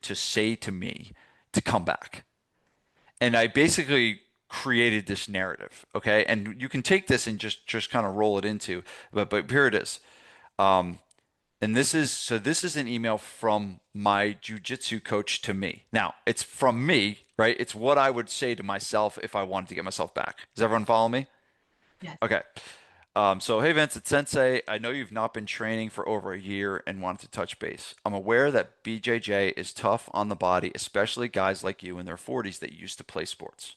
say to me to come back? And I basically created this narrative, okay? And you can take this and just kind of roll it into, but here it is. Um, and this is an email from my jujitsu coach to me. Now, it's from me, right? It's what I would say to myself if I wanted to get myself back. Does everyone follow me? Yes. Okay. So, hey, Vincent Sensei, I know you've not been training for over a year and wanted to touch base. I'm aware that BJJ is tough on the body, especially guys like you in their 40s that used to play sports.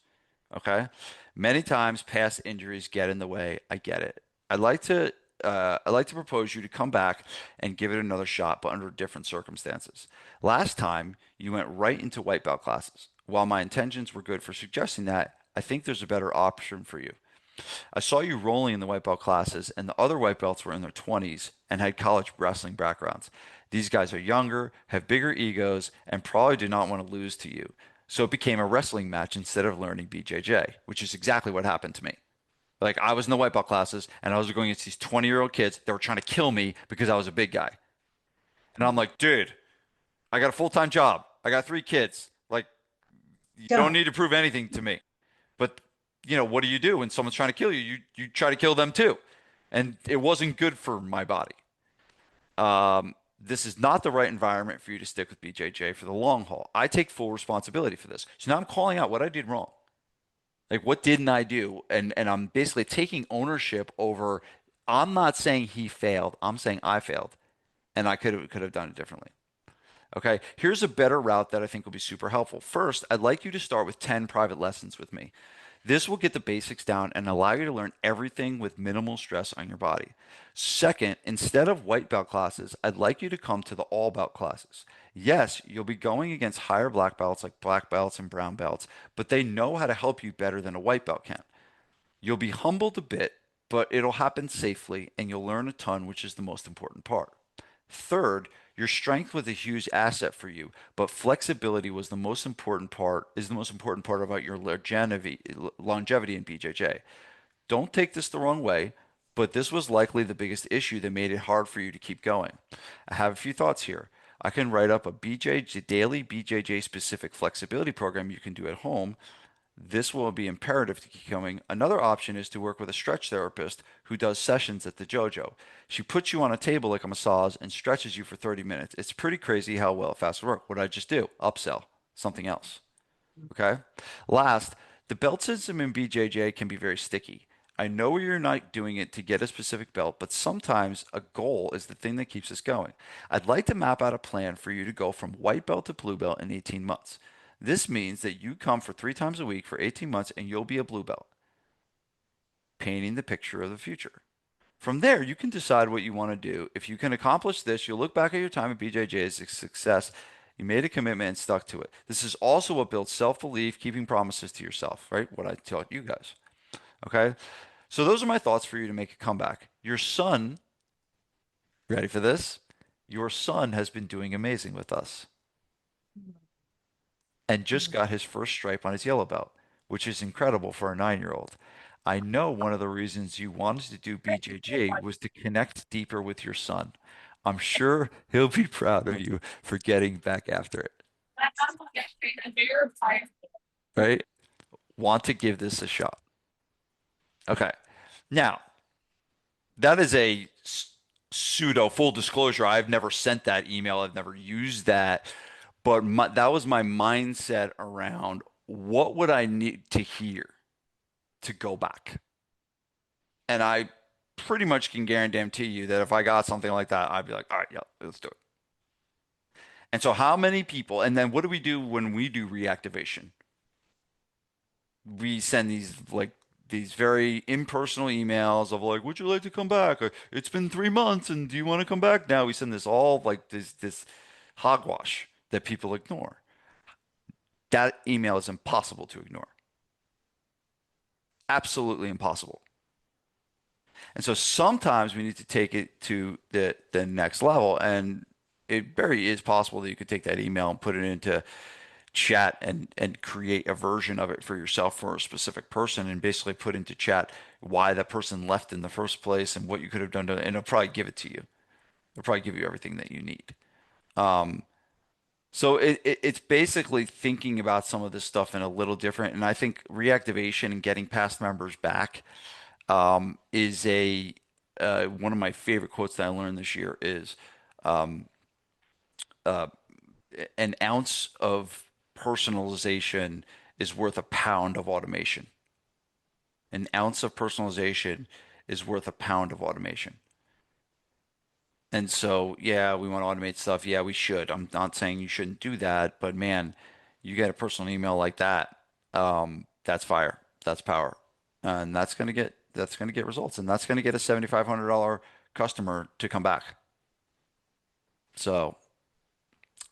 Okay? Many times past injuries get in the way. I get it. I'd like to I'd like to propose you to come back and give it another shot, but under different circumstances. Last time, you went right into white belt classes. While my intentions were good for suggesting that, I think there's a better option for you. I saw you rolling in the white belt classes, and the other white belts were in their 20s and had college wrestling backgrounds. These guys are younger, have bigger egos, and probably do not want to lose to you. So it became a wrestling match instead of learning BJJ, which is exactly what happened to me. Like I was in the white belt classes and I was going against these 20-year-old kids that were trying to kill me because I was a big guy. And I'm like, dude, I got a full-time job. I got 3 kids. Like, you don't Don't. need to prove anything to me. But what do you do when someone's trying to kill you? You try to kill them too. And it wasn't good for my body. This is not the right environment for you to stick with BJJ for the long haul. I take full responsibility for this. So now I'm calling out what I did wrong. Like what didn't I do? And I'm basically taking ownership over I'm not saying he failed. I'm saying I failed. And I could have done it differently. Okay, here's a better route that I think will be super helpful. First, I'd like you to start with 10 private lessons with me. This will get the basics down and allow you to learn everything with minimal stress on your body. Second, instead of white belt classes, I'd like you to come to the all belt classes. Yes, you'll be going against higher black belts like black belts and brown belts, but they know how to help you better than a white belt can. You'll be humbled a bit, but it'll happen safely and you'll learn a ton, which is the most important part. Third, your strength was a huge asset for you, but flexibility was the most important part, is the most important part about your longevity in BJJ. Don't take this the wrong way, but this was likely the biggest issue that made it hard for you to keep going. I have a few thoughts here. I can write up a daily BJJ specific flexibility program you can do at home. This will be imperative to keep going. Another option is to work with a stretch therapist who does sessions at the Jojo. She puts you on a table like a massage and stretches you for 30 minutes. It's pretty crazy how well it fast work. What did I just do? Upsell something else. Okay. Last, the belt system in BJJ can be very sticky. I know you're not doing it to get a specific belt, but sometimes a goal is the thing that keeps us going. I'd like to map out a plan for you to go from white belt to blue belt in 18 months. This means that you come for 3 times a week for 18 months and you'll be a blue belt, painting the picture of the future. From there, you can decide what you want to do. If you can accomplish this, you'll look back at your time at BJJ as a success. You made a commitment and stuck to it. This is also what builds self-belief, keeping promises to yourself, right? What I taught you guys. Okay? So those are my thoughts for you to make a comeback. Your son, ready for this? Your son has been doing amazing with us and just got his first stripe on his yellow belt, which is incredible for a 9-year-old. I know one of the reasons you wanted to do BJJ was to connect deeper with your son. I'm sure he'll be proud of you for getting back after it. Right? Want to give this a shot. Okay. Now, that is a pseudo full disclosure. I've never sent that email. I've never used that. But that was my mindset around what would I need to hear to go back. And I pretty much can guarantee you that if I got something like that, I'd be like, all right, yeah, let's do it. And so how many people, and then what do we do when we do reactivation? We send these very impersonal emails of like, would you like to come back? Or, it's been 3 months and do you want to come back now? We send this all like this hogwash that people ignore. That email is impossible to ignore. Absolutely impossible. And so sometimes we need to take it to the next level. And it very is possible that you could take that email and put it into chat and create a version of it for yourself for a specific person and basically put into chat why that person left in the first place and what you could have done to it. And it'll probably give it to you. It'll probably give you everything that you need. So it's basically thinking about some of this stuff in a little different. And I think reactivation and getting past members back is a one of my favorite quotes that I learned this year is um, uh, an ounce of personalization is worth a pound of automation. An ounce of personalization is worth a pound of automation. And so, yeah, we want to automate stuff. Yeah, we should. I'm not saying you shouldn't do that, but man, you get a personal email like that, that's fire. That's power. And that's gonna get results. And that's gonna get a $7,500 customer to come back. So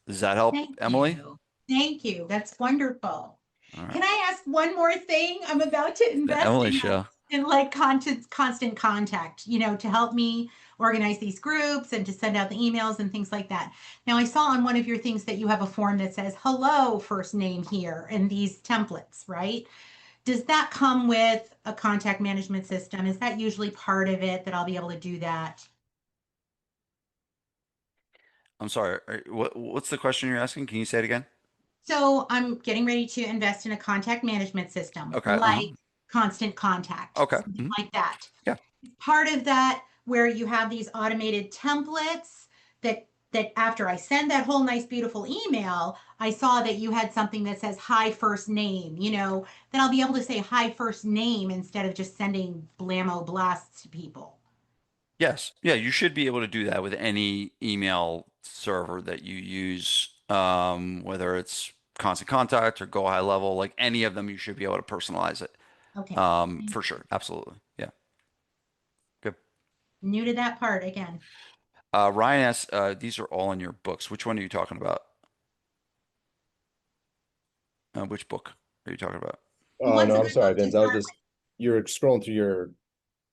does that help, Thank Emily? you. Thank you. That's wonderful. All right. Can I ask one more thing? I'm about to The invest Emily in show. and like constant contact, to help me organize these groups and to send out the emails and things like that. Now, I saw on one of your things that you have a form that says, hello, first name here, and these templates, right? Does that come with a contact management system? Is that usually part of it that I'll be able to do that? I'm sorry. What's the question you're asking? Can you say it again? So I'm getting ready to invest in a contact management system, Okay. like Constant Contact, Okay. something like that. Yeah. Part of that where you have these automated templates that after I send that whole nice beautiful email, I saw that you had something that says hi first name, then I'll be able to say hi first name instead of just sending blammo blasts to people. Yes. Yeah, you should be able to do that with any email server that you use, whether it's Constant Contact or Go High Level, like any of them, you should be able to personalize it. Okay. For sure. Absolutely. Yeah. Good. New to that part again. Ryan asks, these are all in your books. Which one are you talking about? Which book are you talking about? The Oh one's no, in I'm my sorry, book to Vince. I was start just you're scrolling through your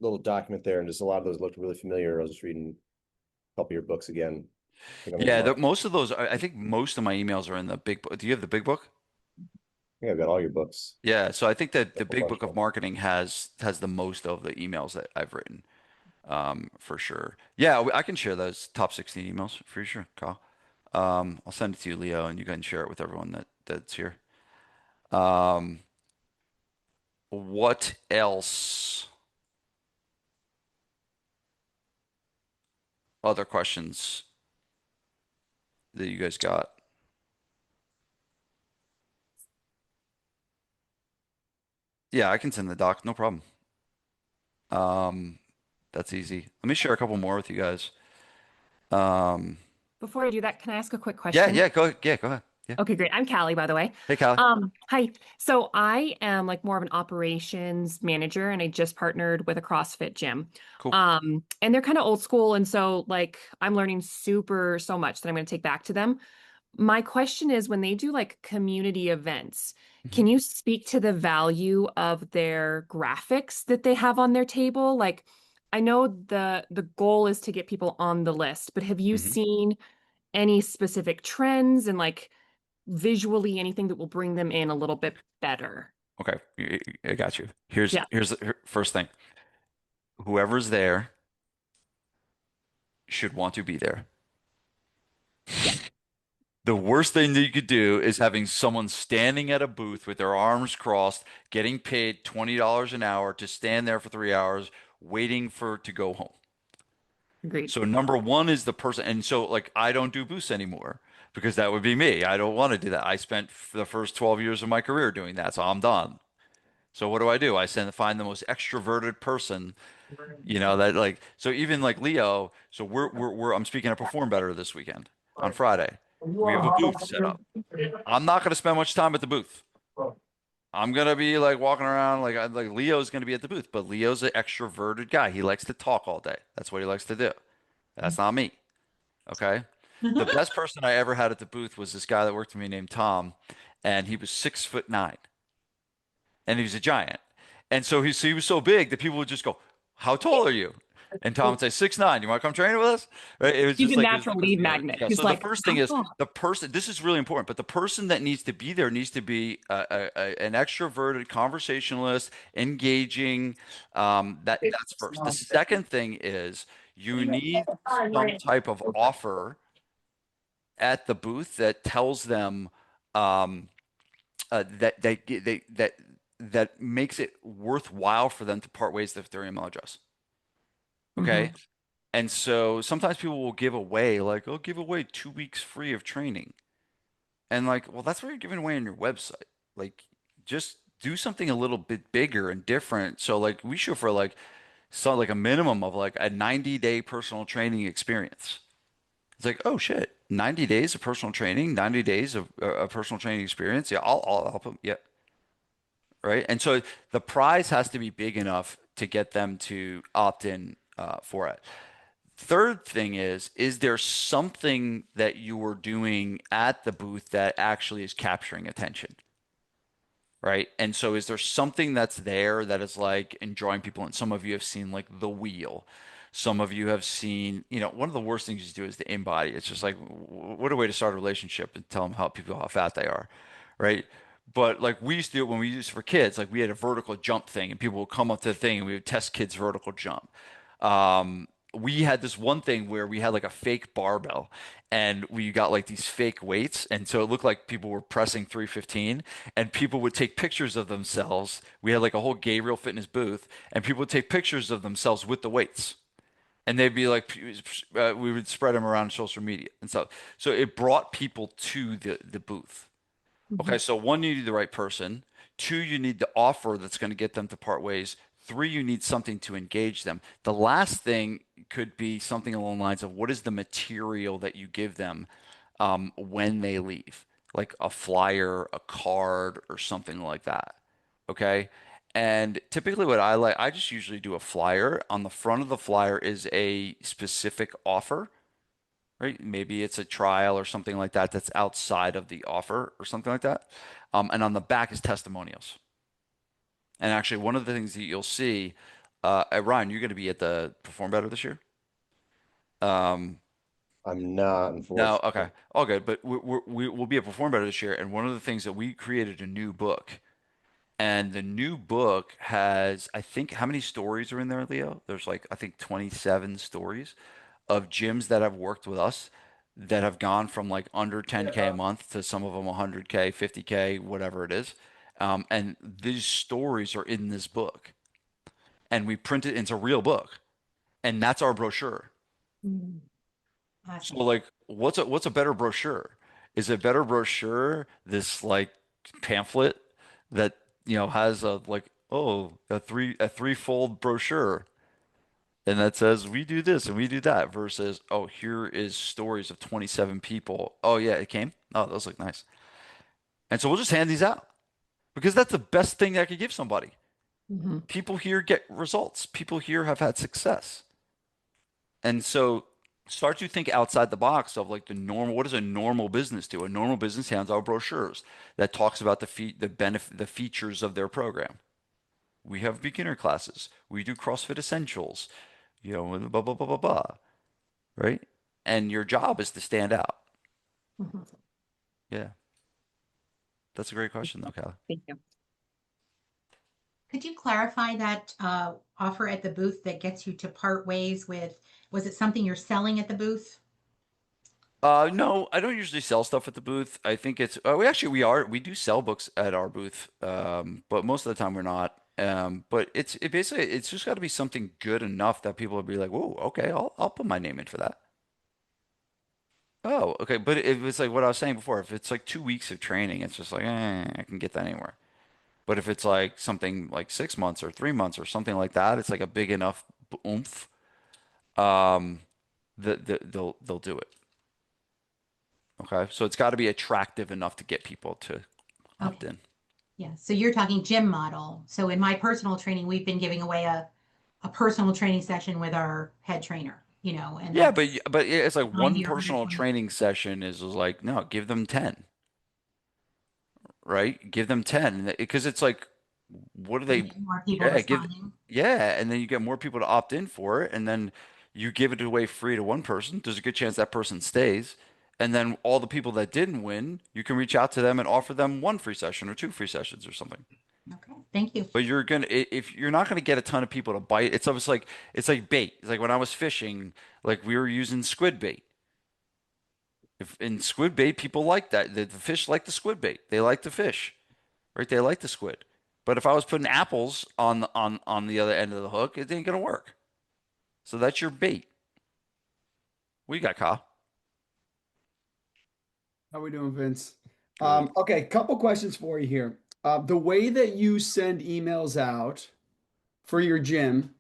little document there, and just a lot of those looked really familiar. I was just reading a couple of your books again. I think I'm gonna Yeah, mark. most of those, I think most of my emails are in the big book. Do you have the big book? I think I've got all your books. Yeah, so I think that the A big bunch book of of them. marketing has the most of the emails that I've written, for sure. Yeah, I can share those top 16 emails for sure, Kyle. I'll send it to you, Leo, and you can share it with everyone that's here. Um, what else? Other questions that you guys got? Yeah, I can send the doc, no problem. Um, that's easy. Let me share a couple more with you guys. Um, Before I do that, can I ask a quick yeah, question? yeah, go ahead. Yeah. Okay, great. I'm Callie, by the way. Hey, Kyle. Hi. So I am like more of an operations manager, and I just partnered with a CrossFit gym. Cool. And they're kind of old school, and so like I'm learning so much that I'm going to take back to them. My question is, when they do like community events, Mhm. can you speak to the value of their graphics that they have on their table? Like, I know the goal is to get people on the list, but have you Mhm. seen any specific trends and like visually anything that will bring them in a little bit better? Okay, I got you. Here's Yeah. here's the first thing. Whoever's there should want to be there. Yeah. The worst thing that you could do is having someone standing at a booth with their arms crossed, getting paid $20 an hour to stand there for 3 hours, waiting for to go home. Agreed. So number one is the person, and so like I don't do booths anymore because that would be me. I don't want to do that. I spent the first 12 years of my career doing that, so I'm done. So what do? I find the most extroverted person, that like so even like Leo, so we're I'm speaking at Perform Better this weekend on Friday. We have a booth set up. I'm not going to spend much time at the booth. I'm gonna be like walking around like Leo's gonna be at the booth, but Leo's an extroverted guy. He likes to talk all day. That's what he likes to do. That's not me. Okay. The best person I ever had at the booth was this guy that worked for me named Tom, and he was 6'9" and he was a giant. And so he was so big that people would just go, "How tall are you?" And Tom would say, 6'9". You want to come train with us? Right? It was He's just a like it was natural because lead magnet. yeah. He's So the like, first thing how is tall? the person. This is really important, but the person that needs to be there needs to be an extroverted conversationalist, engaging. That's first. The second thing is you need some type of offer at the booth that tells them um, that makes it worthwhile for them to part ways with their email address. Okay. Hmm. And so sometimes people will give away, like, "I'll give away 2 weeks free of training." And like, well, that's what you're giving away on your website. Like, just do something a little bit bigger and different. So like we shoot for like a minimum of like a 90-day personal training experience. It's like, oh shit, 90 days of personal training, 90 days of personal training experience. Yeah, I'll put, yeah, right? And so the prize has to be big enough to get them to opt in for it. Third thing is there something that you are doing at the booth that actually is capturing attention, right? And so is there something that's there that is like enjoying people? And some of you have seen like the wheel. Some of you have seen, one of the worst things you do is the embody. It's just like, what a way to start a relationship and tell them how people how fat they are, right? But like we used to do it when we used it for kids, like we had a vertical jump thing and people would come up to the thing and we would test kids' vertical jump. We had this one thing where we had like a fake barbell and we got like these fake weights. And so it looked like people were pressing 315 and people would take pictures of themselves. We had like a whole Gabriel Fitness booth and people would take pictures of themselves with the weights. And they'd be like, we would spread them around social media and stuff. So it brought people to the booth. Okay, Mhm. so one, you need the right person. Two, you need the offer that's going to get them to part ways. Three, you need something to engage them. The last thing could be something along the lines of what is the material that you give them when they leave, like a flyer, a card, or something like that. Okay. And typically, what I like, I just usually do a flyer. On the front of the flyer is a specific offer, right? Maybe it's a trial or something like that that's outside of the offer or something like that. And on the back is testimonials. And actually, one of the things that you'll see, Ryan, you're going to be at the Perform Better this year. Um, I'm not, no, unfortunately. okay, all good. But we'll be at Perform Better this year. And one of the things that we created a new book. And the new book has, I think, how many stories are in there, Leo? There's like, I think 27 stories of gyms that have worked with us that have gone from like under 10K a month to some of them 100K, 50K, whatever it is. And these stories are in this book. And we print it into a real book. And that's our brochure. Mm, So awesome. like what's a better brochure? Is a better brochure this like pamphlet that has a like a threefold brochure and that says we do this and we do that versus here is stories of 27 people. Oh yeah, it came. Oh, those look nice. And so we'll just hand these out because that's the best thing I could give somebody. Mhm. People here get results. People here have had success. And so start to think outside the box of like the normal, what does a normal business do? A normal business hands out brochures that talks about the features of their program. We have beginner classes. We do CrossFit Essentials, and blah blah blah blah blah, right? And your job is to stand out. Mhm. Yeah, that's a great question though, Callie. Thank you. Could you clarify that offer at the booth that gets you to part ways with, was it something you're selling at the booth? No, I don't usually sell stuff at the booth. I think it's we do sell books at our booth, but most of the time we're not. But it's just got to be something good enough that people will be like, "Whoa, okay, I'll put my name in for that." Oh, okay. But if it's like what I was saying before, if it's like 2 weeks of training, it's just like, I can get that anywhere. But if it's like something like 6 months or 3 months or something like that, it's like a big enough oomph. Um, they'll do it. Okay, so it's got to be attractive enough to get people to opt Okay. in. Yeah. So you're talking gym model. So in my personal training, we've been giving away a personal training session with our head trainer, and Yeah, that's but it's like one 90 or personal 120. training session is like no, give them 10, right? Give them 10 because it's like what do You they get more people yeah, give responding. yeah, and then you get more people to opt in for it and then you give it away free to one person. There's a good chance that person stays. And then all the people that didn't win, you can reach out to them and offer them one free session or two free sessions or something. Okay. Thank you. But if you're not gonna get a ton of people to bite, it's almost like it's like bait. It's like when I was fishing, like we were using squid bait. If in squid bait, people like that. The fish like the squid bait. They like the fish, right? They like the squid. But if I was putting apples on the other end of the hook, it ain't gonna work. So that's your bait. What you got, Kyle? How we doing, Vince? Good. Okay, couple questions for you here. The way that you send emails out for your gym,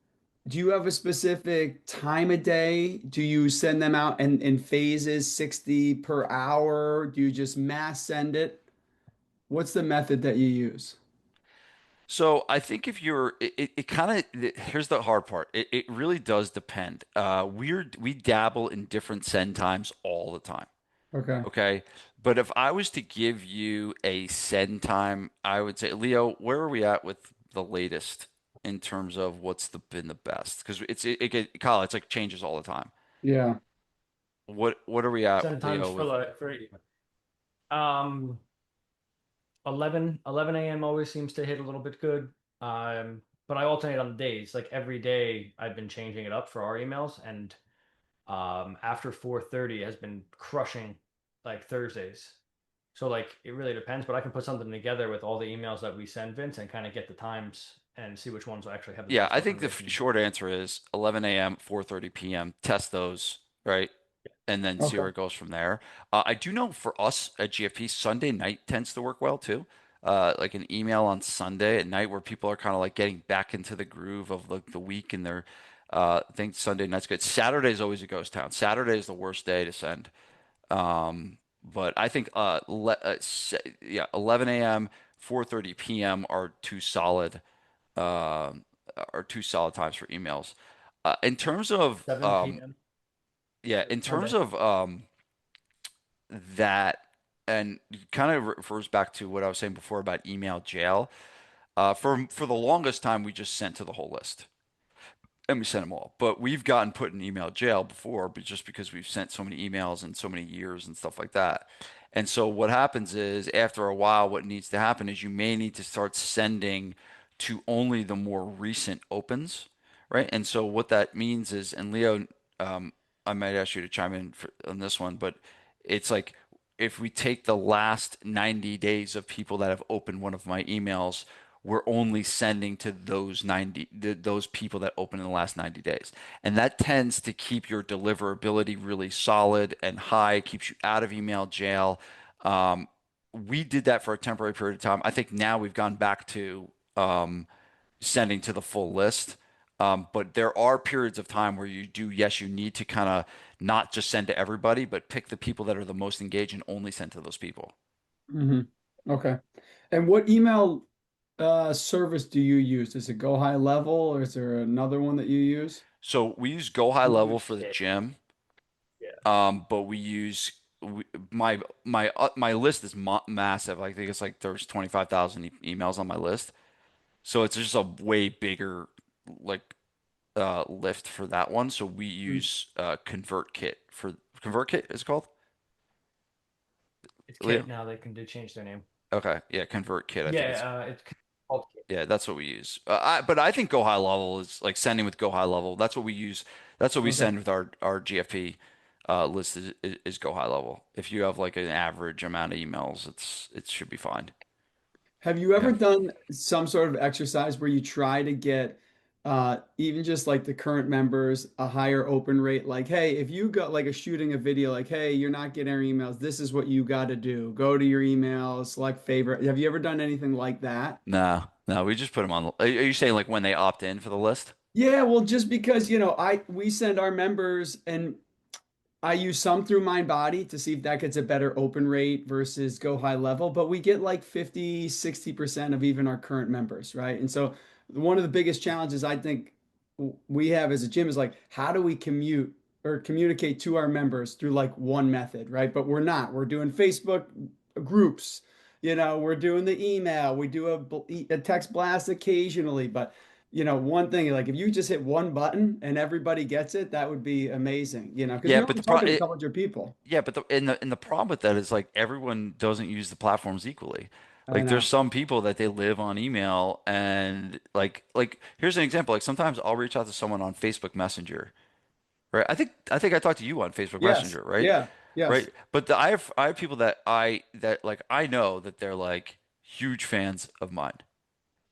do you have a specific time of day? Do you send them out in phases, 60 per hour? Do you just mass send it? What's the method that you use? So I think if you're, it kind of, here's the hard part. It really does depend. We dabble in different send times all the time. Okay. Okay. But if I was to give you a send time, I would say, Leo, where are we at with the latest in terms of what's been the best? Because Kyle, it's like changes all the time. Yeah. What are we at, Send times Leo, for with? like for um 11 a.m. always seems to hit a little bit good. But I alternate on the days. Like every day I've been changing it up for our emails, and after 4:30 has been crushing like Thursdays. So like it really depends, but I can put something together with all the emails that we send Vince and kind of get the times and see which ones will actually have the Yeah, best I think open the rates. short answer is 11 a.m., 4:30 p.m. Test those, right? And then see Okay. where it goes from there. I do know for us at GFP, Sunday night tends to work well too. Like an email on Sunday at night where people are kind of like getting back into the groove of the week and they're I think Sunday night's good. Saturday is always a ghost town. Saturday is the worst day to send. But I think yeah, 11 a.m., 4:30 p.m. Uh, are two solid times for emails. In terms of 7 p.m. yeah, in terms Monday. of that, and kind of refers back to what I was saying before about email jail. For the longest time, we just sent to the whole list and we sent them all. But we've gotten put in email jail before, but just because we've sent so many emails in so many years and stuff like that. And so what happens is after a while, what needs to happen is you may need to start sending to only the more recent opens, right? And so what that means is, and Leo, um, I might ask you to chime in on this one, but it's like if we take the last 90 days of people that have opened one of my emails, we're only sending to those people that open in the last 90 days. And that tends to keep your deliverability really solid and high, keeps you out of email jail. Um, we did that for a temporary period of time. I think now we've gone back to sending to the full list. But there are periods of time where yes, you need to kind of not just send to everybody, but pick the people that are the most engaged and only send to those people. Hmm. Okay. And what email service do you use? Is it Go High Level or is there another one that you use? So we use Go High Level for the gym. Yeah. But we use my list is massive. I think it's like there's 25,000 emails on my list. So it's just a way bigger like lift for that one. So we Mm. use ConvertKit is it called? It's Leo? Kit now. They changed their name. Okay, yeah, ConvertKit I think it's Yeah, it's called Kit. yeah, that's what we use. But I think Go High Level is like sending with Go High Level. That's what we use. That's what we Okay. send with our GFP list is Go High Level. If you have like an average amount of emails, it should be fine. Have you Yeah. ever done some sort of exercise where you try to get even just like the current members a higher open rate? Like, hey, if you got like a shooting a video, like, hey, you're not getting our emails, this is what you got to do. Go to your email, select favorite. Have you ever done anything like that? No, no, we just put them on. Are you saying like when they opt in for the list? Yeah, well, just because, we send our members and I use some through MindBody to see if that gets a better open rate versus Go High Level, but we get like 50, 60% of even our current members, right? And so one of the biggest challenges I think we have as a gym is like, how do we commute or communicate to our members through like one method, right? But we're not. We're doing Facebook groups, we're doing the email, we do a text blast occasionally, but one thing, like if you just hit one button and everybody gets it, that would be amazing, because Yeah, you're but only talking to a couple hundred people. yeah, but the problem with that is like everyone doesn't use the platforms equally. I Like there's know. some people that they live on email and like here's an example. Like sometimes I'll reach out to someone on Facebook Messenger, right? I think I talked to you on Facebook Yes. Messenger, right? Yeah. Yes. Right. But I have people that like I know that they're like huge fans of mine.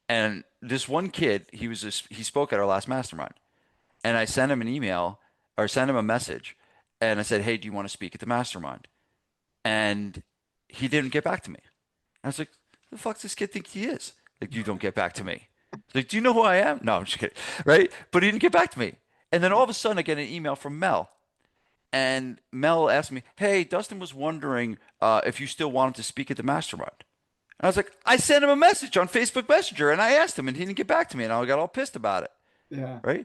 And this one kid, he spoke at our last mastermind. And I sent him an email or sent him a message and I said, "Hey, do you want to speak at the mastermind?" And he didn't get back to me. I was like, "Who the fuck does this kid think he is? Like, you don't get back to me." He's like, "Do you know who I am?" No, I'm just kidding. Right? But he didn't get back to me. And then all of a sudden I get an email from Mel. And Mel asked me, "Hey, Dustin was wondering if you still wanted to speak at the mastermind." And I was like, I sent him a message on Facebook Messenger and I asked him and he didn't get back to me and I got all pissed about it. Yeah. Right?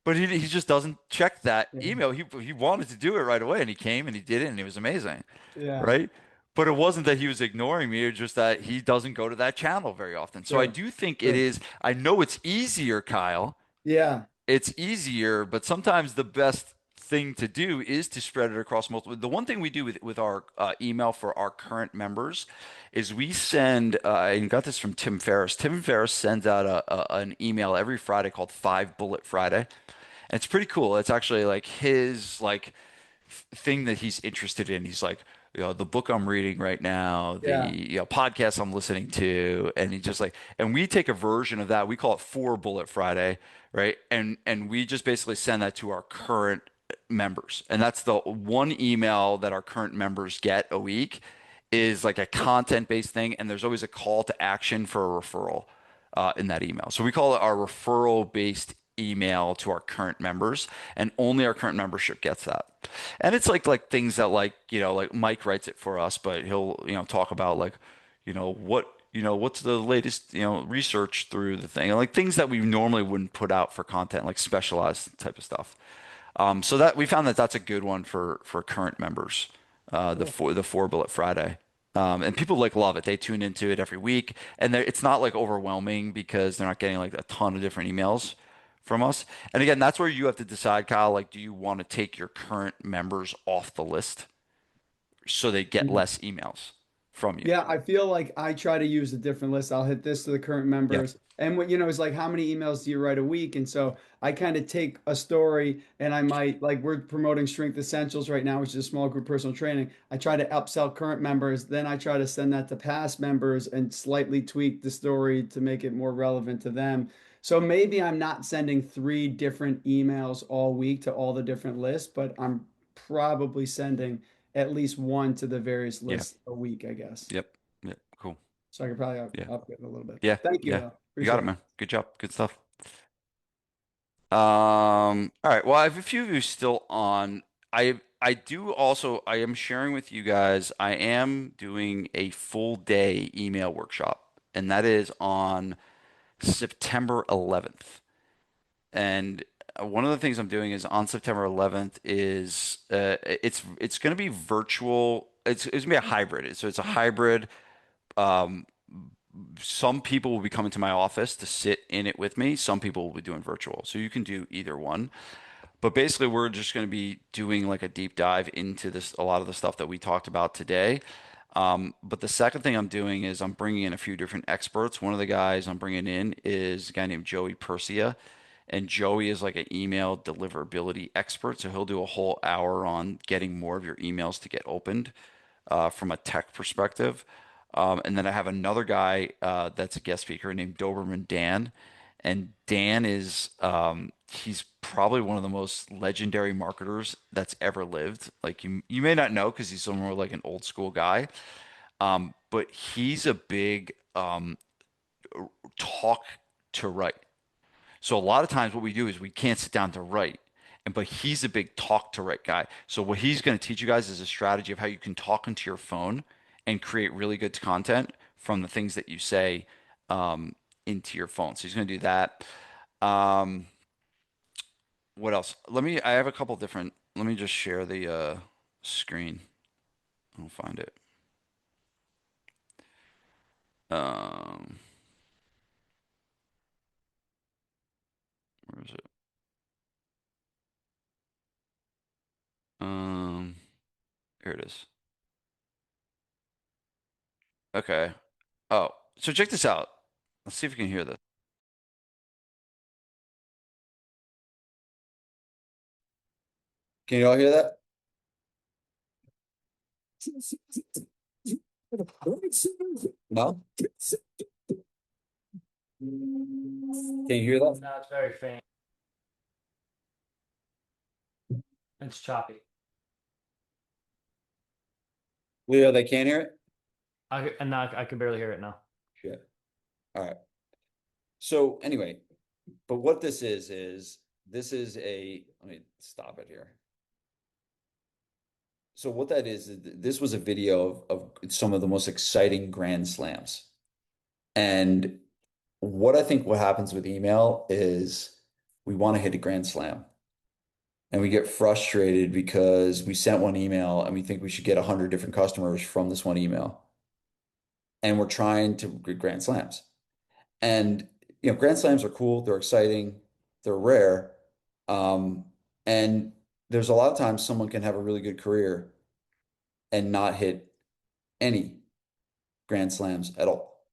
But he just doesn't check that Yeah. email. He wanted to do it right away and he came and he did it and it was amazing. Yeah. Right? But it wasn't that he was ignoring me, it's just that he doesn't go to that channel very often. So I True. do think it True. is, I know it's easier, Kyle. Yeah. It's easier, but sometimes the best thing to do is to spread it across multiple. The one thing we do with our email for our current members is we send, I got this from Tim Ferriss. Tim Ferriss sends out an email every Friday called 5 Bullet Friday. And it's pretty cool. It's actually like his thing that he's interested in. He's like, the book I'm reading right now, the Yeah. podcast I'm listening to, and he just like, and we take a version of that. We call it 4 Bullet Friday, right? And we just basically send that to our current members, and that's the one email that our current members get a week is like a content-based thing, and there's always a call to action for a referral in that email. So we call it our referral-based email to our current members, and only our current membership gets that. And it's like things that like Mike writes it for us, but he'll talk about like what's the latest research through the thing, like things that we normally wouldn't put out for content, like specialized type of stuff. So that we found that that's a good one for current members, Cool. the 4 Bullet Friday. And people like love it. They tune into it every week, and it's not like overwhelming because they're not getting like a ton of different emails from us. And again, that's where you have to decide, Kyle, like, do you want to take your current members off the list so they get Mhm. less emails from you? Yeah, I feel like I try to use a different list. I'll hit this to the current Yep. members. And what, it's like, how many emails do you write a week? And so I kind of take a story and I might, like, we're promoting Strength Essentials right now, which is a small group personal training. I try to upsell current members. Then I try to send that to past members and slightly tweak the story to make it more relevant to them. So maybe I'm not sending 3 different emails all week to all the different lists, but I'm probably sending at least one to the various Yeah. lists a week, I guess. Yep. Yep. Cool. So I could probably Yeah. up it a little bit. Yeah. Thank you, Yeah. though. You got Appreciate it, it. man. Good job. Good stuff. All right. Well, I have a few of you still on. I do also, I am sharing with you guys, I am doing a full day email workshop, and that is on September 11th. And one of the things I'm doing is on September 11th is it's going to be virtual. It's going to be a hybrid. So it's a hybrid. Um, some people will be coming to my office to sit in it with me. Some people will be doing virtual. So you can do either one. But basically, we're just going to be doing like a deep dive into this, a lot of the stuff that we talked about today. But the second thing I'm doing is I'm bringing in a few different experts. One of the guys I'm bringing in is a guy named Joey Persia, and Joey is like an email deliverability expert. So he'll do a whole hour on getting more of your emails to get opened from a tech perspective. And then I have another guy that's a guest speaker named Doberman Dan. And Dan is he's probably one of the most legendary marketers that's ever lived. Like you may not know because he's somewhere like an old school guy. But he's a big talk to write. So a lot of times what we do is we can't sit down to write. And but he's a big talk to write guy. So what he's going to teach you guys is a strategy of how you can talk into your phone and create really good content from the things that you say into your phone. So he's going to do that. Um, what else? I have a couple different, let me just share the screen. I'll find it. Um, where is it? Um, Here it is. Okay. Oh, so check this out. Let's see if we can hear this. Can you all hear that? No? Can you hear that? No, it's very faint. It's choppy. Leo, they can't hear it? And now I can barely hear it now. Shit. All right. So anyway, but what this is this is let me stop it here. So what that is this was a video of some of the most exciting grand slams. And what I think what happens with email is we want to hit a grand slam. and we get frustrated because we sent one email and we think we should get 100 different customers from this one email. And we're trying to get grand slams. And grand slams are cool, they're exciting, they're rare. Um, and there's a lot of times someone can have a really good career and not hit any grand slams at all.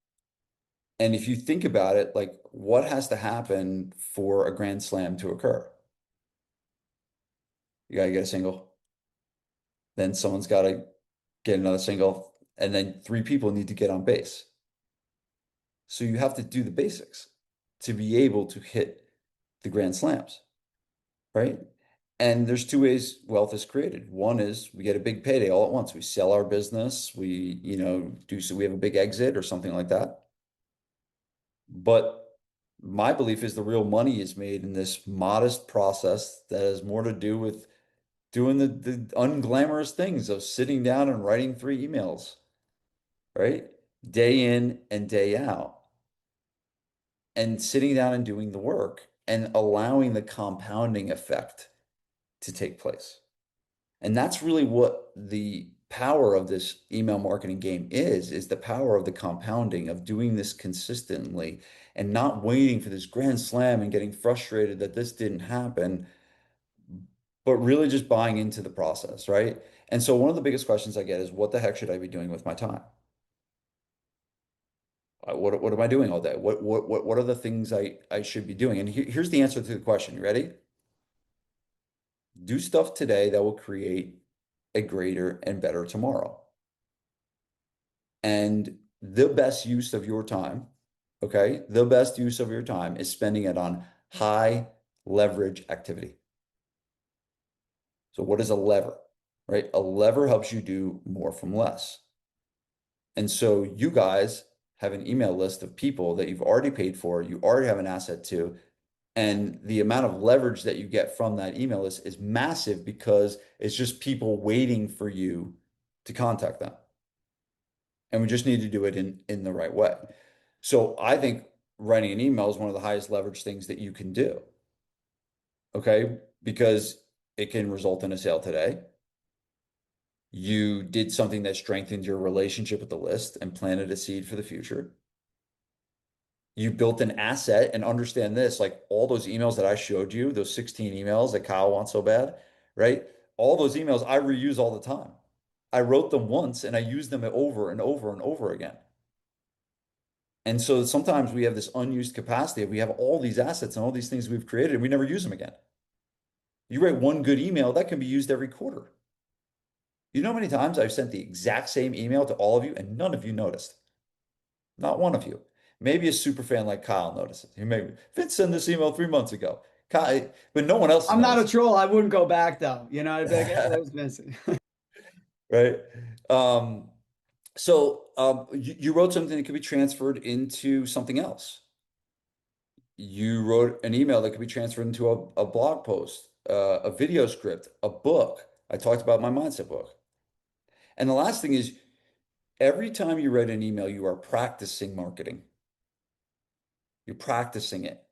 And if you think about it, like what has to happen for a grand slam to occur? You gotta get a single, then someone's gotta get another single, and then three people need to get on base. So you have to do the basics to be able to hit the grand slams, right? And there's two ways wealth is created. One is we get a big payday all at once. We sell our business, do so we have a big exit or something like that. But my belief is the real money is made in this modest process that has more to do with doing the unglamorous things of sitting down and writing three emails, right? Day in and day out, and sitting down and doing the work and allowing the compounding effect to take place. And that's really what the power of this email marketing game is the power of the compounding of doing this consistently and not waiting for this grand slam and getting frustrated that this didn't happen, but really just buying into the process, right? And so one of the biggest questions I get is what the heck should I be doing with my time? What am I doing all day? What are the things I should be doing? And here's the answer to the question. You ready? Do stuff today that will create a greater and better tomorrow. And the best use of your time, okay, the best use of your time is spending it on high leverage activity. So what is a lever, right? A lever helps you do more from less. And so you guys have an email list of people that you've already paid for, you already have an asset to, and the amount of leverage that you get from that email list is massive because it's just people waiting for you to contact them. And we just need to do it in the right way. So I think writing an email is one of the highest leverage things that you can do. Okay? Because it can result in a sale today. You did something that strengthened your relationship with the list and planted a seed for the future. You built an asset, and understand this, like all those emails that I showed you, those 16 emails that Kyle wants so bad, right? All those emails I reuse all the time. I wrote them once and I use them over and over and over again. And so sometimes we have this unused capacity. We have all these assets and all these things we've created and we never use them again. You write one good email, that can be used every quarter. You know how many times I've sent the exact same email to all of you and none of you noticed? Not one of you. Maybe a super fan like Kyle notices. He may Vince sent this email 3 months ago. Kyle, but no one else I'm not a noticed. troll. I wouldn't go back though. I'd be like, hey, that was missing. Right? Um, you wrote something that could be transferred into something else. You wrote an email that could be transferred into a blog post, a video script, a book. I talked about my mindset book. And the last thing is every time you write an email, you are practicing marketing. You're practicing it.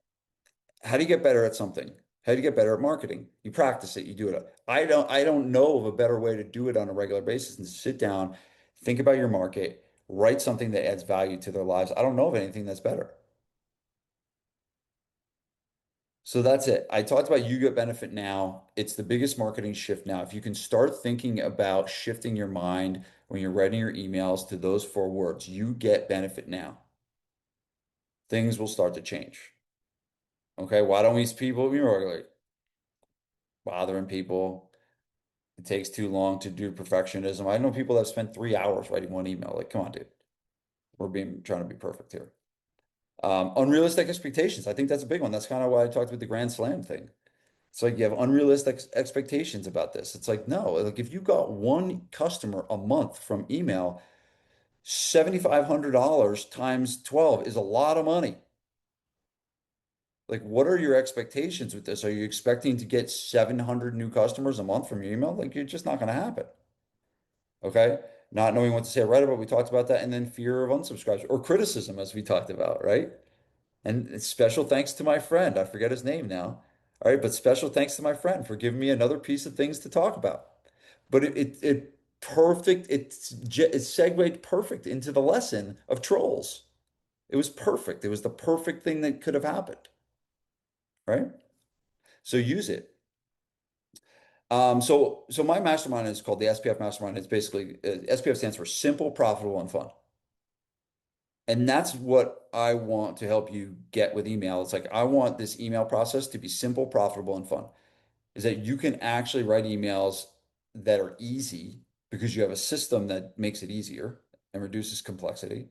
How do you get better at something? How do you get better at marketing? You practice it, you do it. I don't know of a better way to do it on a regular basis than to sit down, think about your market, write something that adds value to their lives. I don't know of anything that's better. So that's it. I talked about you get benefit now. It's the biggest marketing shift now. If you can start thinking about shifting your mind when you're writing your emails to those four words, you get benefit now, things will start to change. Okay, why don't we people, like bothering people? It takes too long to do perfectionism. I know people that have spent 3 hours writing one email. Like, come on, dude. We're being trying to be perfect here. Unrealistic expectations. I think that's a big one. That's kind of why I talked with the Grand Slam thing. It's like you have unrealistic expectations about this. It's like, no, like if you got one customer a month from email, $7,500 times 12 is a lot of money. Like, what are your expectations with this? Are you expecting to get 700 new customers a month from your email? Like, you're just not going to happen. Okay. Not knowing what to say right about, we talked about that. And then fear of unsubscribes or criticism, as we talked about, right? And special thanks to my friend. I forget his name now. All right, but special thanks to my friend for giving me another piece of things to talk about. But it perfect, it segued perfect into the lesson of trolls. It was perfect. It was the perfect thing that could have happened, right? So use it. So my mastermind is called the SPF Mastermind. It's basically SPF stands for simple, profitable, and fun. And that's what I want to help you get with email. It's like I want this email process to be simple, profitable, and fun. Is that you can actually write emails that are easy because you have a system that makes it easier and reduces complexity,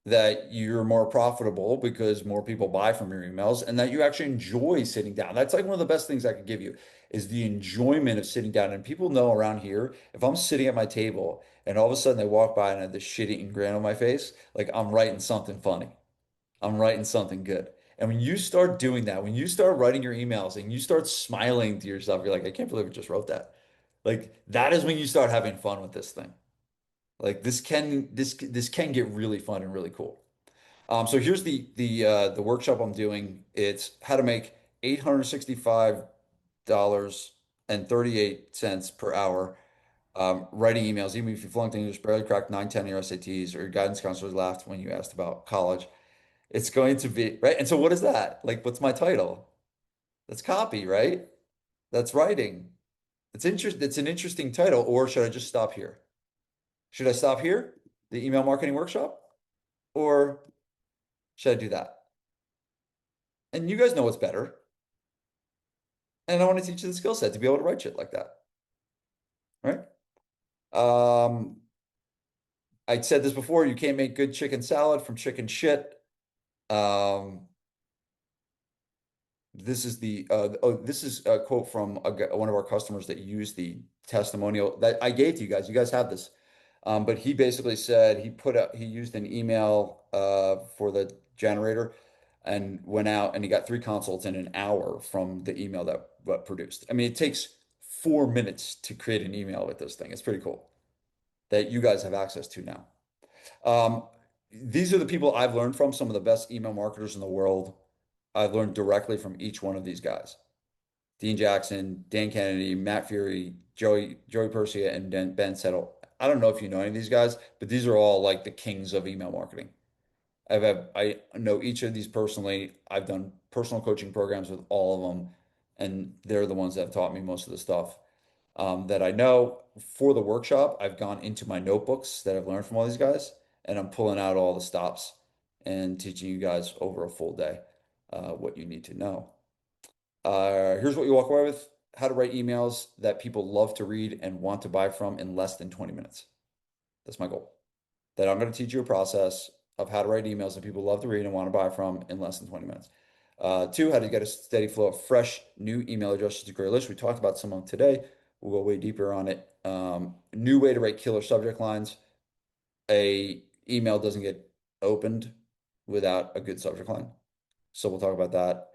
that you're more profitable because more people buy from your emails, and that you actually enjoy sitting down. That's like one of the best things I could give you is the enjoyment of sitting down. And people know around here, if I'm sitting at my table and all of a sudden they walk by and I have this shit-eating grin on my face, like I'm writing something funny. I'm writing something good. And when you start doing that, when you start writing your emails and you start smiling to yourself, you're like, I can't believe I just wrote that. Like that is when you start having fun with this thing. Like this can get really fun and really cool. So here's the workshop I'm doing. It's how to make $865.38 per hour writing emails, even if you flunked English, barely cracked 9, 10 in your SATs, or your guidance counselors laughed when you asked about college. It's going to be right. And so what is that? Like, what's my title? That's copy, right? That's writing. It's an interesting title, or should I just stop here? Should I stop here? The email marketing workshop? Or should I do that? And you guys know what's better. And I want to teach you the skill set to be able to write shit like that. Right? Um, I said this before, you can't make good chicken salad from chicken shit. Um, this is a quote from one of our customers that used the testimonial that I gave to you guys. You guys have this. But he basically said he used an email for the generator and went out and he got 3 consults in an hour from the email that produced. I mean, it takes 4 minutes to create an email with this thing. It's pretty cool that you guys have access to now. Um, these are the people I've learned from, some of the best email marketers in the world. I've learned directly from each one of these guys. Dean Jackson, Dan Kennedy, Matt Fury, Joey Persia, and Ben Settle. I don't know if you know any of these guys, but these are all like the kings of email marketing. I know each of these personally. I've done personal coaching programs with all of them, and they're the ones that have taught me most of the stuff that I know. For the workshop, I've gone into my notebooks that I've learned from all these guys, and I'm pulling out all the stops and teaching you guys over a full day what you need to know. Here's what you walk away with: how to write emails that people love to read and want to buy from in less than 20 minutes. That's my goal. That I'm going to teach you a process of how to write emails that people love to read and want to buy from in less than 20 minutes. Two, how to get a steady flow of fresh new email addresses to grow your list. We talked about some of them today. We'll go way deeper on it. New way to write killer subject lines. A email doesn't get opened without a good subject line. So we'll talk about that.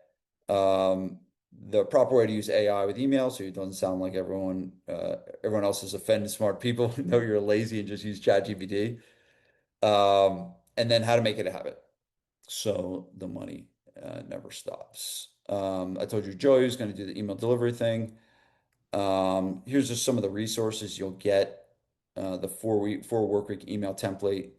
The proper way to use AI with email so it doesn't sound like everyone else is offending smart people who know you're lazy and just use ChatGPT. And then how to make it a habit so the money never stops. I told you Joey was going to do the email delivery thing. Here's just some of the resources you'll get. The 4 work week email template,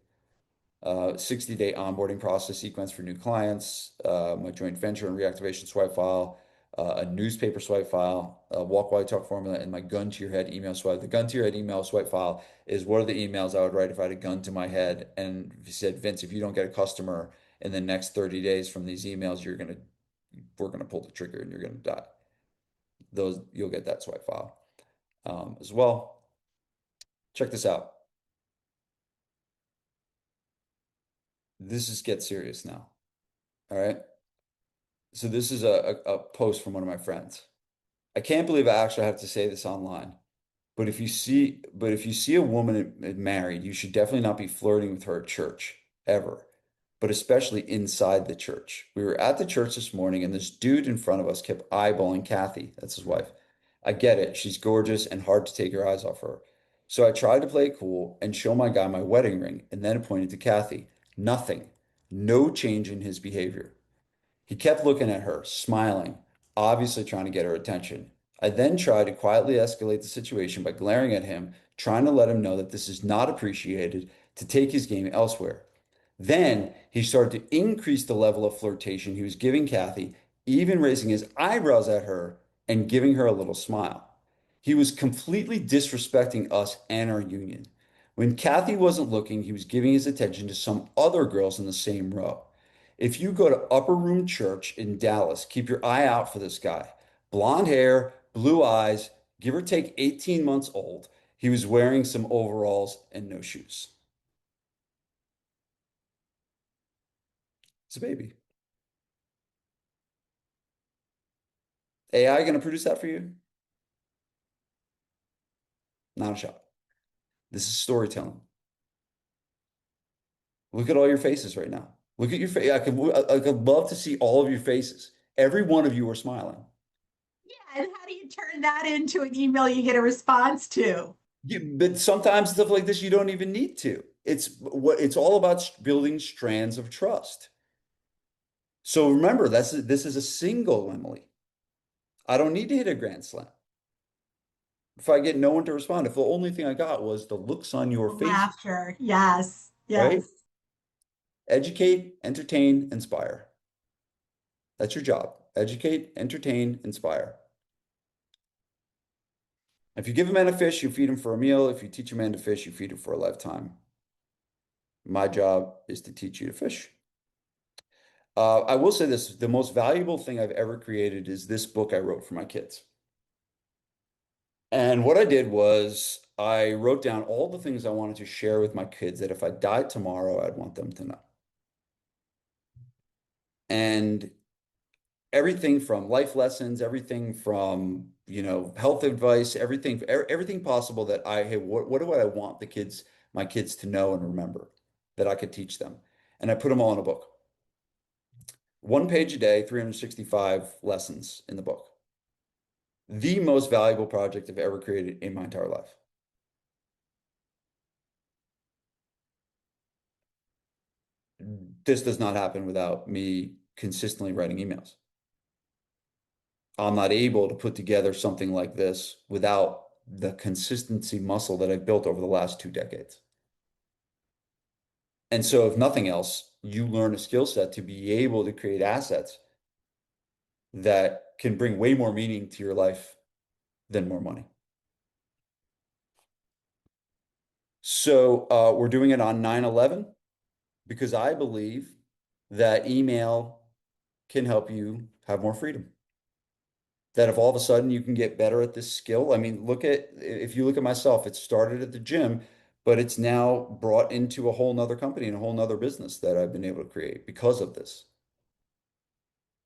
60-day onboarding process sequence for new clients, my joint venture and reactivation swipe file, a newspaper swipe file, a walk while you talk formula, and my gun to your head email swipe. The gun to your head email swipe file is what are the emails I would write if I had a gun to my head and if you said, Vince, if you don't get a customer in the next 30 days from these emails, we're gonna pull the trigger and you're gonna die. You'll get that swipe file as well. Check this out. This is get serious now. All right. So this is a post from one of my friends. I can't believe I actually have to say this online, but if you see a woman married, you should definitely not be flirting with her at church ever, but especially inside the church. We were at the church this morning and this dude in front of us kept eyeballing Kathy. That's his wife. I get it. She's gorgeous and hard to take your eyes off her. So I tried to play it cool and show my guy my wedding ring and then pointed to Kathy. Nothing. No change in his behavior. He kept looking at her, smiling, obviously trying to get her attention. I then tried to quietly escalate the situation by glaring at him, trying to let him know that this is not appreciated, to take his game elsewhere. Then he started to increase the level of flirtation he was giving Kathy, even raising his eyebrows at her and giving her a little smile. He was completely disrespecting us and our union. When Kathy wasn't looking, he was giving his attention to some other girls in the same row. If you go to Upper Room Church in Dallas, keep your eye out for this guy. Blonde hair, blue eyes, give or take 18 months old. He was wearing some overalls and no shoes. It's a baby. AI going to produce that for you? Not a shot. This is storytelling. Look at all your faces right now. Look at your face. I could love to see all of your faces. Every one of you are smiling. Yeah, and how do you turn that into an email you get a response to? But sometimes stuff like this, you don't even need to. It's all about building strands of trust. So remember, this is a single Emily. I don't need to hit a grand slam. If I get no one to respond, if the only thing I got was the looks on your face, Laughter. Yes. right? Yes. Educate, entertain, inspire. That's your job. Educate, entertain, inspire. If you give a man a fish, you feed him for a meal. If you teach a man to fish, you feed him for a lifetime. My job is to teach you to fish. I will say this, the most valuable thing I've ever created is this book I wrote for my kids. And what I did was I wrote down all the things I wanted to share with my kids that if I died tomorrow, I'd want them to know. And everything from life lessons, everything from, health advice, everything possible that hey, what do I want my kids to know and remember that I could teach them? And I put them all in a book. One page a day, 365 lessons in the book. The most valuable project I've ever created in my entire life. This does not happen without me consistently writing emails. I'm not able to put together something like this without the consistency muscle that I've built over the last 2 decades. And so, if nothing else, you learn a skill set to be able to create assets that can bring way more meaning to your life than more money. So, we're doing it on 9/11 because I believe that email can help you have more freedom. That if all of a sudden you can get better at this skill, I mean, if you look at myself, it started at the gym, but it's now brought into a whole nother company and a whole nother business that I've been able to create because of this.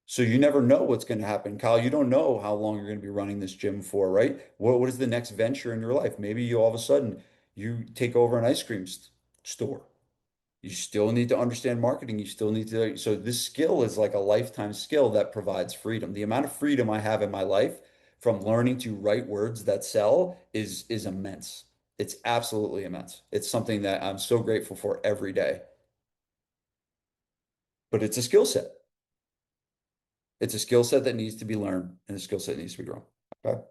So you never know what's going to happen. Kyle, you don't know how long you're going to be running this gym for, right? What is the next venture in your life? Maybe you all of a sudden you take over an ice cream store. You still need to understand marketing. You still need to, so this skill is like a lifetime skill that provides freedom. The amount of freedom I have in my life from learning to write words that sell is immense. It's absolutely immense. It's something that I'm so grateful for every day. But it's a skill set. It's a skill set that needs to be learned and a skill set that needs to be grown. Okay.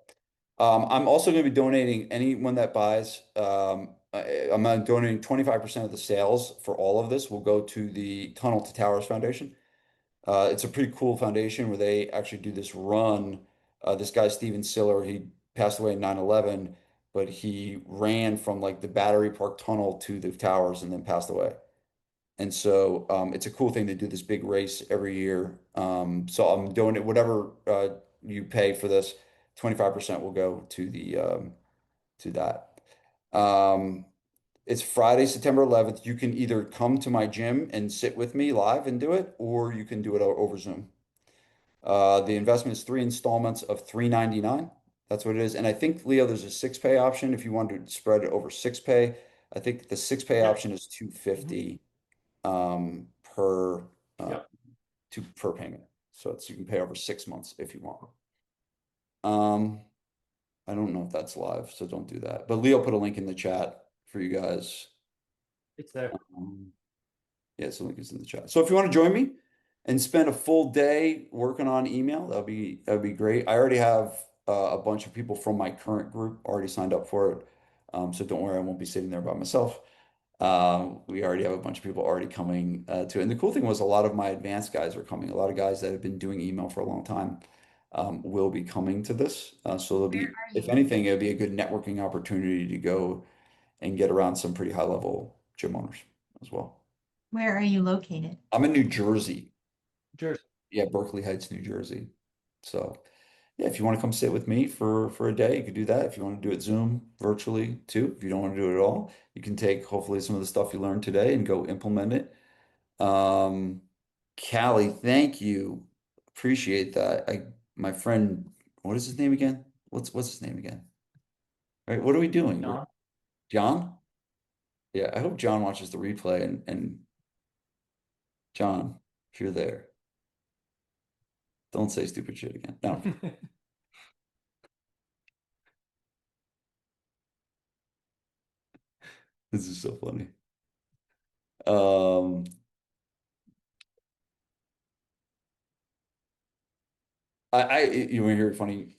I'm also going to be donating anyone that buys. I'm donating 25% of the sales for all of this will go to the Tunnel to Towers Foundation. It's a pretty cool foundation where they actually do this run. This guy, Steven Siller, he passed away in 9/11, but he ran from like the Battery Park Tunnel to the towers and then passed away. And so it's a cool thing to do this big race every year. So I'm doing it, whatever you pay for this, 25% will go to the to that. Um, it's Friday, September 11th. You can either come to my gym and sit with me live and do it, or you can do it over Zoom. The investment is 3 installments of $399. That's what it is. And I think, Leo, there's a 6 pay option if you want to spread it over 6 pay. I think the 6 pay Yeah. option is 250 per Yeah. per payment. So you can pay over 6 months if you want. I don't know if that's live, so don't do that. But Leo put a link in the chat for you guys. It's there. Yeah, so link is in the chat. So if you want to join me, and spend a full day working on email, that'd be great. I already have a bunch of people from my current group already signed up for it. So don't worry, I won't be sitting there by myself. We already have a bunch of people already coming to it. And the cool thing was a lot of my advanced guys are coming. A lot of guys that have been doing email for a long time will be coming to this. So there'll Where be, are if you? anything, it'll be a good networking opportunity to go and get around some pretty high level gym owners as well. Where are you located? I'm in New Jersey. Jersey. Yeah, Berkeley Heights, New Jersey. So yeah, if you want to come sit with me for a day, you could do that. If you want to do it Zoom virtually too, if you don't want to do it at all, you can take hopefully some of the stuff you learned today and go implement it. Um, Callie, thank you. Appreciate that. My friend, what is his name again? What's his name again? All right, what are we doing? We're John. John? Yeah, I hope John watches the replay and John, if you're there, don't say stupid shit again. No, this is so funny. Um, you want to hear a funny,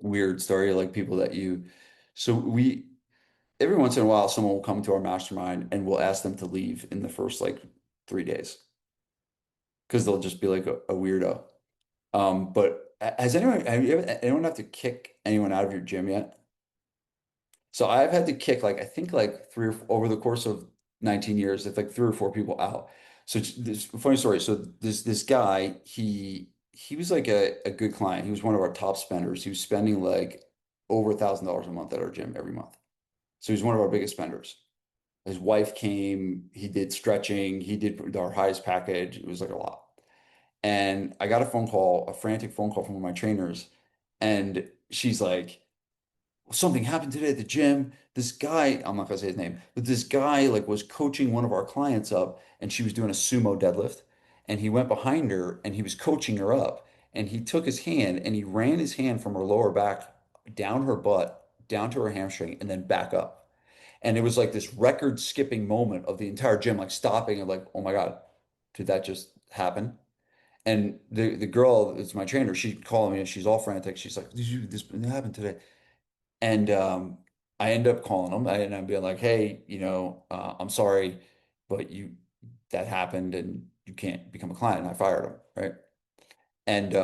weird story like people that you, so we, every once in a while, someone will come to our mastermind and we'll ask them to leave in the first like 3 days because they'll just be like a weirdo. But has anyone have to kick anyone out of your gym yet? So I've had to kick like I think like over the course of 19 years, it's like 3 or 4 people out. So this funny story. So this guy, he was like a good client. He was one of our top spenders. He was spending like over $1,000 a month at our gym every month. So he's one of our biggest spenders. His wife came, he did stretching, he did our highest package. It was like a lot. And I got a phone call, a frantic phone call from one of my trainers, and she's like, something happened today at the gym. This guy, I'm not gonna say his name, but this guy like was coaching one of our clients up and she was doing a sumo deadlift and he went behind her and he was coaching her up and he took his hand and he ran his hand from her lower back down her butt, down to her hamstring and then back up. And it was like this record skipping moment of the entire gym, like stopping and like, oh my God, did that just happen? And the girl, it's my trainer, she called me and she's all frantic. She's like, this happened today? And I end up calling them and I'm being like, hey, I'm sorry, but that happened and you can't become a client. And I fired him, right? And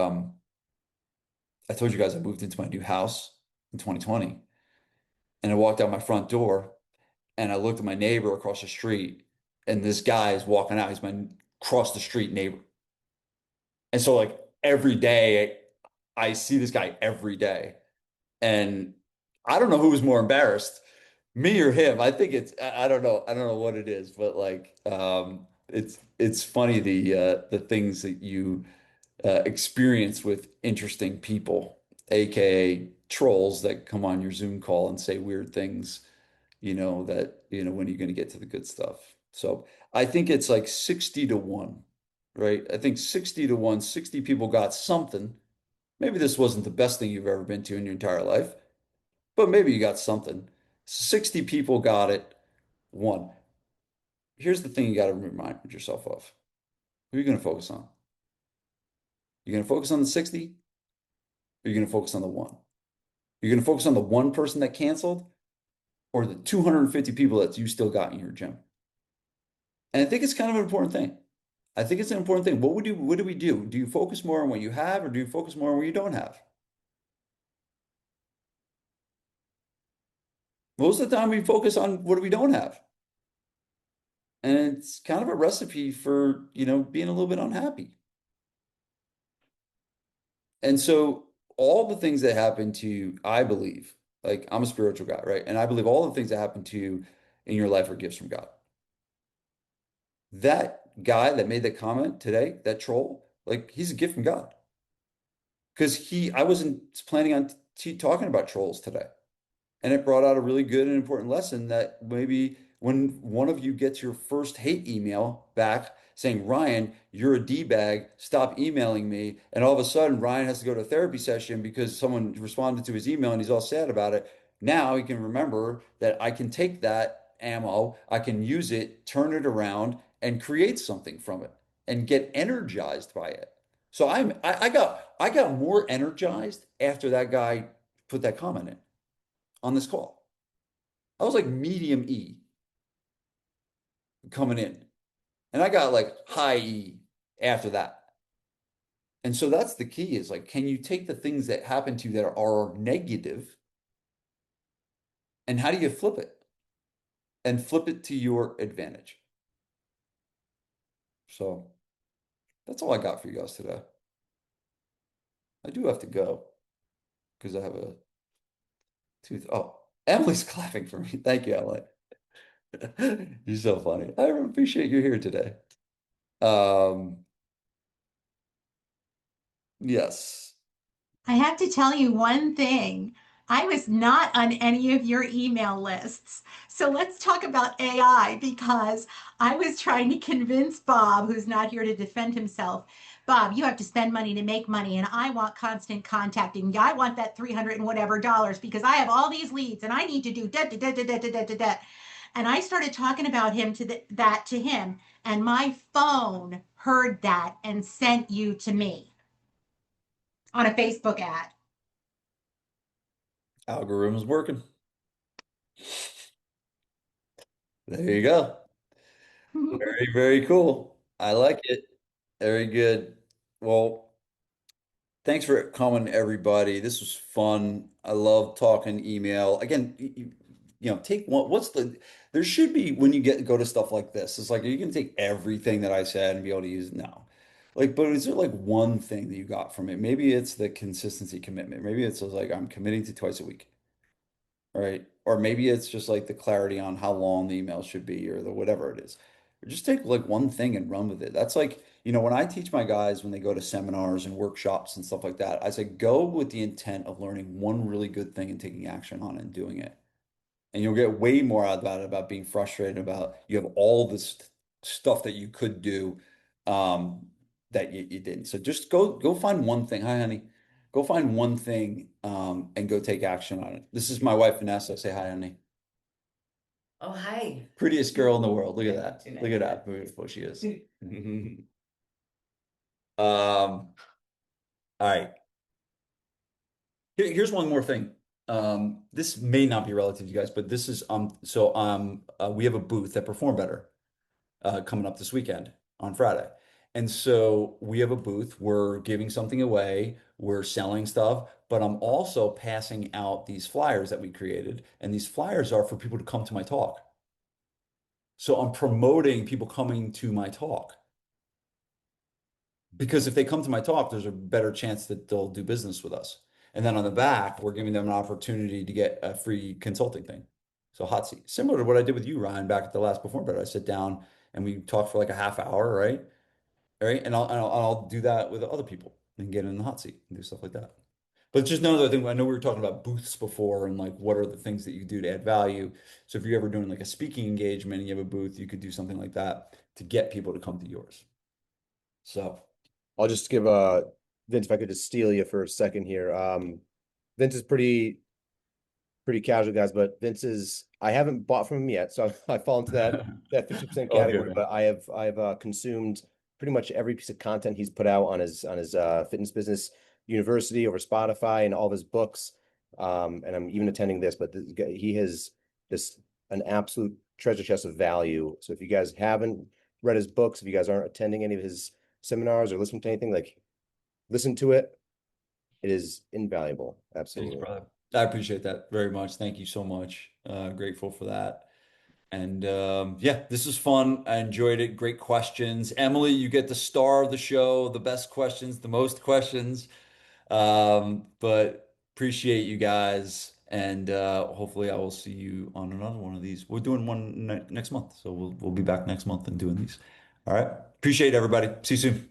I told you guys I moved into my new house in 2020 and I walked out my front door and I looked at my neighbor across the street and this guy is walking out. He's my cross the street neighbor. And so like every day I see this guy every day. And I don't know who was more embarrassed, me or him. I think I don't know. I don't know what it is, but like it's funny the things that you experience with interesting people, aka trolls that come on your Zoom call and say weird things, that when you're going to get to the good stuff. So I think it's like 60 to 1, right? I think 60 to 1, 60 people got something. Maybe this wasn't the best thing you've ever been to in your entire life, but maybe you got something. 60 people got it. One. Here's the thing you got to remind yourself of. Who are you going to focus on? You're going to focus on the 60 or you're going to focus on the one? You're going to focus on the one person that canceled or the 250 people that you still got in your gym? And I think it's kind of an important thing. I think it's an important thing. What do we do? Do you focus more on what you have or do you focus more on what you don't have? Most of the time we focus on what we don't have. And it's kind of a recipe for, being a little bit unhappy. And so all the things that happen to you, I believe, like I'm a spiritual guy, right? And I believe all the things that happen to you in your life are gifts from God. That guy that made that comment today, that troll, like he's a gift from God. Because I wasn't planning on talking about trolls today. And it brought out a really good and important lesson that maybe when one of you gets your first hate email back saying, Ryan, you're a D-bag, stop emailing me. And all of a sudden, Ryan has to go to a therapy session because someone responded to his email and he's all sad about it. Now he can remember that I can take that ammo, I can use it, turn it around, and create something from it. and get energized by it. So I got more energized after that guy put that comment in on this call. I was like medium E coming in, and I got like high E after that. And so that's the key is like, can you take the things that happen to you that are negative and how do you flip it and flip it to your advantage? So that's all I got for you guys today. I do have to go because I have a tooth. Oh, Emily's clapping for me. Thank you, Emily. You're so funny. I appreciate you here today. Um, yes. I have to tell you one thing. I was not on any of your email lists. So let's talk about AI because I was trying to convince Bob, who's not here to defend himself. Bob, you have to spend money to make money, and I want constant contacting. I want that 300 and whatever dollars because I have all these leads and I need to do da da da da da da da da da. And I started talking about him that to him, and my phone heard that and sent you to me on a Facebook ad. Algorithm's working. There you go. Very, very cool. I like it. Very good. Well, thanks for coming, everybody. This was fun. I love talking email. Again, take one. There should be when you go to stuff like this. It's like you can take everything that I said and be able to use it now. Like, but is there like one thing that you got from it? Maybe it's the consistency commitment. Maybe it's just like I'm committing to twice a week. Right? Or maybe it's just like the clarity on how long the email should be or the whatever it is. Or just take like one thing and run with it. That's like, when I teach my guys when they go to seminars and workshops and stuff like that, I say go with the intent of learning one really good thing and taking action on it and doing it. And you'll get way more out of that about being frustrated about you have all this stuff that you could do that you didn't. So just go find one thing. Hi, honey. Go find one thing and go take action on it. This is my wife, Vanessa. Say hi, honey. Oh, hi. Prettiest girl in the world. Look at that. Too nice. Look at that. Beautiful she is. All right. Here's one more thing. This may not be relative to you guys, but this is we have a booth at Perform Better coming up this weekend on Friday. And so we have a booth, we're giving something away, we're selling stuff, but I'm also passing out these flyers that we created. And these flyers are for people to come to my talk. So I'm promoting people coming to my talk. Because if they come to my talk, there's a better chance that they'll do business with us. And then on the back, we're giving them an opportunity to get a free consulting thing. So hot seat, similar to what I did with you, Ryan, back at the last Perform Better. I sit down and we talk for like a half hour, right? All right. And I'll do that with other people and get in the hot seat and do stuff like that. But just another thing, I know we were talking about booths before and like what are the things that you do to add value. So if you're ever doing like a speaking engagement and you have a booth, you could do something like that to get people to come to yours. So I'll just give Vince, if I could just steal you for a second here. Vince is pretty casual, guys, but I haven't bought from him yet, so I fall into that 50% category. But I've consumed pretty much every piece of content he's put out on his fitness business university over Spotify and all of his books. And I'm even attending this, but he has an absolute treasure chest of value. So if you guys haven't read his books, if you guys aren't attending any of his seminars or listening to anything, like listen to it. It is invaluable. Absolutely. Thanks, brother. I appreciate that very much. Thank you so much. Grateful for that. And yeah, this was fun. I enjoyed it. Great questions. Emily, you get the star of the show, the best questions, the most questions. But appreciate you guys. And hopefully I will see you on another one of these. We're doing one next month. So we'll be back next month and doing these. All right. Appreciate everybody. See you soon.